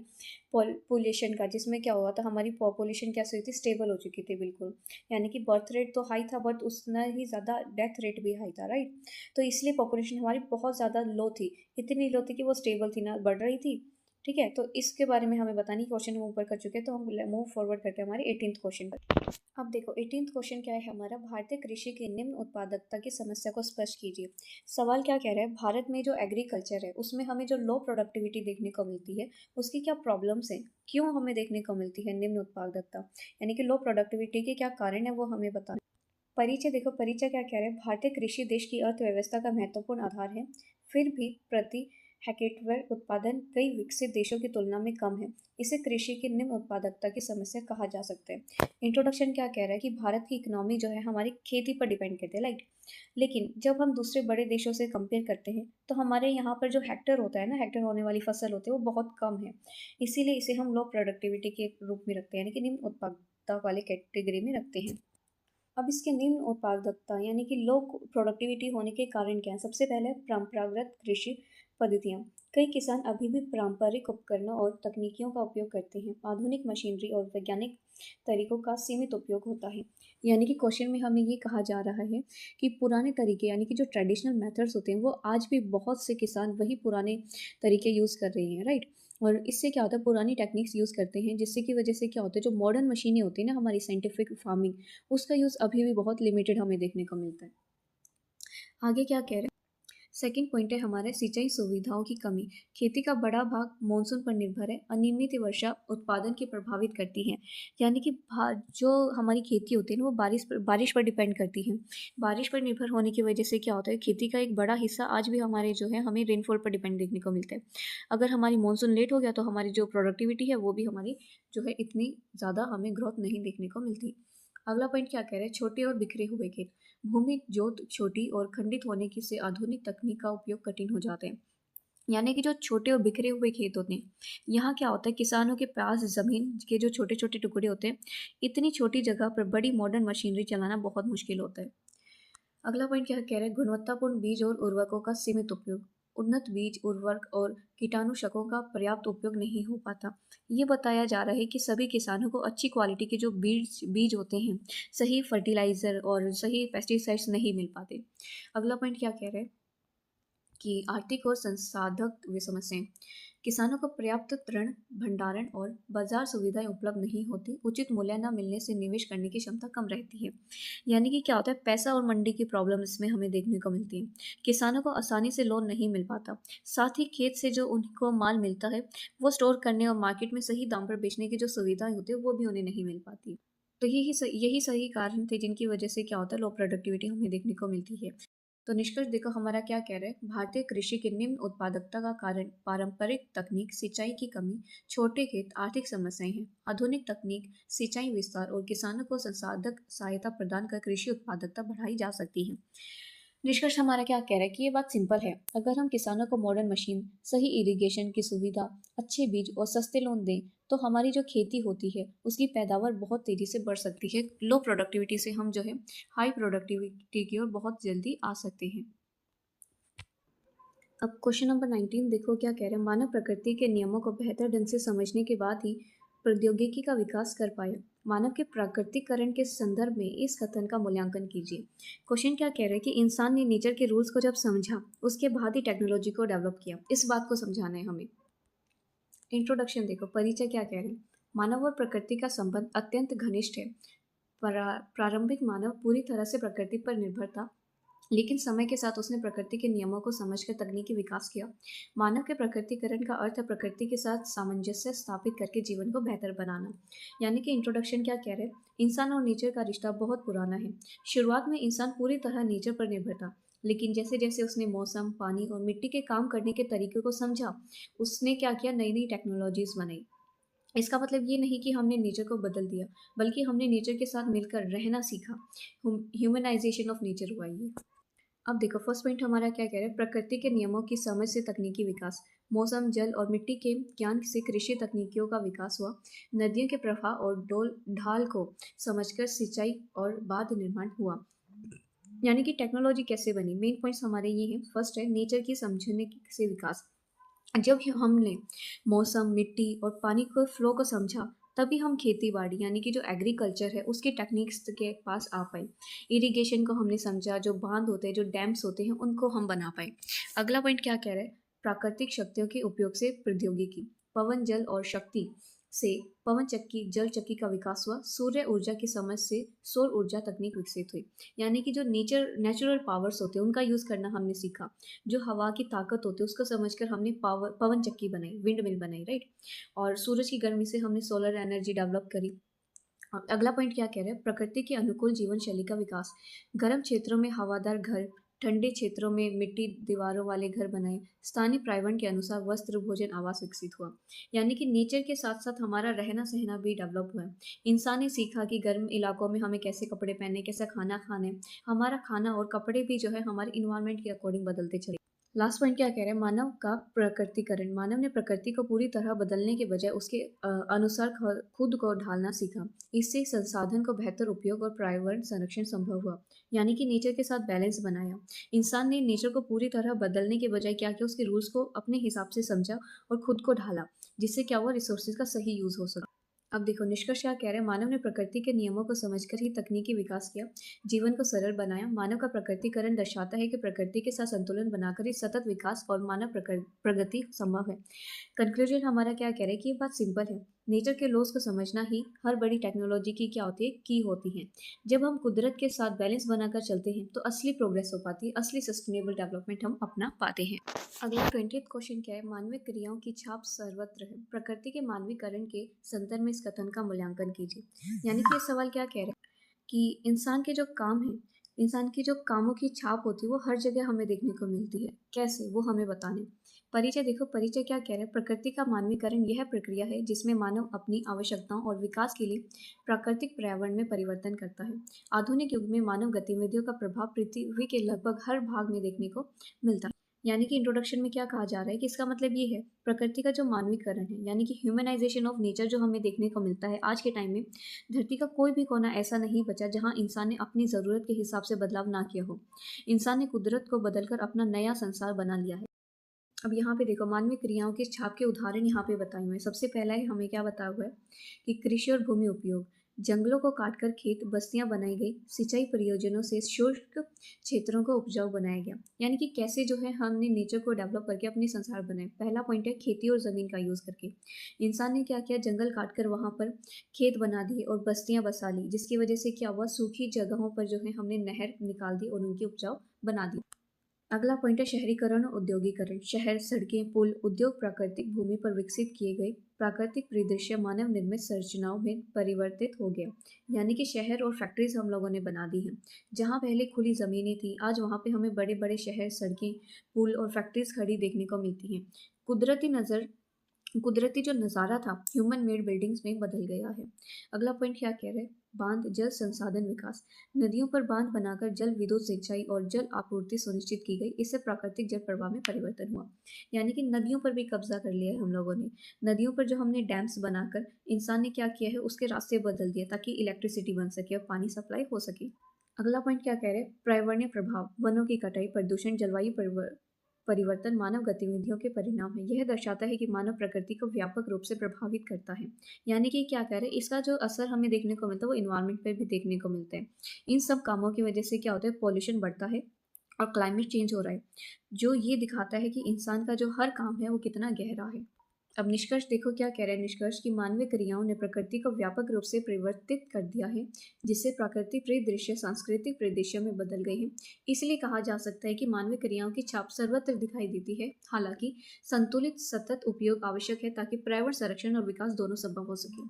पॉपुलेशन का, जिसमें क्या हुआ था, हमारी पॉपुलेशन कैसे हुई थी, स्टेबल हो चुकी थी बिल्कुल। यानी कि बर्थ रेट तो हाई था, बट उतना ही ज़्यादा डेथ रेट भी हाई था, राइट। तो इसलिए पॉपुलेशन हमारी बहुत ज़्यादा लो थी, इतनी लो थी कि वो स्टेबल थी, ना बढ़ रही थी। ठीक है, तो इसके बारे में हमें बतानी, क्वेश्चन हम ऊपर कर चुके हैं, तो हम मूव फॉरवर्ड करते हैं हमारे 18th क्वेश्चन पर। अब देखो 18th क्वेश्चन क्या है हमारा, भारतीय कृषि की निम्न उत्पादकता की समस्या को स्पष्ट कीजिए। सवाल क्या कह रहा है, भारत में जो एग्रीकल्चर है उसमें हमें जो लो प्रोडक्टिविटी देखने को मिलती है उसकी क्या प्रॉब्लम्स हैं, क्यों हमें देखने को मिलती है निम्न उत्पादकता, यानी कि लो प्रोडक्टिविटी के क्या कारण है वो हमें बताना। परिचय देखो, परिचय क्या कह रहे हैं, भारतीय कृषि देश की अर्थव्यवस्था का महत्वपूर्ण आधार है, फिर भी प्रति हेक्टेयर उत्पादन कई विकसित देशों की तुलना में कम है। इसे कृषि की निम्न उत्पादकता की समस्या कहा जा सकता है। इंट्रोडक्शन क्या कह रहा है कि भारत की इकोनॉमी जो है हमारी खेती पर डिपेंड करती है, राइट। लेकिन जब हम दूसरे बड़े देशों से कंपेयर करते हैं तो हमारे यहाँ पर जो हेक्टर होता है ना, हेक्टर होने वाली फसल होती है वो बहुत कम है, इसीलिए इसे हम लो प्रोडक्टिविटी के रूप में रखते हैं, यानी कि निम्न उत्पादकता वाले कैटेगरी में रखते हैं। अब इसके निम्न उत्पादकता यानी कि लो प्रोडक्टिविटी होने के कारण क्या है, सबसे पहले परंपरागत कृषि पद्धतियाँ। कई किसान अभी भी पारंपरिक उपकरणों और तकनीकियों का उपयोग करते हैं, आधुनिक मशीनरी और वैज्ञानिक तरीकों का सीमित उपयोग होता है। यानी कि क्वेश्चन में हमें ये कहा जा रहा है कि पुराने तरीके यानी कि जो ट्रेडिशनल मेथड्स होते हैं वो आज भी बहुत से किसान वही पुराने तरीके यूज़ कर रहे हैं, राइट। और इससे क्या होता है, पुरानी टेक्निक्स यूज़ करते हैं, जिससे की वजह से क्या होता है, जो मॉडर्न मशीनें होती हैं ना हमारी साइंटिफिक फार्मिंग, उसका यूज़ अभी भी बहुत लिमिटेड हमें देखने को मिलता है। आगे क्या कह रहे हैं, सेकंड पॉइंट है हमारे सिंचाई सुविधाओं की कमी। खेती का बड़ा भाग मानसून पर निर्भर है, अनियमित वर्षा उत्पादन की प्रभावित करती है। यानी कि जो हमारी खेती होती है ना वो बारिश पर डिपेंड करती है। बारिश पर निर्भर होने की वजह से क्या होता है, खेती का एक बड़ा हिस्सा आज भी हमारे जो है हमें रेनफॉल पर डिपेंड देखने को मिलता है। अगर हमारी मानसून लेट हो गया तो हमारी जो प्रोडक्टिविटी है वो भी हमारी जो है इतनी ज़्यादा हमें ग्रोथ नहीं देखने को मिलती। अगला पॉइंट क्या कह रहे हैं, छोटे और बिखरे हुए खेत। भूमि जोत छोटी और खंडित होने की से आधुनिक तकनीक का उपयोग कठिन हो जाते हैं। यानी कि जो छोटे और बिखरे हुए खेत होते हैं, यहाँ क्या होता है, किसानों के पास ज़मीन के जो छोटे छोटे टुकड़े होते हैं, इतनी छोटी जगह पर बड़ी मॉडर्न मशीनरी चलाना बहुत मुश्किल होता है। अगला पॉइंट क्या कह रहे हैं, गुणवत्तापूर्ण बीज और उर्वरकों का सीमित उपयोग। उन्नत बीज, उर्वरक और कीटाणुनाशकों का पर्याप्त उपयोग नहीं हो पाता। ये बताया जा रहा है कि सभी किसानों को अच्छी क्वालिटी के जो बीज बीज होते हैं, सही फर्टिलाइज़र और सही पेस्टिसाइड्स नहीं मिल पाते। अगला पॉइंट क्या कह रहे हैं कि आर्थिक और संसाधक वे समस्याएं। किसानों को पर्याप्त ऋण, भंडारण और बाजार सुविधाएं उपलब्ध नहीं होती, उचित मूल्य न मिलने से निवेश करने की क्षमता कम रहती है। यानी कि क्या होता है, पैसा और मंडी की प्रॉब्लम इसमें हमें देखने को मिलती है। किसानों को आसानी से लोन नहीं मिल पाता, साथ ही खेत से जो उनको माल मिलता है वो स्टोर करने और मार्केट में सही दाम पर बेचने की जो सुविधाएं होती है वो भी उन्हें नहीं मिल पाती। तो यही सही कारण थे जिनकी वजह से क्या होता है लो प्रोडक्टिविटी हमें देखने को मिलती है। तो निष्कर्ष देखो हमारा क्या कह रहा है, भारतीय कृषि की निम्न उत्पादकता का कारण पारंपरिक तकनीक, सिंचाई की कमी, छोटे खेत, आर्थिक समस्याएं हैं। आधुनिक तकनीक, सिंचाई विस्तार और किसानों को संसाधक सहायता प्रदान कर कृषि उत्पादकता बढ़ाई जा सकती है। निष्कर्ष हमारा क्या कह रहा है कि ये बात सिंपल है। अगर हम किसानों को मॉडर्न मशीन, सही इरिगेशन की सुविधा, अच्छे बीज और सस्ते लोन दें, तो हमारी जो खेती होती है उसकी पैदावार बहुत तेज़ी से बढ़ सकती है। लो प्रोडक्टिविटी से हम जो है हाई प्रोडक्टिविटी की ओर बहुत जल्दी आ सकते हैं। अब क्वेश्चन नंबर 19 देखो क्या कह रहे हैं, मानव प्रकृति के नियमों को बेहतर ढंग से समझने के बाद ही प्रौद्योगिकी का विकास कर पाए। मानव के प्राकृतिकरण के संदर्भ में इस कथन का मूल्यांकन कीजिए। क्वेश्चन क्या कह रहे हैं कि इंसान ने नेचर के रूल्स को जब समझा उसके बाद ही टेक्नोलॉजी को डेवलप किया। इस बात को समझाना है हमें। इंट्रोडक्शन देखो, परिचय क्या कह रहे हैं, मानव और प्रकृति का संबंध अत्यंत घनिष्ठ है। प्रारंभिक मानव पूरी तरह से प्रकृति पर निर्भर था, लेकिन समय के साथ उसने प्रकृति के नियमों को समझकर तकनीकी विकास किया। मानव के प्रकृतिकरण का अर्थ है प्रकृति के साथ सामंजस्य स्थापित करके जीवन को बेहतर बनाना। यानी कि इंट्रोडक्शन क्या कह रहे हैं, इंसान और नेचर का रिश्ता बहुत पुराना है। शुरुआत में इंसान पूरी तरह नेचर पर निर्भर था, लेकिन जैसे जैसे उसने मौसम, पानी और मिट्टी के काम करने के तरीके को समझा, उसने क्या किया, नई नई टेक्नोलॉजीज बनाई। इसका मतलब ये नहीं कि हमने नेचर को बदल दिया, बल्कि हमने नेचर के साथ मिलकर रहना सीखा। ह्यूमनाइजेशन ऑफ नेचर हुआ ये। अब देखो फर्स्ट पॉइंट हमारा क्या कह रहा है, प्रकृति के नियमों की समझ से तकनीकी विकास। मौसम, जल और मिट्टी के ज्ञान से कृषि तकनीकियों का विकास हुआ। नदियों के प्रवाह और डोल ढाल को समझकर सिंचाई और बांध निर्माण हुआ। यानी कि टेक्नोलॉजी कैसे बनी, मेन पॉइंट्स हमारे ये हैं। फर्स्ट है नेचर की समझने से विकास। जब हमने मौसम, मिट्टी और पानी को फ्लो को समझा, तभी हम खेती बाड़ी यानी कि जो एग्रीकल्चर है उसकी टेक्निक्स के पास आ पाए। इरिगेशन को हमने समझा, जो बांध होते हैं, जो डैम्स होते हैं, उनको हम बना पाए। अगला पॉइंट क्या कह रहा है, प्राकृतिक शक्तियों के उपयोग से प्रौद्योगिकी। पवन, जल और शक्ति से पवन चक्की, जल चक्की का विकास हुआ। सूर्य ऊर्जा की समझ से सौर ऊर्जा तकनीक विकसित हुई। यानी कि जो नेचुरल पावर्स होते हैं उनका यूज़ करना हमने सीखा। जो हवा की ताकत होती है उसको समझकर हमने पवन चक्की बनाई, विंड मिल बनाई, राइट। और सूरज की गर्मी से हमने सोलर एनर्जी डेवलप करी। अगला पॉइंट क्या कह रहे हैं, प्रकृति के अनुकूल जीवन शैली का विकास। गर्म क्षेत्रों में हवादार घर, ठंडे क्षेत्रों में मिट्टी दीवारों वाले घर बनाए। स्थानीय पर्यावरण के अनुसार वस्त्र, भोजन, आवास विकसित हुआ। यानी कि नेचर के साथ साथ हमारा रहना सहना भी डेवलप हुआ है। इंसान ने सीखा कि गर्म इलाकों में हमें कैसे कपड़े पहने, कैसा खाना खाने। हमारा खाना और कपड़े भी जो है हमारे इन्वायरमेंट के अकॉर्डिंग बदलते चले। लास्ट पॉइंट क्या कह रहे हैं, मानव का प्रकृतिकरण। मानव ने प्रकृति को पूरी तरह बदलने के बजाय उसके अनुसार खुद को ढालना सीखा। इससे संसाधन को बेहतर उपयोग और पर्यावरण संरक्षण संभव हुआ। यानी कि नेचर के साथ बैलेंस बनाया। इंसान ने नेचर को पूरी तरह बदलने के बजाय क्या किया, उसके रूल्स को अपने हिसाब से समझा और खुद को ढाला, जिससे क्या हुआ, रिसोर्सेज का सही यूज हो सका। अब देखो निष्कर्ष क्या कह रहे हैं, मानव ने प्रकृति के नियमों को समझकर ही तकनीकी विकास किया, जीवन को सरल बनाया। मानव का प्रकृतिकरण दर्शाता है कि प्रकृति के साथ संतुलन बनाकर ही सतत विकास और मानव प्रगति संभव है। कंक्लूजन हमारा क्या कह रहे हैं कि ये बात सिंपल है, नेचर के लॉज को समझना ही हर बड़ी टेक्नोलॉजी की क्या होती है, की होती है। जब हम कुदरत के साथ बैलेंस बनाकर चलते हैं तो असली प्रोग्रेस हो पाती है, असली सस्टेनेबल डेवलपमेंट हम अपना पाते हैं। अगला 20th क्वेश्चन क्या है, मानवीय क्रियाओं की छाप सर्वत्र है। प्रकृति के मानवीकरण के संदर्भ में इस कथन का मूल्यांकन कीजिए। यानी कि ये सवाल क्या कह रहे हैं कि इंसान के जो काम है, इंसान की जो कामों की छाप होती है वो हर जगह हमें देखने को मिलती है। कैसे, वो हमें बताने। परिचय देखो, परिचय क्या कह रहे हैं, प्रकृति का मानवीकरण यह प्रक्रिया है जिसमें मानव अपनी आवश्यकताओं और विकास के लिए प्राकृतिक पर्यावरण में परिवर्तन करता है। आधुनिक युग में मानव गतिविधियों का प्रभाव पृथ्वी के लगभग हर भाग में देखने को मिलता है। यानी कि इंट्रोडक्शन में क्या कहा जा रहा है कि इसका मतलब ये है, प्रकृति का जो मानवीकरण है यानी कि ह्यूमनाइजेशन ऑफ नेचर जो हमें देखने को मिलता है आज के टाइम में, धरती का कोई भी कोना ऐसा नहीं बचा जहां इंसान ने अपनी ज़रूरत के हिसाब से बदलाव ना किया हो। इंसान ने कुदरत को बदलकर अपना नया संसार बना लिया है। अब यहाँ पे देखो मानवीय क्रियाओं के छाप के उदाहरण यहाँ पे बताए हुए हैं। सबसे पहला है, हमें क्या बताया हुआ है कि कृषि और भूमि उपयोग। जंगलों को काटकर खेत बस्तियां बनाई गई, सिंचाई परियोजनाओं से शुष्क क्षेत्रों को उपजाऊ बनाया गया। यानी कि कैसे जो है हमने नेचर को डेवलप करके अपनी संसार बनाए। पहला पॉइंट है खेती और ज़मीन का यूज़ करके। इंसान ने क्या किया, जंगल काटकर वहाँ पर खेत बना दिए और बस्तियाँ बसा ली, जिसकी वजह से क्या हुआ, सूखी जगहों पर जो है हमने नहर निकाल दी और उनकी उपजाऊ बना दी। अगला पॉइंट है शहरीकरण और औद्योगीकरण। शहर, सड़कें, पुल, उद्योग प्राकृतिक भूमि पर विकसित किए गए प्राकृतिक परिदृश्य मानव निर्मित संरचनाओं में परिवर्तित हो गया। यानी कि शहर और फैक्ट्रीज हम लोगों ने बना दी हैं। जहाँ पहले खुली ज़मीनें थी, आज वहाँ पे हमें बड़े बड़े शहर, सड़कें, पुल और फैक्ट्रीज खड़ी देखने को मिलती हैं। कुदरती नज़र कुदरती जो नज़ारा था ह्यूमन मेड बिल्डिंग्स में बदल गया है। अगला पॉइंट क्या कह रहे हैं? बांध, जल संसाधन विकास। नदियों पर बांध बनाकर जल विद्युत सिंचाई और जल आपूर्ति सुनिश्चित की गई। इससे प्राकृतिक जल प्रवाह में परिवर्तन हुआ। यानी कि नदियों पर भी कब्जा कर लिया है हम लोगों ने। नदियों पर जो हमने डैम्स बनाकर इंसान ने क्या किया है, उसके रास्ते बदल दिए ताकि इलेक्ट्रिसिटी बन सके और पानी सप्लाई हो सके। अगला पॉइंट क्या कह रहे हैं? पर्यावरणीय प्रभाव, वनों की कटाई, प्रदूषण, जलवायु परिवर्तन मानव गतिविधियों के परिणाम है। यह दर्शाता है कि मानव प्रकृति को व्यापक रूप से प्रभावित करता है। यानी कि क्या कह रहे हैं, इसका जो असर हमें देखने को मिलता है वो इन्वायरमेंट पर भी देखने को मिलता है। इन सब कामों की वजह से क्या होता है, पॉल्यूशन बढ़ता है और क्लाइमेट चेंज हो रहा है, जो ये दिखाता है कि इंसान का जो हर काम है वो कितना गहरा है। अब निष्कर्ष देखो क्या कह रहे हैं। निष्कर्ष की मानवीय क्रियाओं ने प्रकृति को व्यापक रूप से परिवर्तित कर दिया है, जिससे प्राकृतिक परिदृश्य सांस्कृतिक परिदृश्य में बदल गए हैं। इसलिए कहा जा सकता है कि मानवीय क्रियाओं की छाप सर्वत्र दिखाई देती है। हालांकि संतुलित सतत उपयोग आवश्यक है ताकि पर्यावरण संरक्षण और विकास दोनों संभव हो सके।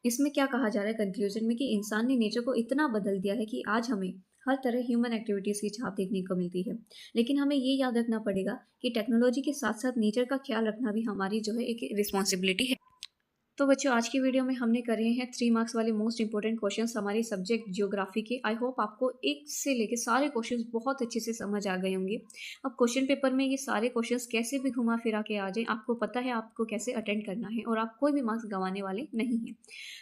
इसमें क्या कहा जा रहा है कंक्लूजन में, कि इंसान ने नेचर को इतना बदल दिया है कि आज हमें हर तरह ह्यूमन एक्टिविटीज़ की छाप देखने को मिलती है। लेकिन हमें ये याद रखना पड़ेगा कि टेक्नोलॉजी के साथ साथ नेचर का ख्याल रखना भी हमारी जो है एक रिस्पॉन्सिबिलिटी है। तो बच्चों, आज की वीडियो में हमने करे हैं 3 मार्क्स वाले मोस्ट इंपॉर्टेंट क्वेश्चंस हमारे सब्जेक्ट ज्योग्राफी के। आई होप आपको एक से लेके सारे क्वेश्चंस बहुत अच्छे से समझ आ गए होंगे। अब क्वेश्चन पेपर में ये सारे क्वेश्चंस कैसे भी घुमा फिरा के आ जाए, आपको पता है आपको कैसे अटेंड करना है और आप कोई भी मार्क्स गंवाने वाले नहीं हैं।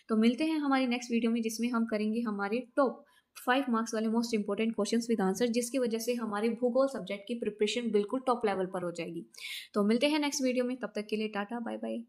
तो मिलते हैं हमारी नेक्स्ट वीडियो में, जिसमें हम करेंगे हमारे टॉप 5 मार्क्स वाले most important questions with answer, जिसकी वजह से हमारे भूगोल सब्जेक्ट की प्रिपरेशन बिल्कुल टॉप लेवल पर हो जाएगी। तो मिलते हैं नेक्स्ट वीडियो में, तब तक के लिए टाटा बाय बाय।